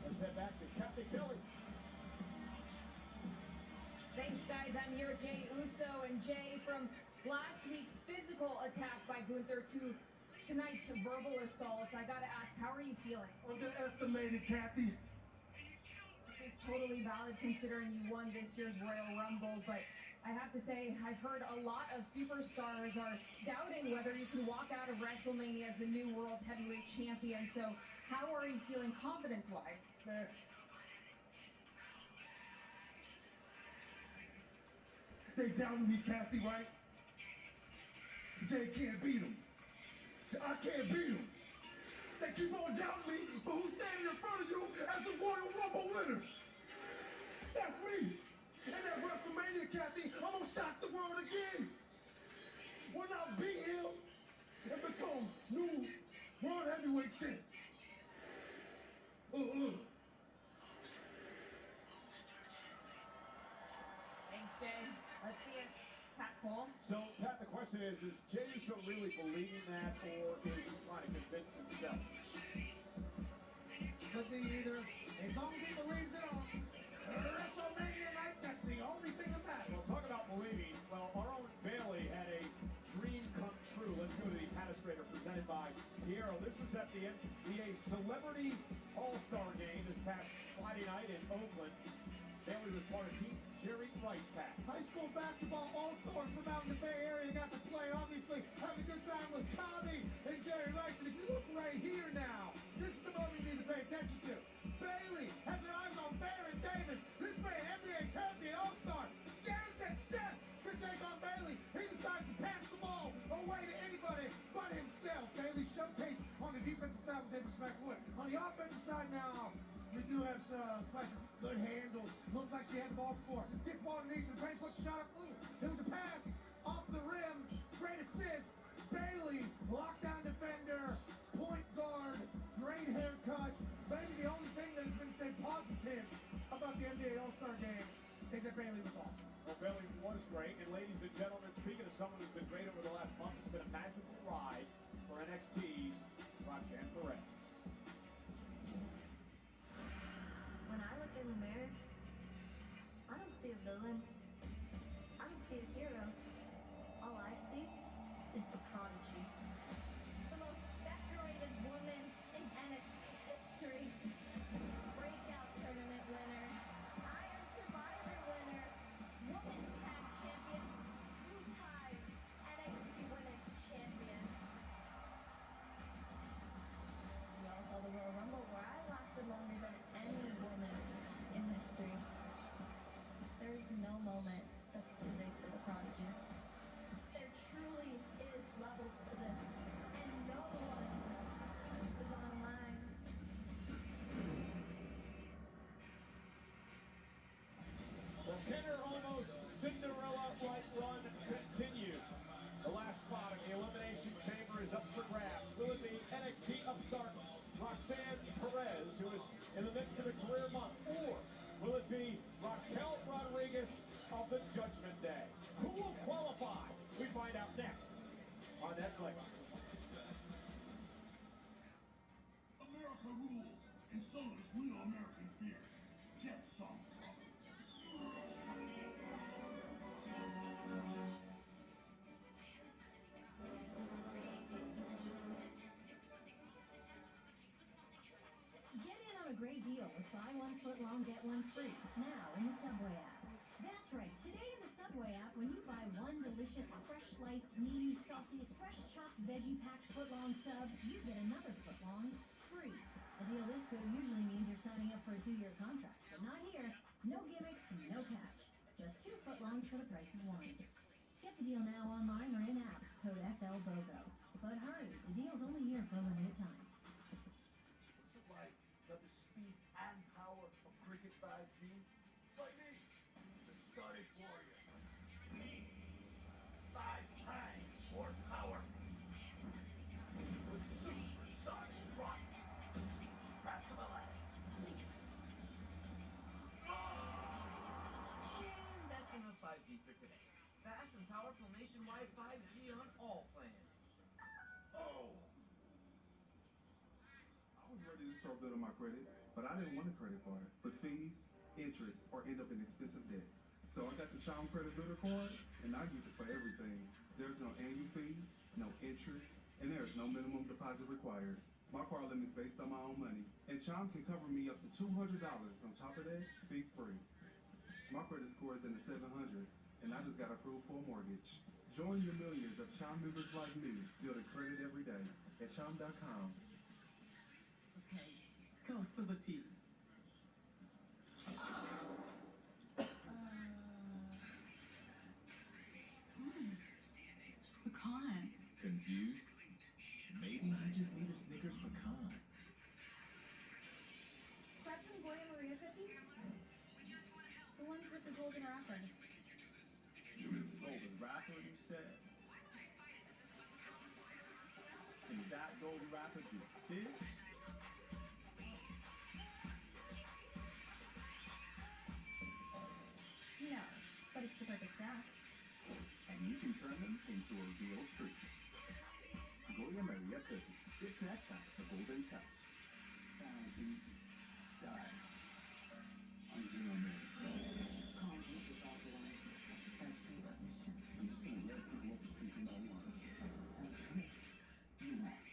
Let's head back to Captain Kelly. Thanks, guys. I'm here with Jay Uso, and Jay, from last week's physical attack by Gunther to tonight's verbal assault, I gotta ask, how are you feeling? Underestimated, Kathy. This is totally valid considering you won this year's Royal Rumble, but I have to say, I've heard a lot of superstars are doubting whether you can walk out of WrestleMania as the new World Heavyweight Champion, so how are you feeling confidence-wise? They doubted me, Kathy, right? Jay can't beat him. I can't beat him. They keep on doubting me, but who's standing in front of you as the Royal Rumble winner? That's me. And at WrestleMania, Kathy, I'm gonna shock the world again. When I beat him and become new World Heavyweight Champ. Thanks, Jay. Let's see it. Pat Cole. So, Pat, the question is Jey Uso really believing that, or is he trying to convince himself? Could be either. As long as he believes it on WrestleMania night, that's the only thing that matters. Well, talk about believing. Well, our own Bailey had a dream come true Carroll. This was at the NBA Celebrity All-Star Game this past Friday night in Oakland. Bailey was part of Team Jerry Rice Pack. High school basketball all-stars from out in the Bay Area got to play, obviously, having a good time with Tommy and Jerry Rice. And if you look right here now, this is the moment you need to pay attention to. Bailey has her eyes on Baron Davis. This man, NBA champion all-star, scared to death to take on Bailey. He decides to pass the ball away to anybody but himself. Bailey showcased on the defensive side with Davis McWood. On the offensive side now, we do have some good handles. Looks like she had the ball before. Gets ball underneath the paint, puts a shot up. Ooh, it was a pass off the rim. Great assist. Bailey, lockdown defender, point guard, great haircut. Maybe the only thing that has been said positive about the NBA All-Star Game is that Bailey was awesome. Well, Bailey was great. And ladies and gentlemen, speaking of someone who's been great over the last month, it's been a magical ride for NXT's Roxanne Perez. When I look in the mirror, I don't see a villain. I don't see a hero. All I see is the prodigy. The most decorated woman in NXT history. Breakout tournament winner. Iron Survivor winner. Women's Tag Champion. Two-time NXT Women's Champion. We all saw the Royal Rumble where I lasted longer than any woman in history. There's no moment that's too big for the prodigy. There truly is levels to this, and no one is on mine. Well, can her almost Cinderella-like run continue? The last spot in the Elimination Chamber is up for grabs. Will it be NXT upstart Roxanne Perez, who is in the midst of a career month, or will it be Raquel Rodriguez of the Judgment Day? Who will qualify? We find out next on Netflix. America rules, and so does real American fear. Get some from it. Get in on a great deal with buy one foot long, get one free. Now in the Subway app. That's right. Today in the Subway app, when you buy one delicious, fresh sliced, meaty, saucy, fresh chopped veggie packed foot long sub, you get another foot long free. A deal this good usually means you're signing up for a 2-year contract, but not here. No gimmicks, no catch. Just 2 foot longs for the price of 1. Get the deal now online or in app. Code FLBOGO. But hurry, the deal's only here for a limited time. What's it like to have the speed and power of Cricket 5G? Like me, the Scottish Warrior. 5 times more power. With supersonic rock. Strap to the left. That's enough 5G for today. Fast and powerful nationwide 5G on all plans. Oh! I was ready to start building my credit, but I didn't want a credit card with fees, interest, or end up in expensive debt. So I got the Chime Credit Builder card, and I use it for everything. There's no annual fees, no interest, and there's no minimum deposit required. My card limit is based on my own money, and Chime can cover me up to $200 on top of that, fee-free. My credit score is in the 700s, and I just got approved for a mortgage. Join the millions of Chime members like me building credit every day at Chime.com. Okay, go, Super T. Pecan. Confused? Maybe you just need a Snickers pecan. Grab some Goya Maria cookies? The ones with the golden wrapper. Golden wrapper, you said? And that golden wrapper do this? No, but it's the perfect snack. And you can turn them into a real treat. Goya Maria cookies. It's snack time for Golden Touch. Fountain style. I'm gonna call me with all the ones. I'm just gonna let people off the street in my lunch. And you won't.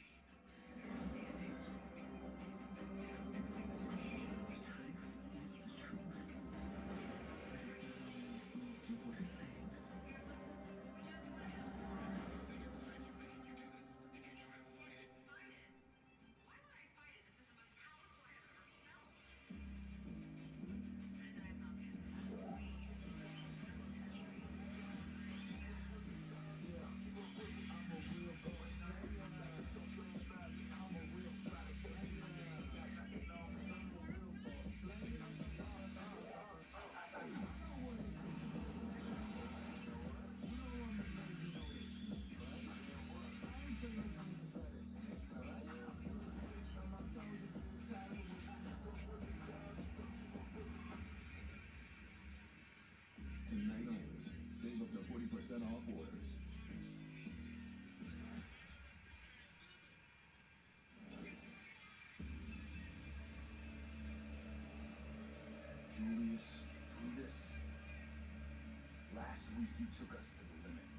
off orders. Julius, Brutus, last week you took us to the limit.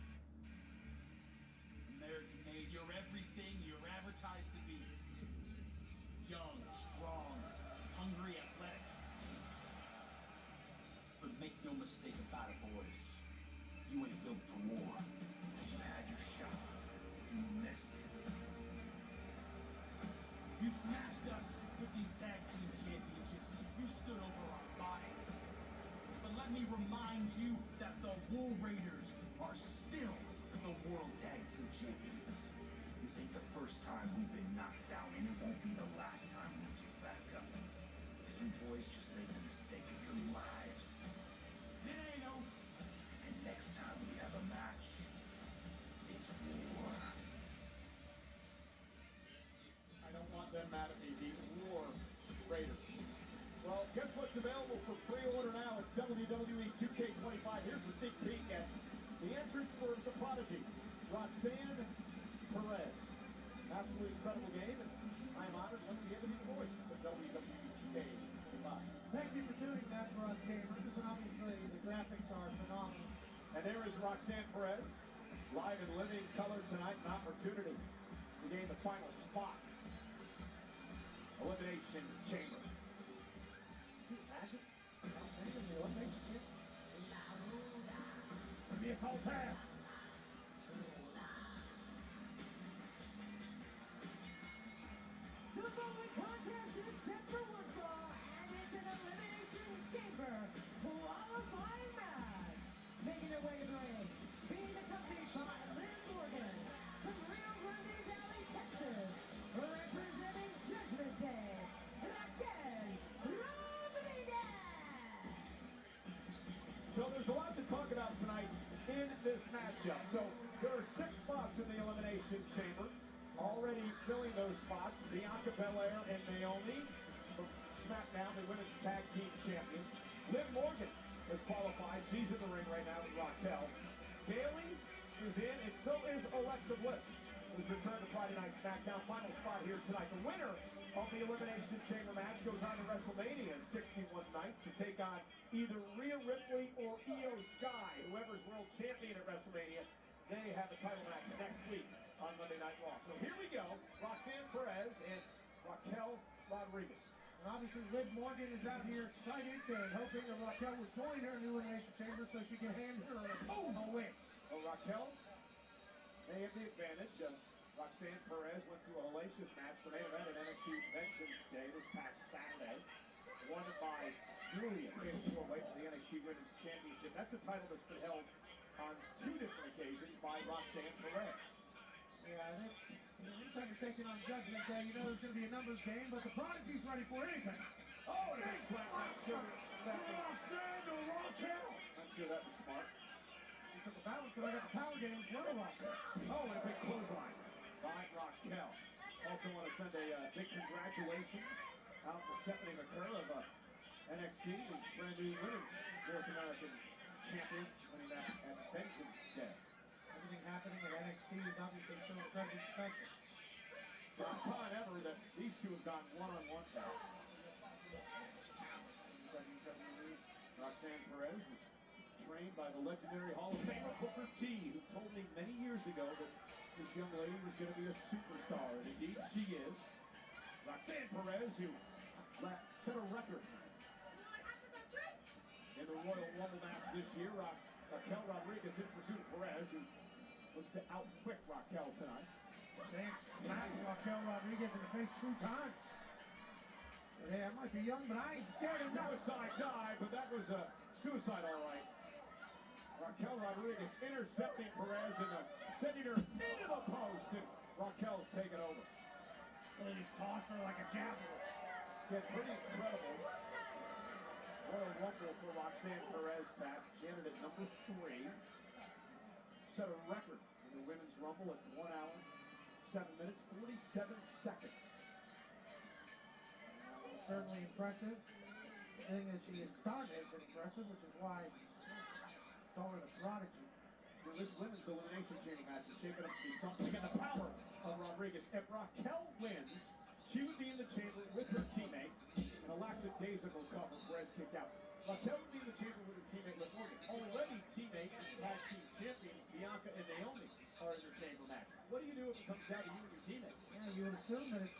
American-made, you're everything you're advertised to be. Young, strong, hungry, athletic. But make no mistake about it, boys. You ain't built for war. You had your shot. You missed. You smashed us with these tag team championships. You stood over our bodies. But let me remind you that the Wool Raiders are still the World Tag Team Champions. This ain't the first time we've been knocked down, and it won't be the last time we get back up. You boys just made the mistake of your lives. It ain't no. And next time we have a match, it's war. I don't want them mad at me. The War Raiders. Well, guess what's available for pre-order now? It's WWE 2K25. Here's the sneak peek at the entrance for the Prodigy, Roxanne Perez. Absolutely incredible game, and I am honored once again to be the voice of WWE 2K25. Thank you for doing that for us, gamers, and obviously the graphics are phenomenal. And there is Roxanne Perez, live in living color tonight, an opportunity to gain the final spot. Elimination Chamber. Can you imagine? Roxanne in the elimination chamber? Be a cold pass. The following contest is set for one fall, and it's an elimination chamber qualifying match. Making their way to the ring, being accompanied by Liv Morgan from Rio Grande Valley, Texas, representing Judgment Day, Raquel Rodriguez. So there's a lot to talk about tonight in this matchup. So there are 6 spots in the Elimination Chamber. Already filling those spots, Bianca Belair and Naomi from SmackDown, the Women's Tag Team Champions. Liv Morgan has qualified. She's in the ring right now with Raquel. Bayley is in, and so is Alexa Bliss, who's returned to Friday Night SmackDown. Final spot here tonight. The winner of the Elimination Chamber match goes on to WrestleMania in 61 nights to take on either Rhea Ripley or Io Sky, whoever's world champion at WrestleMania. They have a title match next week on Monday Night Raw. So here we go, Roxanne Perez and Raquel Rodriguez. And obviously Liv Morgan is out here excited and hoping that Raquel will join her in the elimination chamber so she can hand her a win. Well, Raquel may have the advantage. Roxanne Perez went through a hellacious match, the main event at NXT Vengeance Day this past Saturday, won by Julia, fatal 4-way for the NXT Women's Championship. That's a title that's been held on 2 different occasions by Roxanne Perez. Yeah, that's, anytime you're taking on Judgment Day, you know there's going to be a numbers game, but the Prodigy's ready for anything. Oh, and a big slap. Not sure that was smart. He took a balance, but I got the power game in front of Raquel. Oh, and a big clothesline by Raquel. Also want to send a big congratulations out to Stephanie McCurr of NXT, the brand new women's North American champion, winning that at Vengeance Day. Everything happening at NXT is obviously so incredibly special. First time ever that these two have gone one-on-one now. WWE. Roxanne Perez was trained by the legendary Hall of Famer Booker T, who told me many years ago that this young lady was going to be a superstar, and indeed she is. Roxanne Perez, who set a record in the Royal Rumble match this year. Raquel Rodriguez in pursuit of Perez, who looks to outquick Raquel tonight. Dan smacked Raquel Rodriguez in the face 2 times. So, hey, I might be young, but I ain't scared of nothing. Suicide dive, but that was a suicide, all right. Raquel Rodriguez intercepting Perez and sending her into the post, and Raquel's taken over. Well, he just tossed her like a javelin. Yeah, pretty incredible. Royal Rumble for Roxanne Perez, Pat. She entered at number 3. Set a record in the Women's Rumble at 1 hour, 7 minutes, 47 seconds. Certainly impressive. Everything that she has done has been impressive, which is why I call her the Prodigy. Well, this women's elimination chamber match is shaping up to be something. And the power of Rodriguez. If Raquel wins, she would be in the chamber with her teammate. And a lackadaisical cover. Perez kicked out. Raquel would be in the chamber with her teammate Liv Morgan. Already teammate and tag team champions Bianca and Naomi are in the chamber match. What do you do if it comes down to you and your teammate? Yeah, you would assume that it's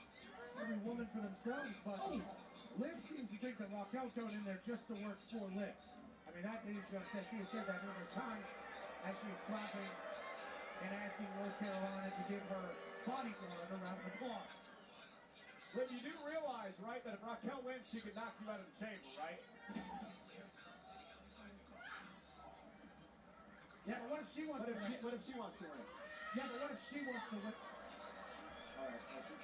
every woman for themselves, but Liv seems to think that Raquel's going in there just to work for Liv. I mean, that is going to say, she has said that numerous times as she's clapping and asking North Carolina to give her bodyguard a round of applause. Liv, you do realize, right, that if Raquel wins, she could knock you out of the chamber, right? Yeah, but what if she wants to win? What if she wants to win? Yeah, but what if she wants to win? All right, that's what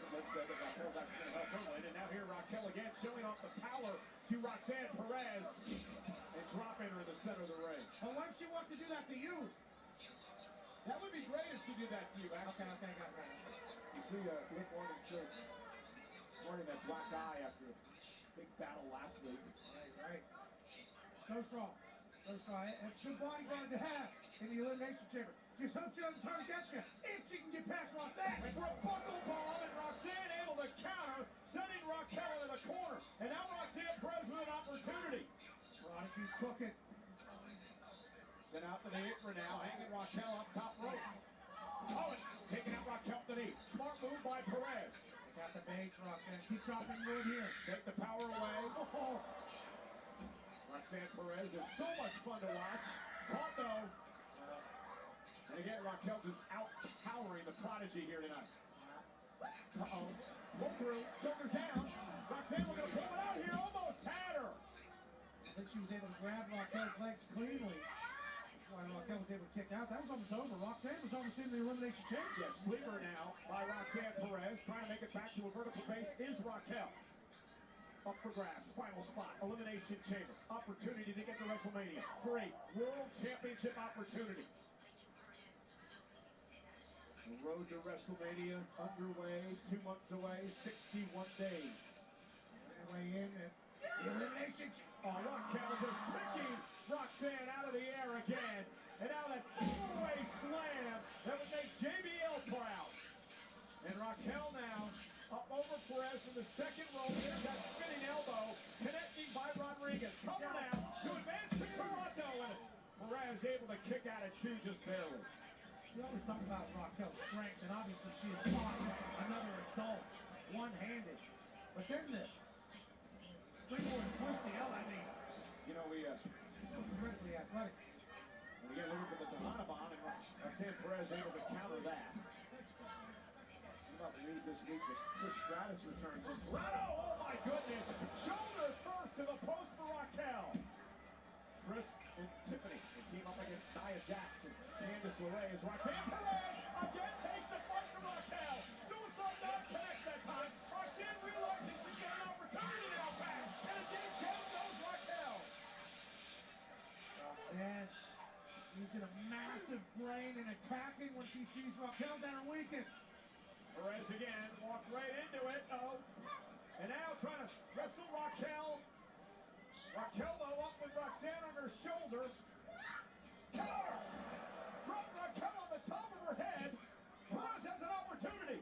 Liv said, that Raquel's actually going to help her win. And now here Raquel again showing off the power to Roxanne Perez and dropping her in the center of the ring. But what if she wants to do that to you? That would be great if she did that to you, actually. Okay, got that. You see Liv Morgan still sporting that black eye after a big battle last week. Right. So strong. So strong. It's a good bodyguard to have in the elimination chamber. Just hope she doesn't turn against you if she can get past Roxanne. And for a buckle bomb, and Roxanne able to counter, sending Raquel into the corner. And now Roxanne Perez with an opportunity. Prodigy's cooking. Then out to the apron now, hanging Raquel up top rope. Oh, and taking out Raquel to the knee. Smart move by Perez. Got the base, Roxanne. Keep dropping wood here. Take the power away. Oh. Roxanne Perez is so much fun to watch. Caught though. And again, Raquel just out-powering the Prodigy here tonight. Uh-oh. Pull through. Shoulders down. Roxanne, we're going to pull it out here. Almost had her. I think she was able to grab Raquel's legs cleanly. That's why Raquel was able to kick out. That was almost over. Roxanne was almost in the elimination chamber. Yes, sleeper now by Roxanne Perez. Trying to make it back to a vertical base is Raquel. Up for grabs. Final spot. Elimination chamber. Opportunity to get to WrestleMania. Great World Championship opportunity. The road to WrestleMania underway. 2 months away. 61 days. Way in and the elimination. Oh, Raquel just picking Roxanne out of the air again. And now that four-way slam that would make JBL proud. And Raquel now up over Perez from the second rope. There's that spinning elbow. Connecting by Rodriguez. Cover now to advance to Toronto. And Perez able to kick out at two just barely. We always talk about Raquel's strength, and obviously she has fought another adult one-handed. But then the springboard twist the L, I mean, you know, we so incredibly athletic. And again, looking for the Tejana bomb, and Roxanne Perez able to counter that. What about the news this week that Chris Stratus returns in Toronto? Oh my goodness! Shoulder first to the post for Raquel. Chris and Tiffany, they team up against Nia Jax and Candice LeRae as Roxanne Perez again takes the fight from Raquel. Suicide dive connects that time. Roxanne realizes she's got an opportunity now back. And again, down goes Raquel. Roxanne using a massive brain and attacking when she sees Raquel's at her weakest. Perez again, walked right into it. Oh. And now trying to wrestle Raquel. Raquel though up with Roxanne on her shoulders. Counter! Drop Raquel on the top of her head. Perez has an opportunity.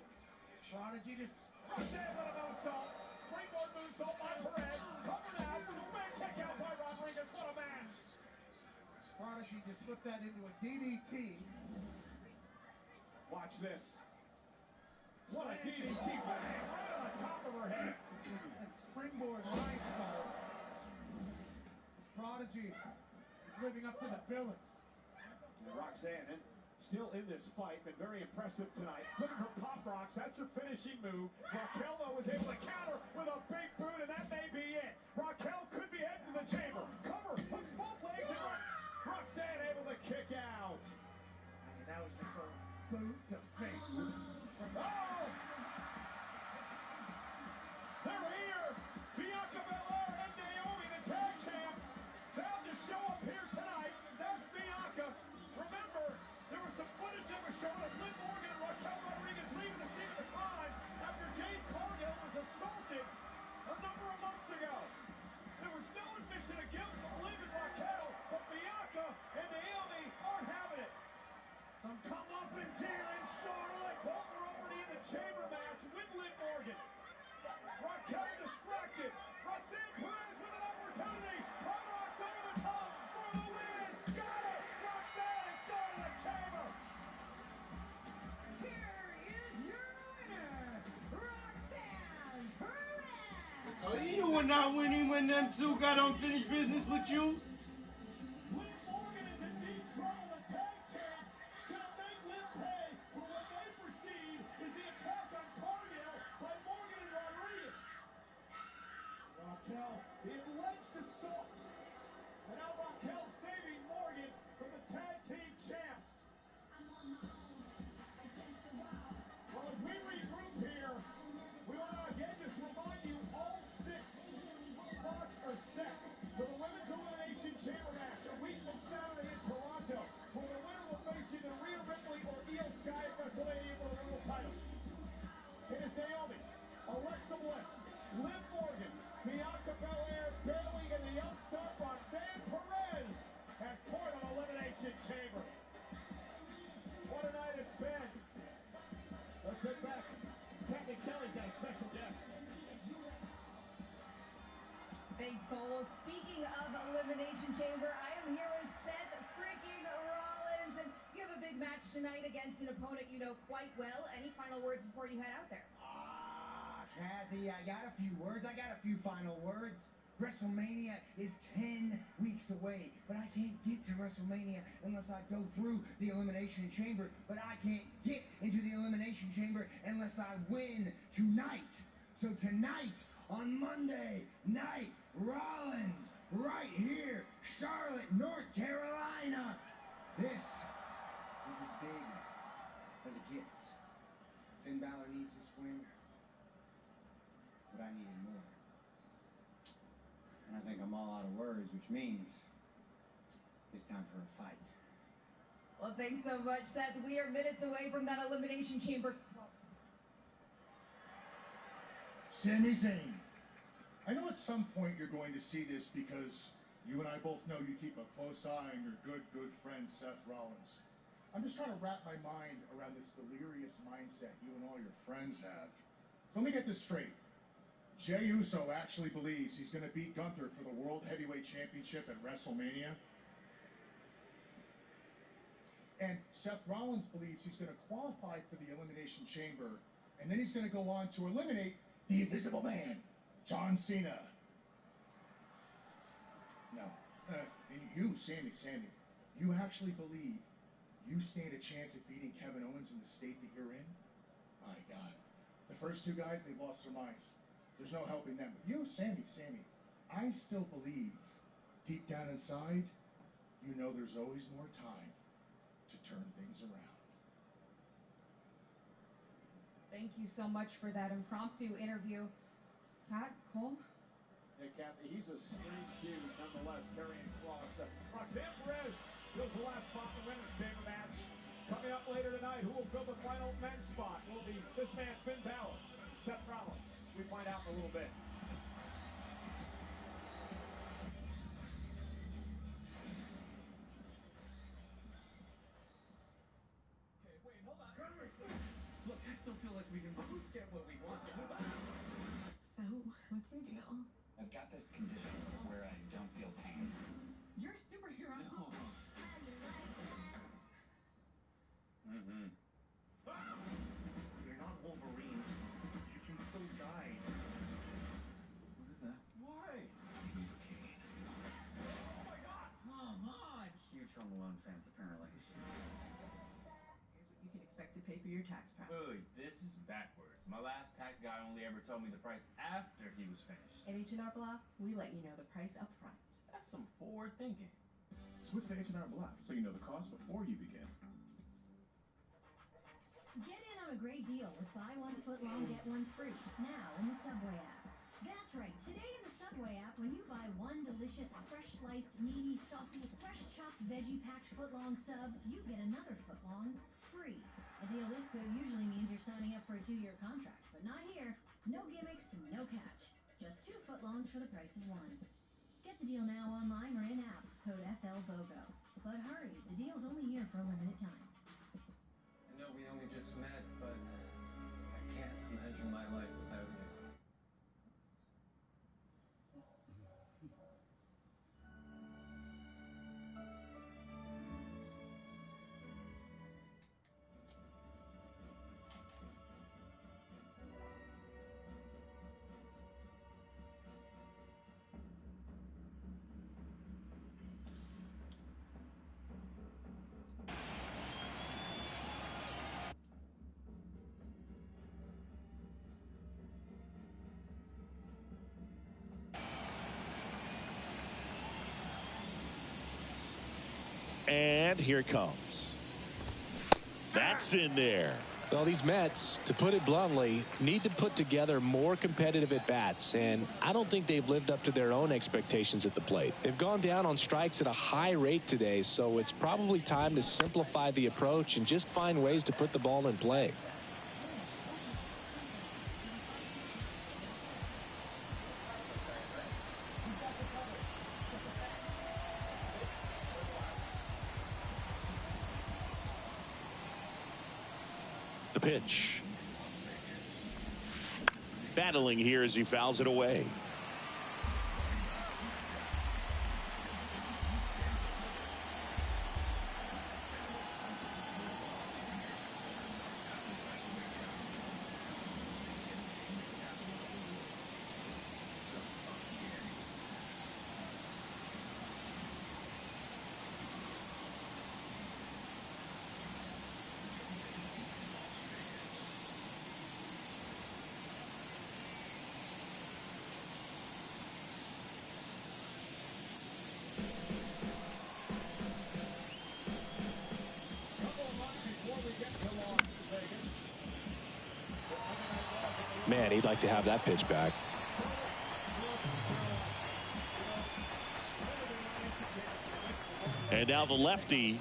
Prodigy just... Roxanne with a moonsault. Springboard moonsault by Perez. Cover now with a big kick out by Rodriguez. What a match. Prodigy just flipped that into a DDT. Watch this. What a DDT. Bang! Right on the top of her head. And springboard rhinestone. This Prodigy is living up to the billing. And Roxanne still in this fight, been very impressive tonight. Looking for pop rocks, that's her finishing move. Raquel though was able to counter with a big boot, and that may be it. Raquel could be heading to the chamber. Cover, hooks both legs, and Roxanne able to kick out. And that was just a boot to face. Oh! They're here! Bianca Belair and Naomi, the tag champs, proud to show up here tonight. That's Bianca. Remember, there was some footage that was shown of Liv Morgan and Raquel Rodriguez leaving the scene of the crime after Jade Cargill was assaulted a number of months ago. There was no admission of guilt from Liv and Raquel, but Bianca and Naomi aren't having it. Some comeuppance here in Charlotte. Both are already in the chamber match with Liv Morgan. Raquel distracted. Roxanne Perez with an opportunity. Hard Rocks over the top for the win. Got it. Roxanne is going to the chamber. Here is your winner, Roxanne Perez. Oh, you were not winning when them two got unfinished business with you. Liv Morgan is in deep trouble. The tag champs gonna make Liv pay for what they perceive is the attack on Cargill by Morgan and Rodriguez. Raquel being alleged assault. And now Raquel saving Morgan from the tag team champs. Well, as we regroup here, we want to again just remind you all 6 spots are set for the Women's Elimination Chamber match a week from Saturday in Toronto, where the winner will face either Rhea Ripley or Io Sky at WrestleMania for the world title. It is Naomi, Alexa Bliss, Liv Morgan, Bianca Belair, Bayley, and the upstart Roxanne Perez as part of Elimination Chamber. What a night it's been. Let's head back. Captain Kelly's got a special guest. Thanks, Cole. Well, speaking of Elimination Chamber, I am here with Seth freaking Rollins, and you have a big match tonight against an opponent you know quite well. Any final words before you head out there? Kathy, I got a few words. I got a few final words. WrestleMania is 10 weeks away, but I can't get to WrestleMania unless I go through the Elimination Chamber, but I can't get into the Elimination Chamber unless I win tonight. So tonight, on Monday Night Rollins, right here, Charlotte, North Carolina. This is as big as it gets. Finn Balor needs this win, but I needed more. And I think I'm all out of words, which means it's time for a fight. Well, thanks so much, Seth. We are minutes away from that Elimination Chamber. Sami Zayn. I know at some point you're going to see this because you and I both know you keep a close eye on your good friend Seth Rollins. I'm just trying to wrap my mind around this delirious mindset you and all your friends have. So let me get this straight. Jey Uso actually believes he's going to beat Gunther for the World Heavyweight Championship at WrestleMania. And Seth Rollins believes he's going to qualify for the Elimination Chamber, and then he's going to go on to eliminate the Invisible Man, John Cena. No. And you, Sammy, you actually believe you stand a chance at beating Kevin Owens in the state that you're in? My God. The first 2 guys, they've lost their minds. There's no helping them. But you, Sammy, I still believe, deep down inside, you know there's always more time to turn things around. Thank you so much for that impromptu interview. Pat, Cole? Yeah, Kathy, he's a strange dude nonetheless, carrying cross. Roxanne Perez fills the last spot in the Women's Chamber match. Coming up later tonight, who will fill the final men's spot? Will it be this man, Finn Balor, Seth Rollins? We find out in a little bit. Okay, wait, hold on. Look, I still feel like we can both get what we want. So, what's your deal? I've got this condition where I don't feel pain. You're a superhero. No. Mm-hmm. You're not Wolverine. You can still die. What is that? Why? Novocaine. Oh my God! Come on! Huge Home Alone fans, apparently. Here's what you can expect to pay for your tax prep. Wait, this is backwards. My last tax guy only ever told me the price after he was finished. At H&R Block, we let you know the price up front. That's some forward thinking. Switch to H&R Block so you know the cost before you begin. Get in on a great deal with buy one footlong, get one free. Now in the Subway app. That's right, today in the Subway app, when you buy one delicious, fresh sliced, meaty, saucy, fresh chopped veggie packed footlong sub, you get another footlong free. A deal this good usually means you're signing up for a 2-year contract, but not here. No gimmicks, no catch. Just 2 footlongs for the price of 1. Get the deal now online or in app. Code FLBOGO. But hurry, the deal's only here for a limited time. just met, but I can't imagine my life without you. And here it comes. That's in there. Well, these Mets, to put it bluntly, need to put together more competitive at-bats, and I don't think they've lived up to their own expectations at the plate. They've gone down on strikes at a high rate today, so it's probably time to simplify the approach and just find ways to put the ball in play. The pitch. Battling here as he fouls it away. Man, he'd like to have that pitch back. And now the lefty.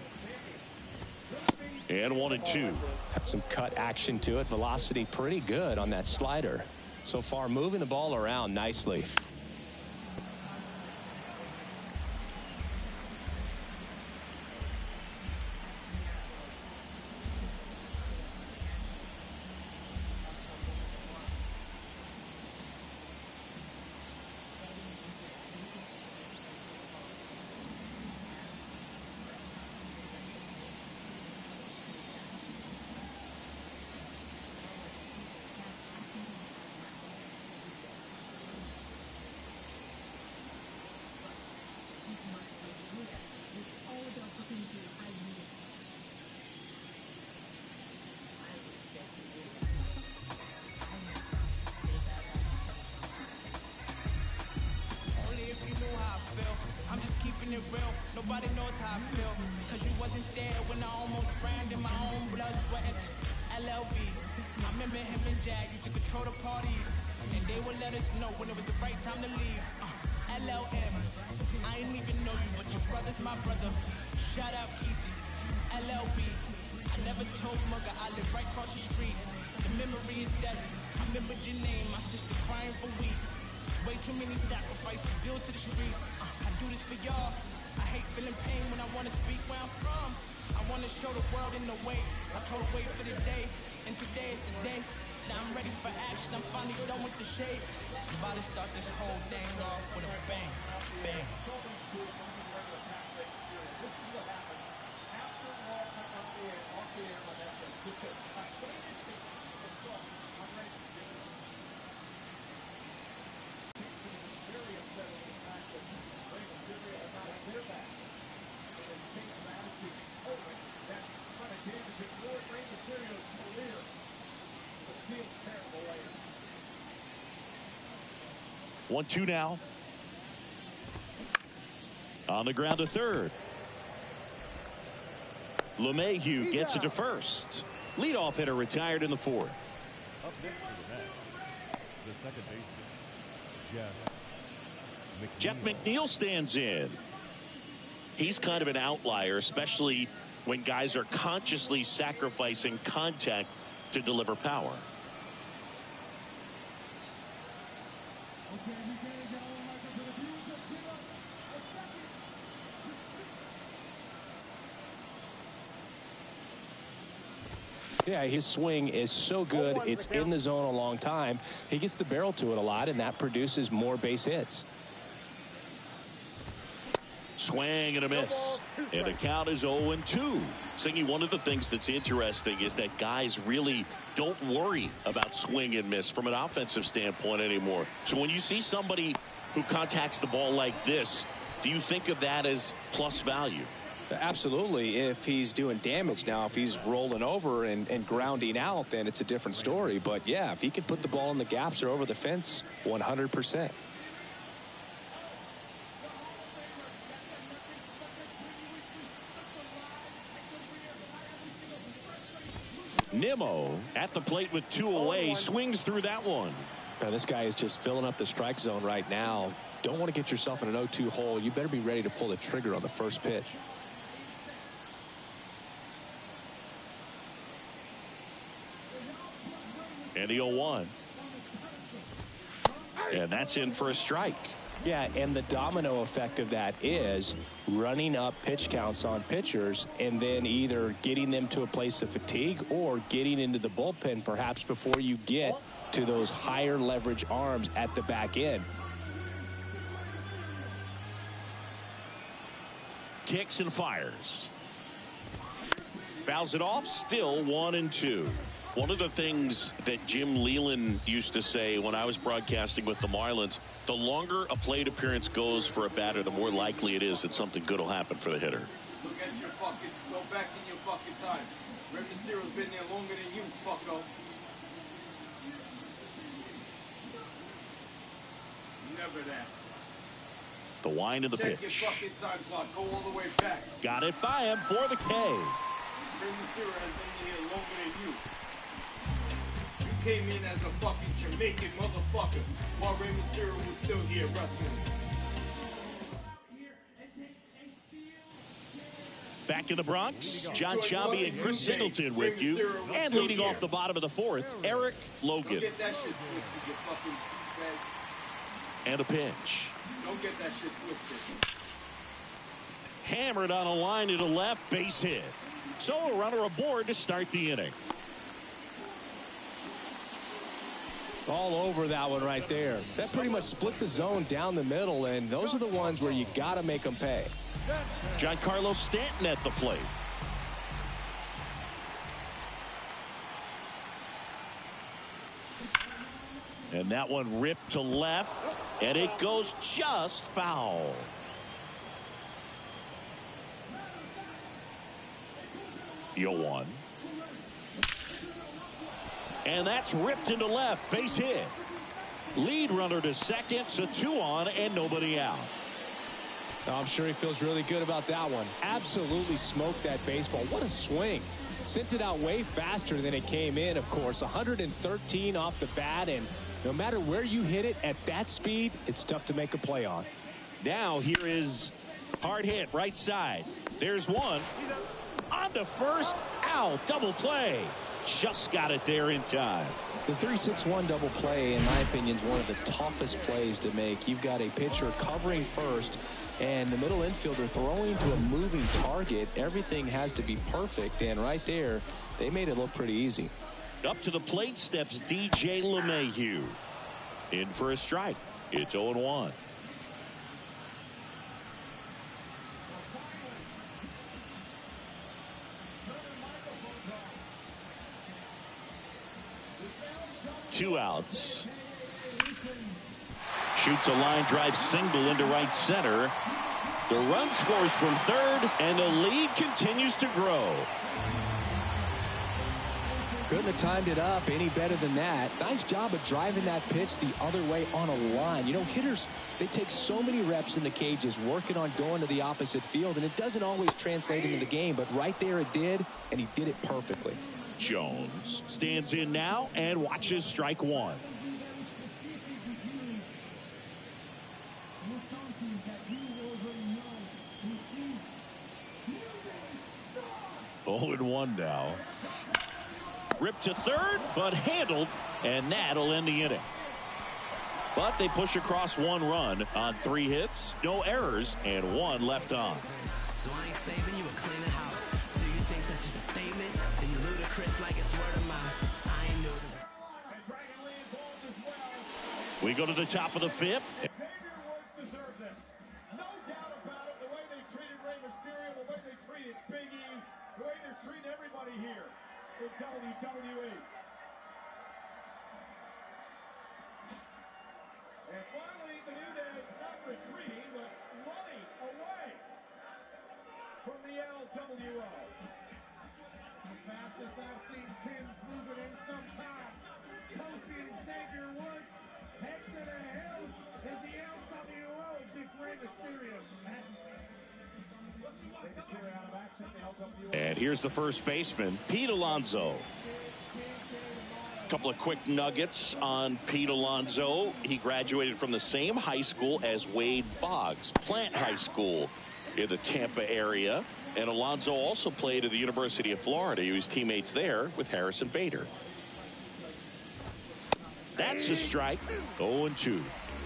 And 1-2. Had some cut action to it. Velocity pretty good on that slider. So far, moving the ball around nicely. I'm just keeping it real. Nobody knows how I feel. Cause you wasn't there when I almost drowned in my own blood, sweat, and LLV. I remember him and Jag used to control the parties. And they would let us know when it was the right time to leave. LLM. I ain't even know you, but your brother's my brother. Shout out Kesey. LLB. I never told Mugga I live right across the street. The memory is dead. I remembered your name, my sister crying for weeks. Way too many sacrifices, bills to the streets. I do this for y'all. I hate feeling pain when I want to speak where I'm from. I want to show the world in the way. I told her wait for the day, and today is the day. Now I'm ready for action, I'm finally done with the shade. I'm about to start this whole thing off with a bang, bang. One, two now. On the ground to third. LeMahieu gets it to first. Leadoff hitter retired in the fourth. Up next to the net, the second baseman, Jeff McNeil stands in. He's kind of an outlier, especially when guys are consciously sacrificing contact to deliver power. Yeah, his swing is so good. It's in the zone a long time. He gets the barrel to it a lot, and that produces more base hits. Swing and a miss. And the count is 0-2. Singy, one of the things that's interesting is that guys really don't worry about swing and miss from an offensive standpoint anymore. So when you see somebody who contacts the ball like this, do you think of that as plus value? Absolutely. If he's doing damage now, if he's rolling over and grounding out, then it's a different story. But, yeah, if he can put the ball in the gaps or over the fence, 100%. Nimmo at the plate with 2 away, swings through that one. Now, this guy is just filling up the strike zone right now. Don't want to get yourself in an 0-2 hole. You better be ready to pull the trigger on the first pitch. And the 0-1. And that's in for a strike. Yeah, and the domino effect of that is running up pitch counts on pitchers and then either getting them to a place of fatigue or getting into the bullpen perhaps before you get to those higher leverage arms at the back end. Kicks and fires. Fouls it off, still 1-2. One of the things that Jim Leland used to say when I was broadcasting with the Marlins, the longer a plate appearance goes for a batter, the more likely it is that something good will happen for the hitter. Look at your fucking, go back in your fucking time. Rey Mysterio's been there longer than you, fucko. Never that. The wind of the Check pitch. your fucking time clock. Go all the way back. Got it by him for the K. Rey Mysterio has been here longer than you. You came in as a fucking Jamaican motherfucker while Rey Mysterio was still here wrestling. Back in the Bronx, John Chambie and Chris Singleton with you. And leading off the bottom of the fourth, Eric Logan. Don't get that shit twisted, you fucking douchebag. And a pitch. Don't get that shit twisted. Hammered on a line to the left, base hit. So a runner aboard to start the inning. All over that one right there. That pretty much split the zone down the middle, and those are the ones where you got to make them pay. Giancarlo Stanton at the plate. And that one ripped to left, and it goes just foul. The 0-1. And that's ripped into left, base hit. Lead runner to second, so 2 on and nobody out. I'm sure he feels really good about that one. Absolutely smoked that baseball. What a swing. Sent it out way faster than it came in, of course. 113 off the bat, and no matter where you hit it at that speed, it's tough to make a play on. Now here is hard hit right side. There's one. On to first. Ow, double play. Just got it there in time. The 3-6-1 double play, in my opinion, is one of the toughest plays to make. You've got a pitcher covering first and the middle infielder throwing to a moving target. Everything has to be perfect, and right there, they made it look pretty easy. Up to the plate steps DJ LeMahieu. In for a strike. It's 0-1. Two outs. Shoots a line drive single into right center. The run scores from third, and the lead continues to grow. Couldn't have timed it up any better than that. Nice job of driving that pitch the other way on a line. You know, hitters, they take so many reps in the cages working on going to the opposite field, and it doesn't always translate into the game, but right there it did, and he did it perfectly. Jones stands in now and watches strike one. Oh, 0-1 now. Ripped to third, but handled, and that'll end the inning. But they push across 1 run on 3 hits, no errors, and 1 left on. So I ain't saving you a cleaning house. Do you think that's just a statement? Then you ludicrous like it's worth We go to the top of the fifth. Xavier Woods deserved this. No doubt about it. The way they treated Rey Mysterio, the way they treated Big E, the way they're treating everybody here in WWE. And finally, the New Day not retreating, but running away from the LWO. The fastest I've seen Tim's moving in some time. Kofi and Xavier Woods head to the hills as the LWO gets Rey Mysterio. Mysterio out of action, LWO. And here's the first baseman, Pete Alonso. A couple of quick nuggets on Pete Alonso. He graduated from the same high school as Wade Boggs, Plant High School in the Tampa area. And Alonso also played at the University of Florida. He was teammates there with Harrison Bader. That's a strike. 0-2.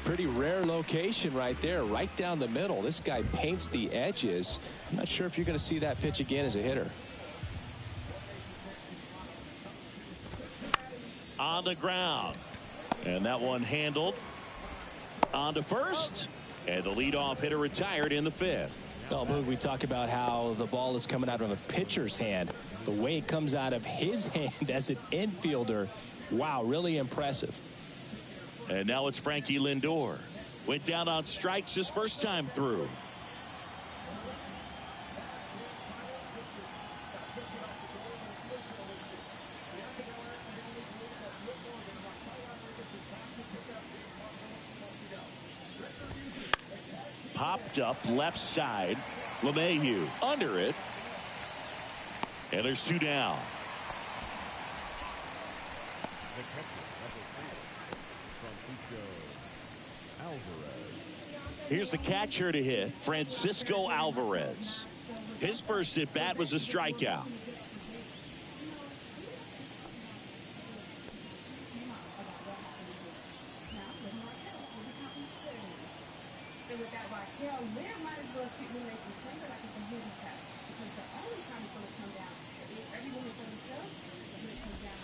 Pretty rare location right there, right down the middle. This guy paints the edges. I'm not sure if you're going to see that pitch again as a hitter. On the ground. And that one handled. On to first. And the leadoff hitter retired in the fifth. Well, Boog, we talk about how the ball is coming out of a pitcher's hand. The way it comes out of his hand as an infielder, wow, really impressive. And now it's Frankie Lindor. Went down on strikes his first time through. Popped up left side. LeMahieu under it. And there's two down. Here's the catcher to hit, Francisco Alvarez. His first at bat was a strikeout. And with that Raquel, Lear might as well treat elimination chamber like it's a handicap. Because the only time it's going to come down, if everyone is for themselves, it's going to come down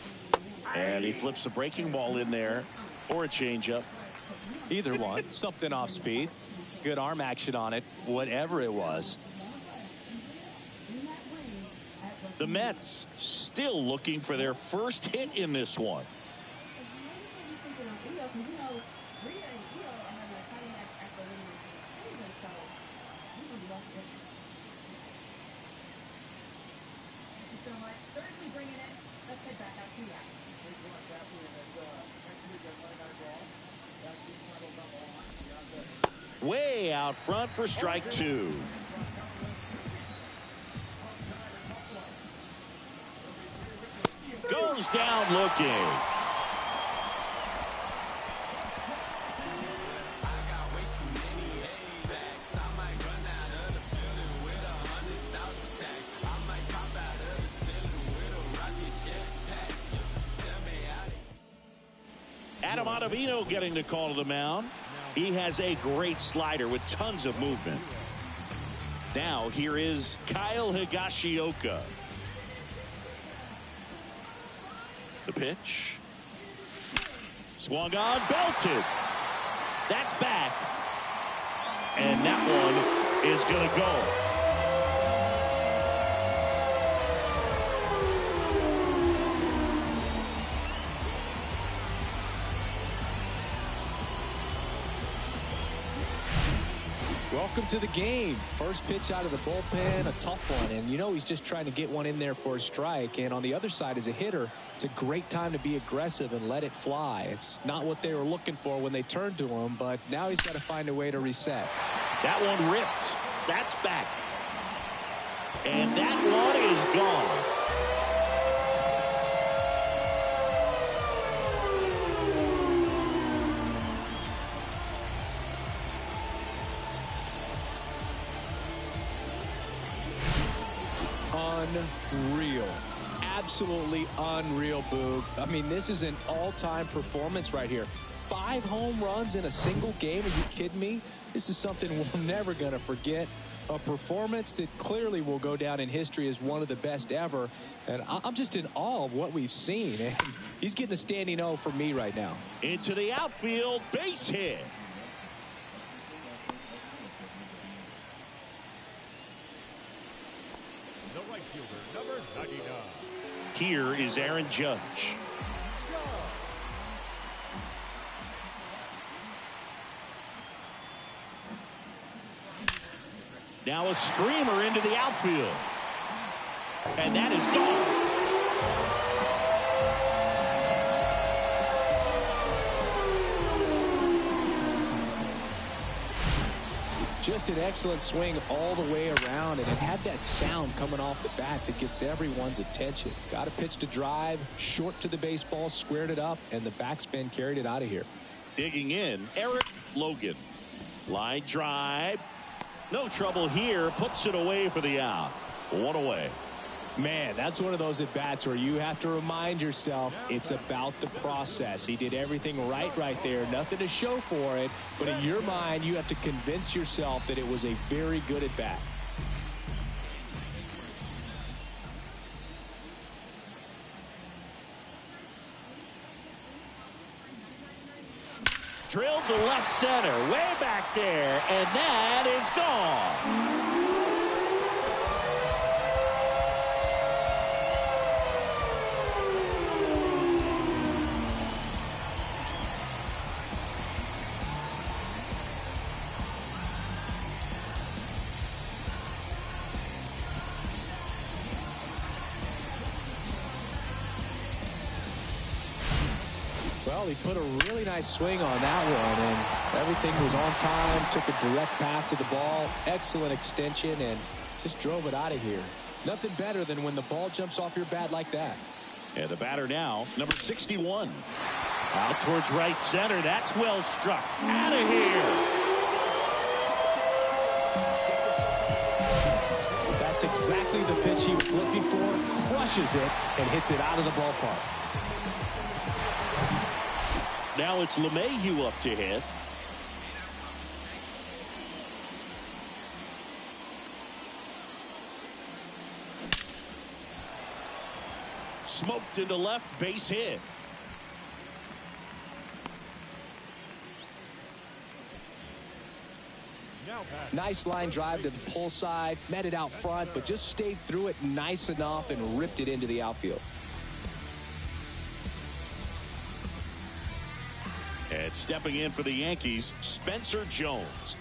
to And he flips a breaking ball in there, or a changeup. Either one. Something off speed. Good arm action on it, whatever it was. The Mets still looking for their first hit in this one. Way out front for strike two. Goes down looking. Adam Ottavino getting the call to the mound. He has a great slider with tons of movement. Now here is Kyle Higashioka. The pitch. Swung on, belted. That's back. And that one is going to go. Welcome to the game. First pitch out of the bullpen, a tough one. And you know he's just trying to get one in there for a strike. And on the other side, as a hitter, it's a great time to be aggressive and let it fly. It's not what they were looking for when they turned to him, but now he's got to find a way to reset. That one ripped. That's back. And that one is gone. Unreal. Absolutely unreal, Boog. I mean, this is an all-time performance right here. 5 home runs in a single game. Are you kidding me? This is something we're never going to forget. A performance that clearly will go down in history as one of the best ever. And I'm just in awe of what we've seen. And he's getting a standing O for me right now. Into the outfield, base hit. The right fielder, number 99. Here is Aaron Judge. Now a screamer into the outfield. And that is gone. Just an excellent swing all the way around, and it had that sound coming off the bat that gets everyone's attention. Got a pitch to drive, short to the baseball, squared it up, and the backspin carried it out of here. Digging in, Eric Logan. Line drive. No trouble here. Puts it away for the out. One away. Man, that's one of those at-bats where you have to remind yourself it's about the process. He did everything right there. Nothing to show for it. But in your mind, you have to convince yourself that it was a very good at-bat. Drilled to left center, way back there, and that is gone. Well, he put a really nice swing on that one, and everything was on time, took a direct path to the ball, excellent extension, and just drove it out of here. Nothing better than when the ball jumps off your bat like that. And the batter now, number 61. Out towards right center. That's well struck. Out of here. That's exactly the pitch he was looking for. Crushes it and hits it out of the ballpark. Now it's LeMahieu up to hit. Smoked into left, base hit. Nice line drive to the pull side, met it out front, but just stayed through it nice enough and ripped it into the outfield. And stepping in for the Yankees, Spencer Jones.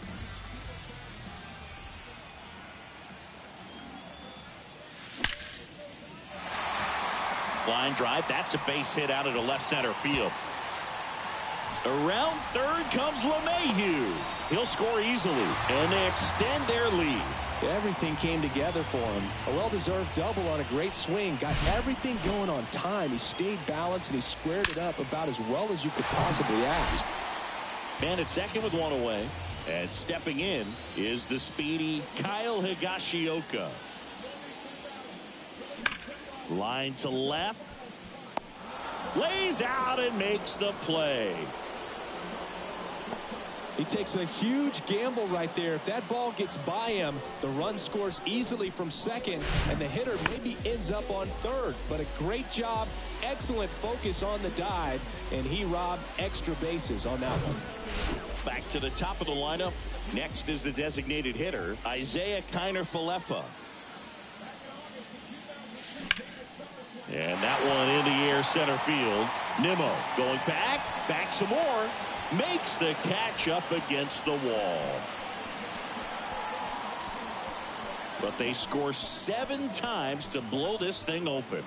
Line drive, that's a base hit out of the left center field. Around third comes LeMahieu. He'll score easily, and they extend their lead. Everything came together for him. A well-deserved double on a great swing. Got everything going on time. He stayed balanced, and he squared it up about as well as you could possibly ask. Man at second with one away. And stepping in is the speedy Kyle Higashioka. Line to left. Lays out and makes the play. He takes a huge gamble right there. If that ball gets by him, the run scores easily from second, and the hitter maybe ends up on third. But a great job, excellent focus on the dive, and he robbed extra bases on that one. Back to the top of the lineup. Next is the designated hitter, Isaiah Kiner-Falefa. And that one in the air center field. Nimmo going back some more. Makes the catch up against the wall. But they score 7 times to blow this thing open.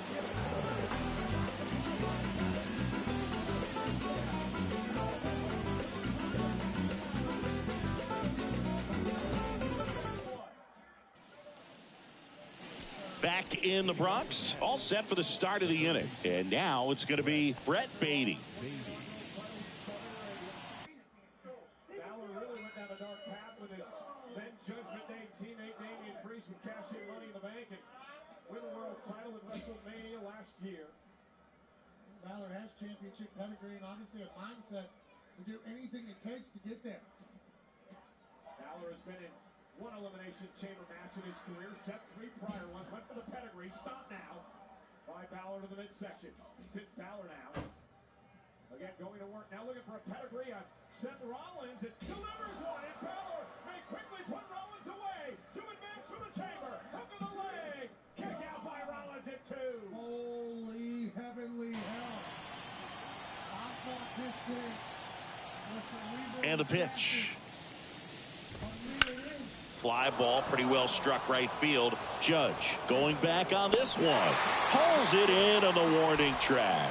Back in the Bronx, all set for the start of the inning. And now it's going to be Brett Beatty. Balor has championship pedigree and obviously a mindset to do anything it takes to get there. Balor has been in one elimination chamber match in his career. Set 3 prior ones. Went for the pedigree. Stop now by Balor to the midsection. Finn Balor now. Again, going to work. Now looking for a pedigree on Seth Rollins. It delivers one. And Balor may quickly put Rollins away to advance for the chamber. Hook of the leg. Kick out by Rollins at 2. Holy heavenly hell. I thought this thing was a And the pitch. Fly ball pretty well struck right field. Judge going back on this one. Pulls it in on the warning track.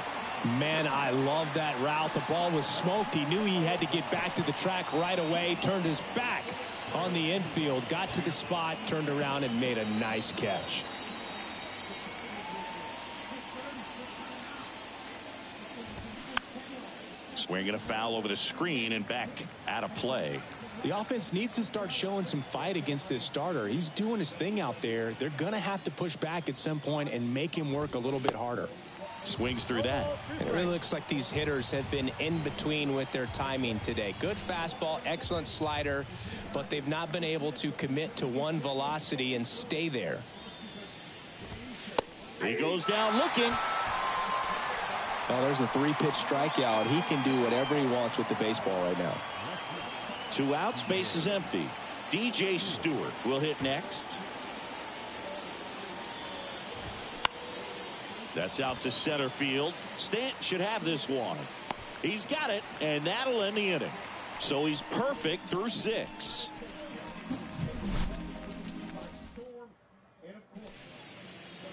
Man, I love that route. The ball was smoked. He knew he had to get back to the track right away. Turned his back on the infield. Got to the spot. Turned around and made a nice catch. Swinging a foul over the screen and back out of play. The offense needs to start showing some fight against this starter. He's doing his thing out there. They're going to have to push back at some point and make him work a little bit harder. Swings through that. It really looks like these hitters have been in between with their timing today. Good fastball, excellent slider, but they've not been able to commit to one velocity and stay there. He goes down looking. Oh, there's a 3-pitch strikeout. He can do whatever he wants with the baseball right now. 2 outs, base is empty. DJ Stewart will hit next. That's out to center field. Stanton should have this one. He's got it, and that'll end the inning. So he's perfect through 6.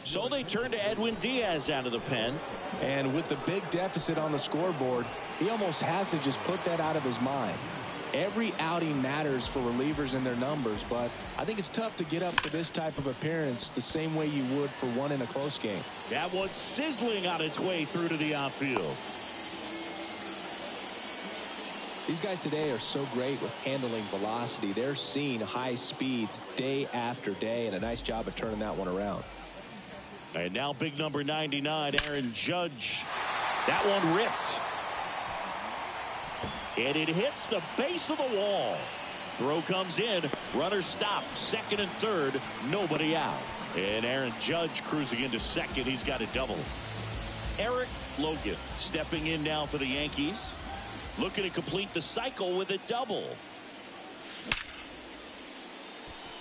So they turn to Edwin Diaz out of the pen. And with the big deficit on the scoreboard, he almost has to just put that out of his mind. Every outing matters for relievers and their numbers, but I think it's tough to get up for this type of appearance the same way you would for one in a close game. That one sizzling on its way through to the outfield. These guys today are so great with handling velocity. They're seeing high speeds day after day, and a nice job of turning that one around. And now big number 99, Aaron Judge. That one ripped. And it hits the base of the wall. Throw comes in. Runner stopped. Second and third. Nobody out. And Aaron Judge cruising into second. He's got a double. Eric Logan stepping in now for the Yankees. Looking to complete the cycle with a double.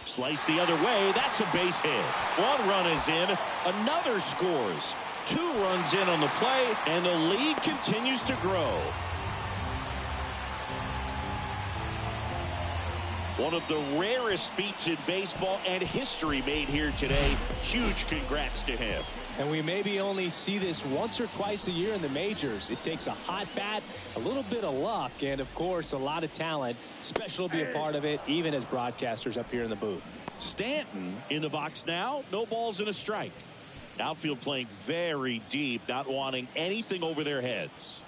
Slice the other way. That's a base hit. 1 run is in. Another scores. 2 runs in on the play. And the lead continues to grow. One of the rarest feats in baseball and history made here today. Huge congrats to him. And we maybe only see this once or twice a year in the majors. It takes a hot bat, a little bit of luck, and of course a lot of talent. Special to be a part of it, even as broadcasters up here in the booth. Stanton in the box now. No balls and a strike. Outfield playing very deep, not wanting anything over their heads.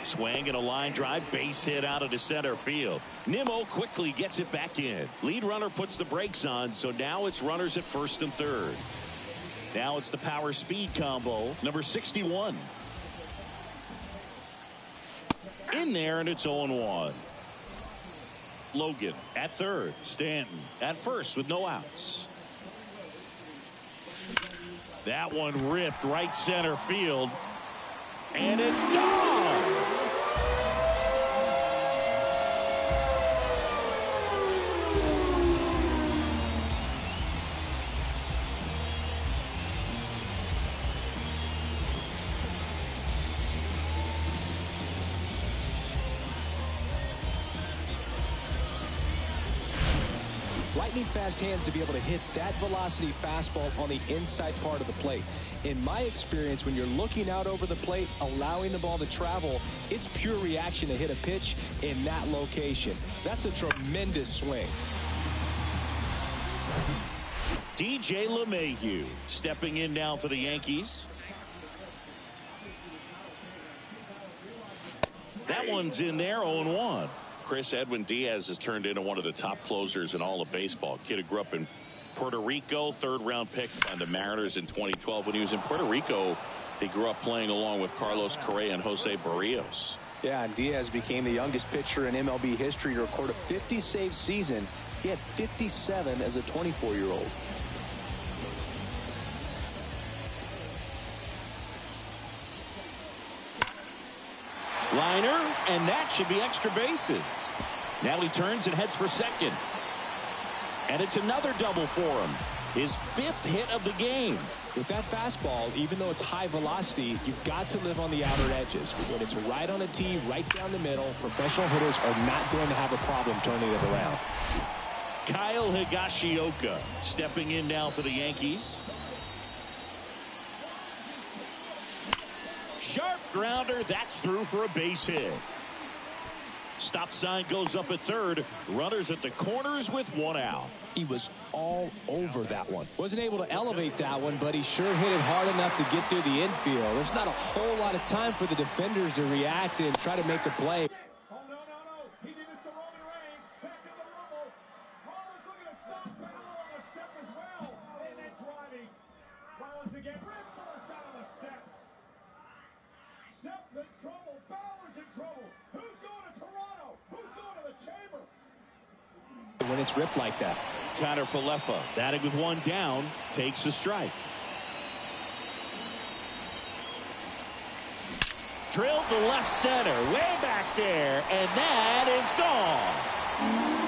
Swing and a line drive, base hit out of the center field. Nimmo quickly gets it back in. Lead runner puts the brakes on, so now it's runners at first and third. Now it's the power speed combo, number 61. In there, and it's 0-1. Logan at third. Stanton at first with no outs. That one ripped right center field. And it's gone. Lightning fast hands to be able to hit that velocity fastball on the inside part of the plate. In my experience, when you're looking out over the plate, allowing the ball to travel, it's pure reaction to hit a pitch in that location. That's a tremendous swing. DJ LeMahieu stepping in now for the Yankees. That one's in there, 0-1. Edwin Diaz has turned into one of the top closers in all of baseball. Kid who grew up in Puerto Rico, 3rd-round pick by the Mariners in 2012. When he was in Puerto Rico, he grew up playing along with Carlos Correa and Jose Barrios. Yeah, and Diaz became the youngest pitcher in MLB history to record a 50-save season. He had 57 as a 24-year-old. Liner, and that should be extra bases. Now he turns and heads for second. And it's another double for him. His 5th hit of the game. With that fastball, even though it's high velocity, you've got to live on the outer edges. When it's right on a tee, right down the middle, professional hitters are not going to have a problem turning it around. Kyle Higashioka stepping in now for the Yankees. Sharp grounder. That's through for a base hit. Stop sign goes up at third. Runners at the corners with 1 out. He was all over that one. Wasn't able to elevate that one, but he sure hit it hard enough to get through the infield. There's not a whole lot of time for the defenders to react and try to make a play. Oh, no. He did this to Roman Reigns. Back to the Rumble. Rollins looking to stop Balor on the step as well. And then driving. Rollins again. Rip first down the steps. Steps in trouble. Balor's in trouble. Who's going to Toronto? Who's going to the chamber? When it's ripped like that. Connor Falefa batting with 1 down, takes a strike. Drilled to left center, way back there, and that is gone.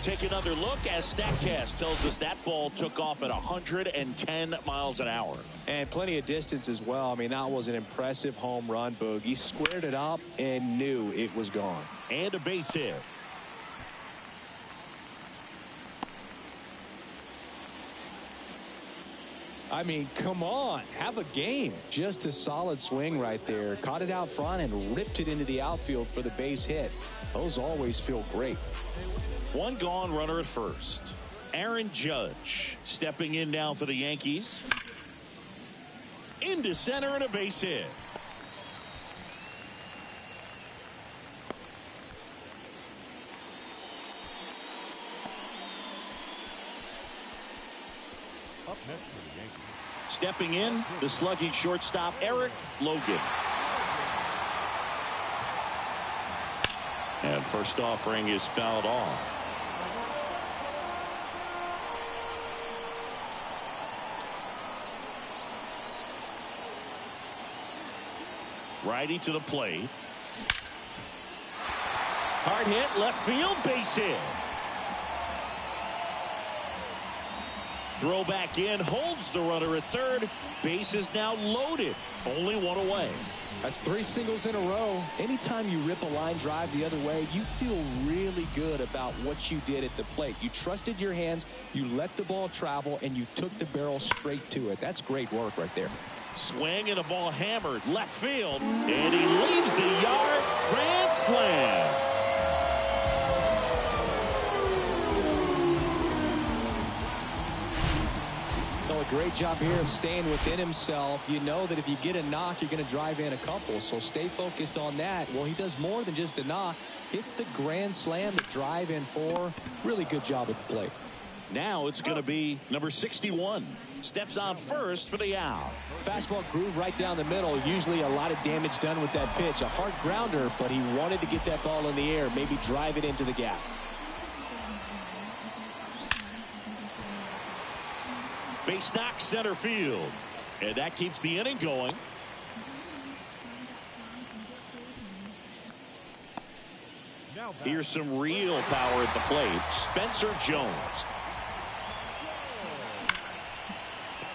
Take another look as StatCast tells us that ball took off at 110 miles an hour. And plenty of distance as well. I mean, that was an impressive home run, Boog. He squared it up and knew it was gone. And a base hit. I mean, come on, have a game. Just a solid swing right there. Caught it out front and ripped it into the outfield for the base hit. Those always feel great. 1 gone, runner at first. Aaron Judge stepping in now for the Yankees. Into center and a base hit. Up next for the Yankees. Stepping in, the slugging shortstop, Eric Logan. And first offering is fouled off. Righty to the plate. Hard hit, left field, base hit. Throw back in, holds the runner at third. Base is now loaded. Only 1 away. That's 3 singles in a row. Anytime you rip a line drive the other way, you feel really good about what you did at the plate. You trusted your hands, you let the ball travel, and you took the barrel straight to it. That's great work right there. Swing and a ball hammered left field, and he leaves the yard. Grand slam. So a great job here of staying within himself. You know that if you get a knock, you're going to drive in a couple. So stay focused on that. Well, he does more than just a knock. Hits the grand slam, the drive in 4. Really good job at the plate. Now it's going to be number 61. Steps on first for the out. Fastball groove right down the middle. Usually a lot of damage done with that pitch. A hard grounder, but he wanted to get that ball in the air, maybe drive it into the gap. Base knock center field. And that keeps the inning going. Here's some real power at the plate. Spencer Jones.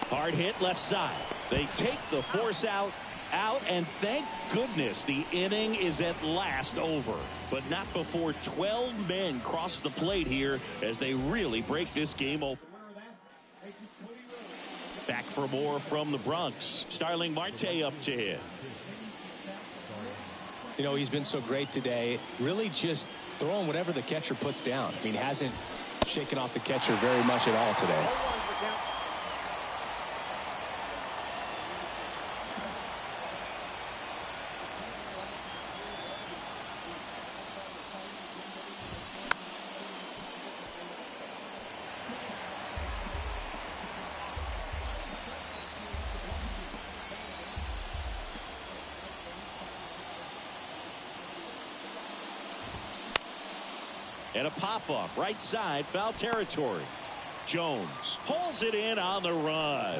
Hard hit left side. They take the force out, and thank goodness the inning is at last over. But not before 12 men cross the plate here as they really break this game open. Back for more from the Bronx. Starling Marte up to hit. You know, he's been so great today. Really just throwing whatever the catcher puts down. I mean, hasn't shaken off the catcher very much at all today. And a pop-up right side, foul territory. Jones pulls it in on the run.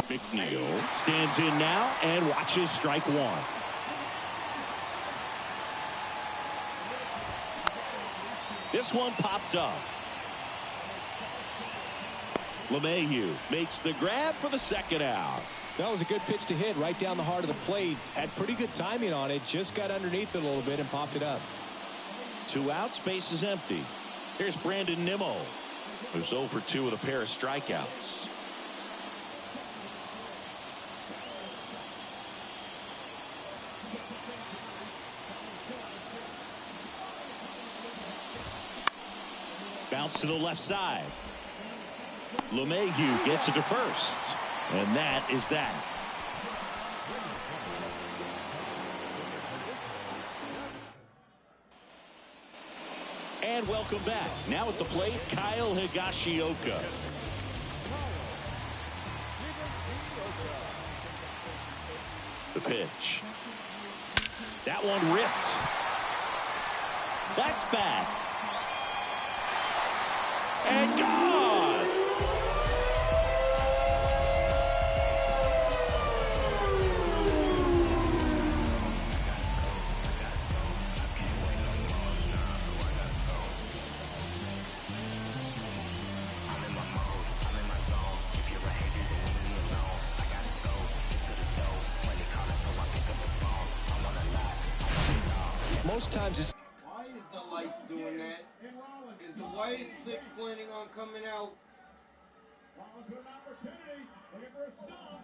McNeil stands in now and watches strike one. This one popped up. LeMahieu makes the grab for the second out. That was a good pitch to hit right down the heart of the plate. Had pretty good timing on it. Just got underneath it a little bit and popped it up. 2 outs, base is empty. Here's Brandon Nimmo, who's 0 for 2 with a pair of strikeouts. Bounce to the left side. LeMahieu gets it to first. And that is that. And welcome back. Now at the plate, Kyle Higashioka. The pitch. That one ripped. That's back. And gone. Most times it's... Why is the lights doing that? Is the white six planning on coming out? Rollins with an opportunity, looking for a stop.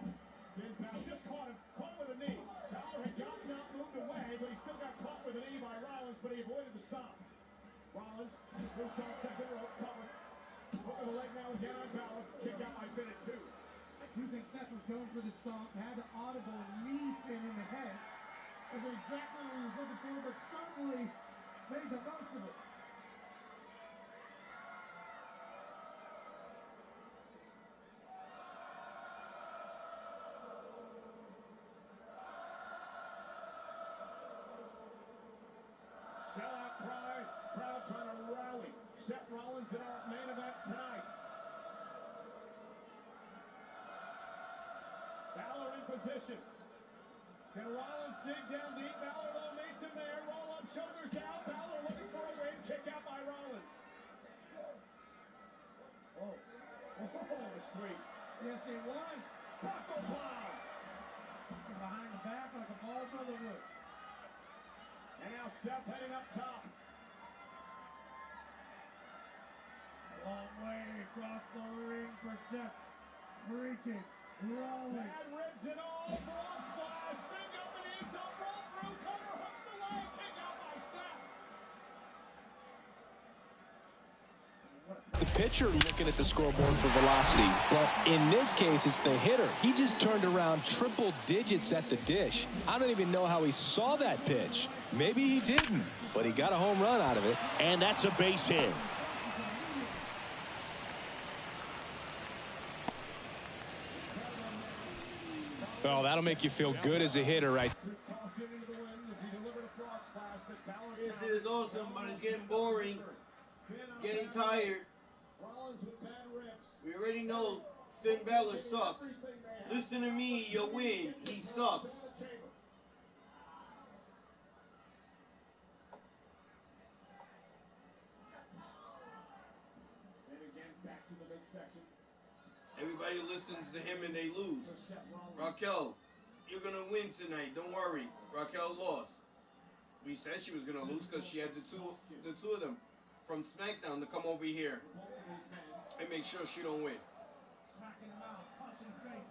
Just caught him with a knee. Fowler had gotten up, moved away, but he still got caught with a knee by Rollins, but he avoided the stop. Rollins moves on second rope, covered. Hook of the leg now again on Fowler. Kick out by Finn at 2. You think Seth was going for the stomp, had an audible knee Finn in the head. That's exactly what he was looking for, but certainly made the most of it. Sellout crowd trying to rally. Seth Rollins in our main event tonight. Fowler in position. Can Rollins dig down deep? Fowler though meets him there. Roll up, shoulders down. Fowler looking for a win. Kick out by Rollins. Oh, sweet. Yes, it was. Buckle bomb. Behind the back like a ball brother would. And now Seth heading up top. Long way across the ring for Seth. Freaking Rollins. Bad ribs and all. Frog splash. Finn got the knees up. Roll through. Cover. Hooks the leg. Kick out by Seth. The pitcher looking at the scoreboard for velocity, but in this case, it's the hitter. He just turned around triple digits at the dish. I don't even know how he saw that pitch. Maybe he didn't, but he got a home run out of it. And that's a base hit. Oh, that'll make you feel good as a hitter, right? This is awesome, but it's getting boring. Getting tired. We already know Finn Balor sucks. Listen to me, you'll win. He sucks. Everybody listens to him and they lose. Raquel, you're going to win tonight. Don't worry. Raquel lost. We said she was going to lose because she had the two of them from SmackDown to come over here and make sure she don't win. Smacking him out, punching the face.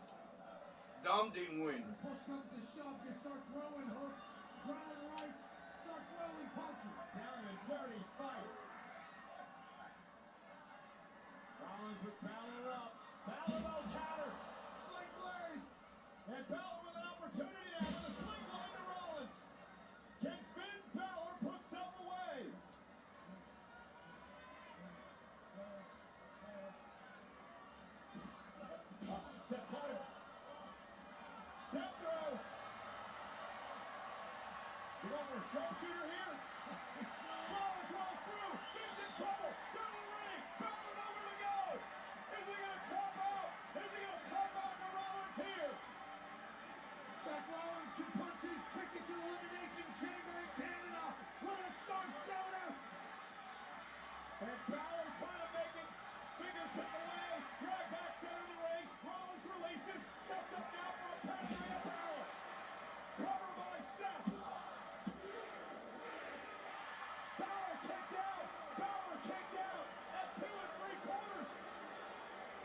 Dom didn't win. Push comes to shove, just start throwing hooks, ground rights, start throwing punches. Down and dirty fight. Rollins with Balor up. Balor no counter. Sling blade. And Balor with an opportunity now with a sling blade to Rollins. Can Finn Balor put some away? Seth caught him. Step through. You going for a sharpshooter here? Rollins rolls through. He's in trouble. Center of the ring. Balor nowhere to go. Is he going to tap out? Is he going to tap out for Rollins here? Seth Rollins can punch his ticket to the Elimination Chamber in Canada with a sharpshooter. And Balor trying to make it. Fingertip away. Drag back center of the ring. Rollins releases. Sets up now for a pedigree of Balor. Cover by Seth. Balor kicked out. Balor kicked out at 2 3/4.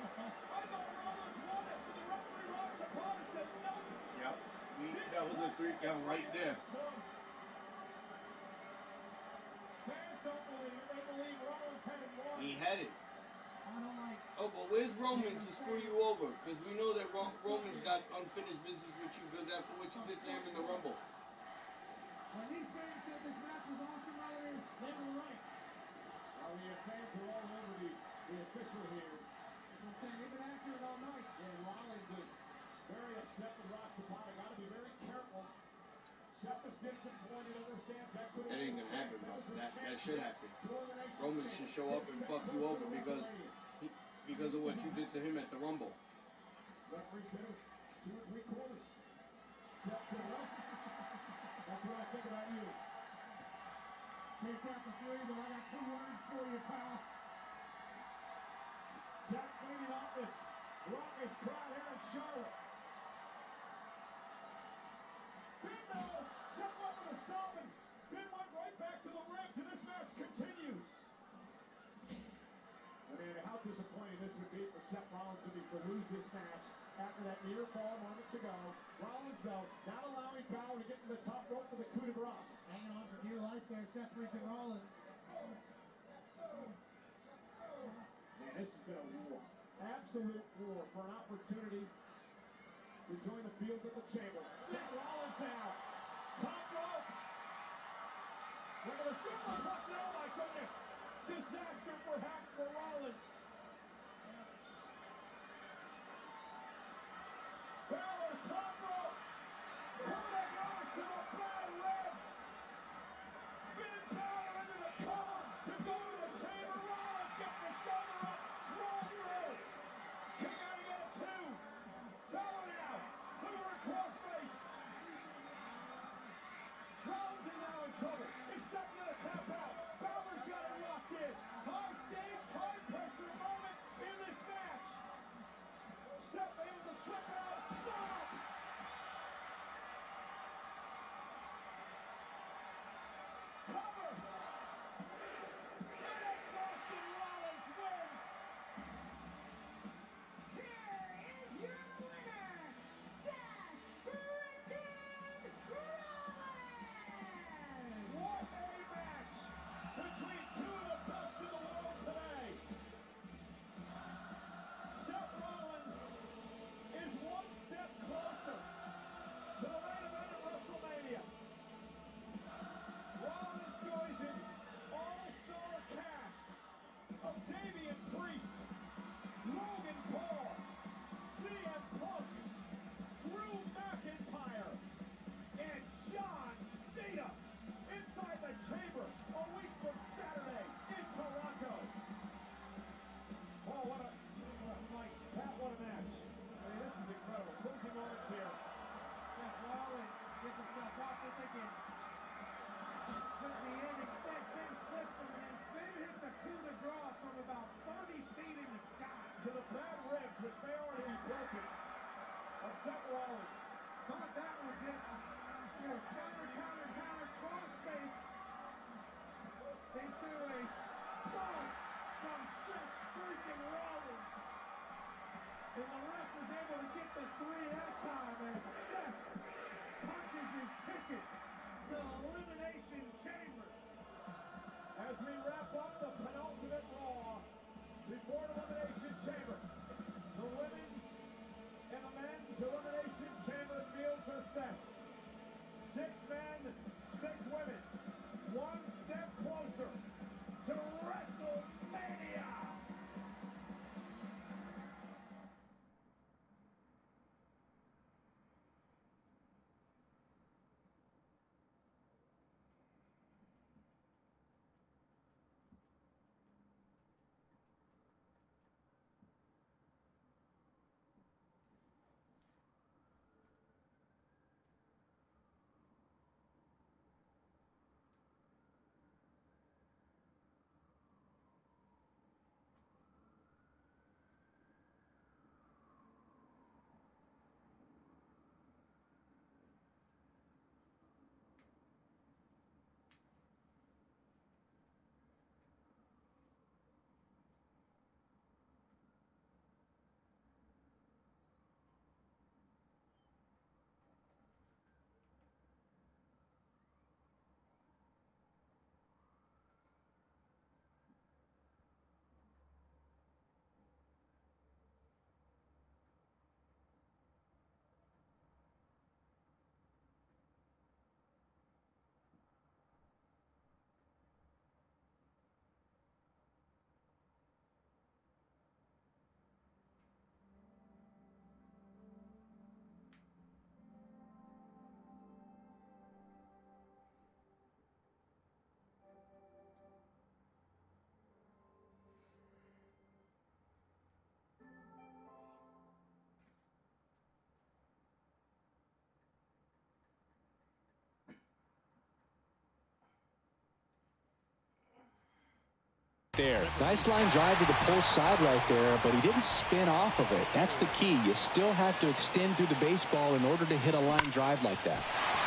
I thought Rollins won it, but the referee rocks upon and said nope. Yep. That was a 3 count right there. Fans don't believe it. They believe Rollins had it won. He had it. I don't like. Oh, but where's Roman to screw you over? Because we know that Roman's got unfinished business with you because after what you did to him in the Rumble. When these fans said this match was awesome earlier, they were right. The fans are all over the official here. That's what I'm saying. They've been after it all night. Yeah, Rollins is very upset with Roxapata. Got to be very careful. Seth is disappointed, understands that's what That ain't gonna happen, bro. That should happen. Roman should show up and fuck you over because of what you did to him at the Rumble. Referee said it was 2 3/4. Seth said, well, that's what I think about you. Can't count the 3, but I got 2 words for you, pal. Seth's leading off this raucous crowd here in Charlotte. Finn, though, Seth went with a stomp, and Finn went right back to the ribs, and this match continues. I mean, how disappointing this would be for Seth Rollins if he's to lose this match after that near fall moments ago. Rollins, though, not allowing Balor to get to the top rope for the coup de grace. Hang on for dear life there, Seth freaking Rollins. Man, this has been a war. Absolute war for an opportunity to join the field at the chamber. Seth Rollins now. Top rope. Look at the superplex. Oh, my goodness. Disaster perhaps for Rollins. Balor, top rope. Coup de grace to the bad ribs. Finn Balor into the cover to go to the chamber. Rollins gets the shoulder up. Roll through. Kick out again at 2. Balor now. Look over at crossface. Rollins is now in trouble. Is Seth going to tap out? Balor's got it locked in. High stakes, high pressure moment in this match. Seth able to slip out. Stop! Cover! Inexhausted Rollins wins! Here is your winner, Seth freaking Rollins! What a match between 2 of the best in the world today. Seth Rollins is 1 step closer to the main event of WrestleMania. Rollins joins an all-star cast of Damian Priest, Logan Paul, CM Punk, Drew McIntyre, and John Cena inside the chamber a week from Saturday in Toronto. Oh, what a match. I mean, this is incredible. Closing moments here. Seth Rollins gets himself off. We're thinking could be in. Instead, Finn flips him, and then Finn hits a coup de grace from about 30 feet in the sky. To the bad ribs, which may already be broken, of Seth Rollins. Thought that was it. It was counter, crossface into a stomp from Seth freaking Rollins. And the ref was able to get the 3 that time as Seth punches his ticket to the Elimination Chamber. As we wrap up the penultimate Raw before Elimination Chamber, the women's and the men's Elimination Chamber fields are set. 6 men, 6 women, 1 step closer to WrestleMania. There. Nice line drive to the pull side right there, but he didn't spin off of it. That's the key. You still have to extend through the baseball in order to hit a line drive like that.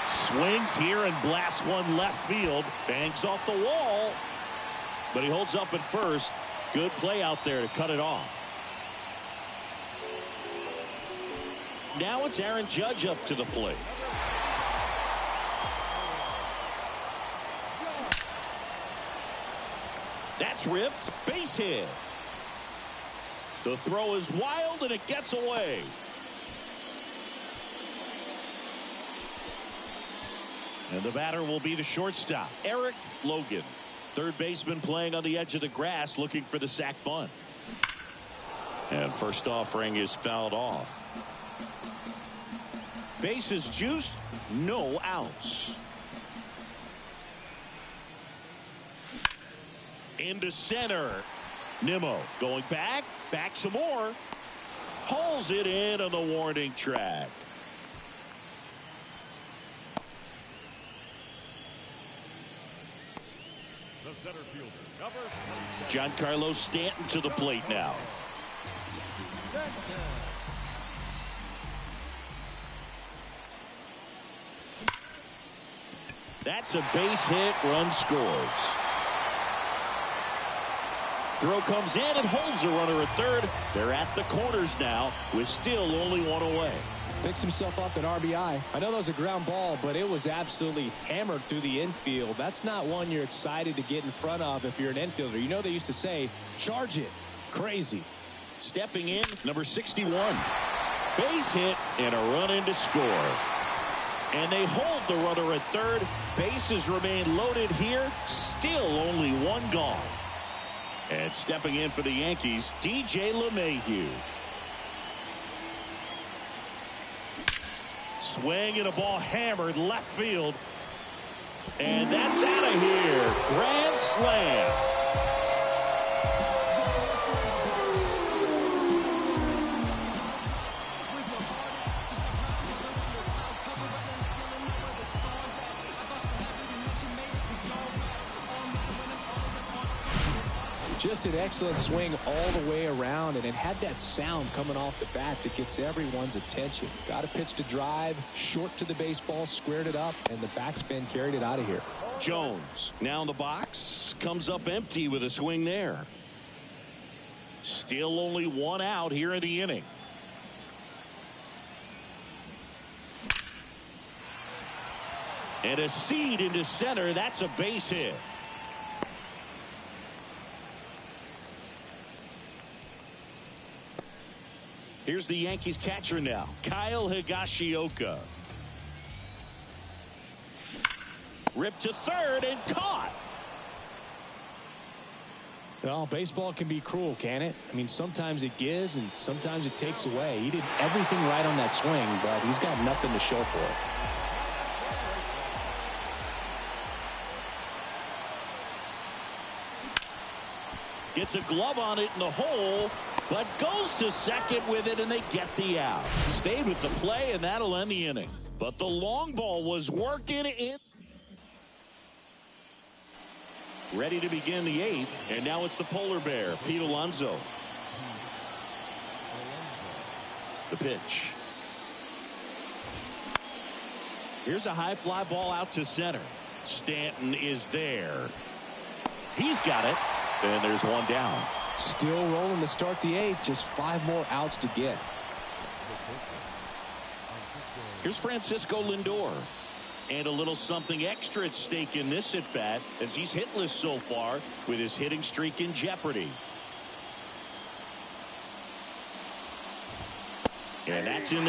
Swings here and blasts one left field. Bangs off the wall, but he holds up at first. Good play out there to cut it off. Now it's Aaron Judge up to the plate. That's ripped. Base hit. The throw is wild and it gets away. And the batter will be the shortstop, Eric Logan. Third baseman playing on the edge of the grass looking for the sac bunt. And first offering is fouled off. Bases juiced, no outs. Into center. Nimmo going back some more. Hauls it in on the warning track. The center fielder, number Giancarlo Stanton to the plate now. That's a base hit. Run scores. Throw comes in and holds the runner at third. They're at the corners now with still only one away. Picks himself up an RBI. I know that was a ground ball, but it was absolutely hammered through the infield. That's not one you're excited to get in front of if you're an infielder. You know they used to say, charge it. Crazy. Stepping in, number 61. Base hit and a run in to score. And they hold the runner at third. Bases remain loaded here. Still only one gone. And stepping in for the Yankees, DJ LeMahieu. Swing and a ball hammered left field. And that's out of here. Grand slam. Just an excellent swing all the way around, and it had that sound coming off the bat that gets everyone's attention. Got a pitch to drive, short to the baseball, squared it up, and the backspin carried it out of here. Jones now in the box, comes up empty with a swing there. Still only one out here in the inning. And a seed into center. That's a base hit. Here's the Yankees catcher now, Kyle Higashioka. Ripped to third and caught. Well, baseball can be cruel, can it? I mean, sometimes it gives and sometimes it takes away. He did everything right on that swing, but he's got nothing to show for it. Gets a glove on it in the hole, but goes to second with it, and they get the out. Stayed with the play, and that'll end the inning. But the long ball was working in. Ready to begin the eighth, and now it's the polar bear, Pete Alonso. The pitch. Here's a high fly ball out to center. Stanton is there. He's got it, and there's one down. Still rolling to start the eighth. Just 5 more outs to get. Here's Francisco Lindor. And a little something extra at stake in this at-bat as he's hitless so far with his hitting streak in jeopardy. And that's in there.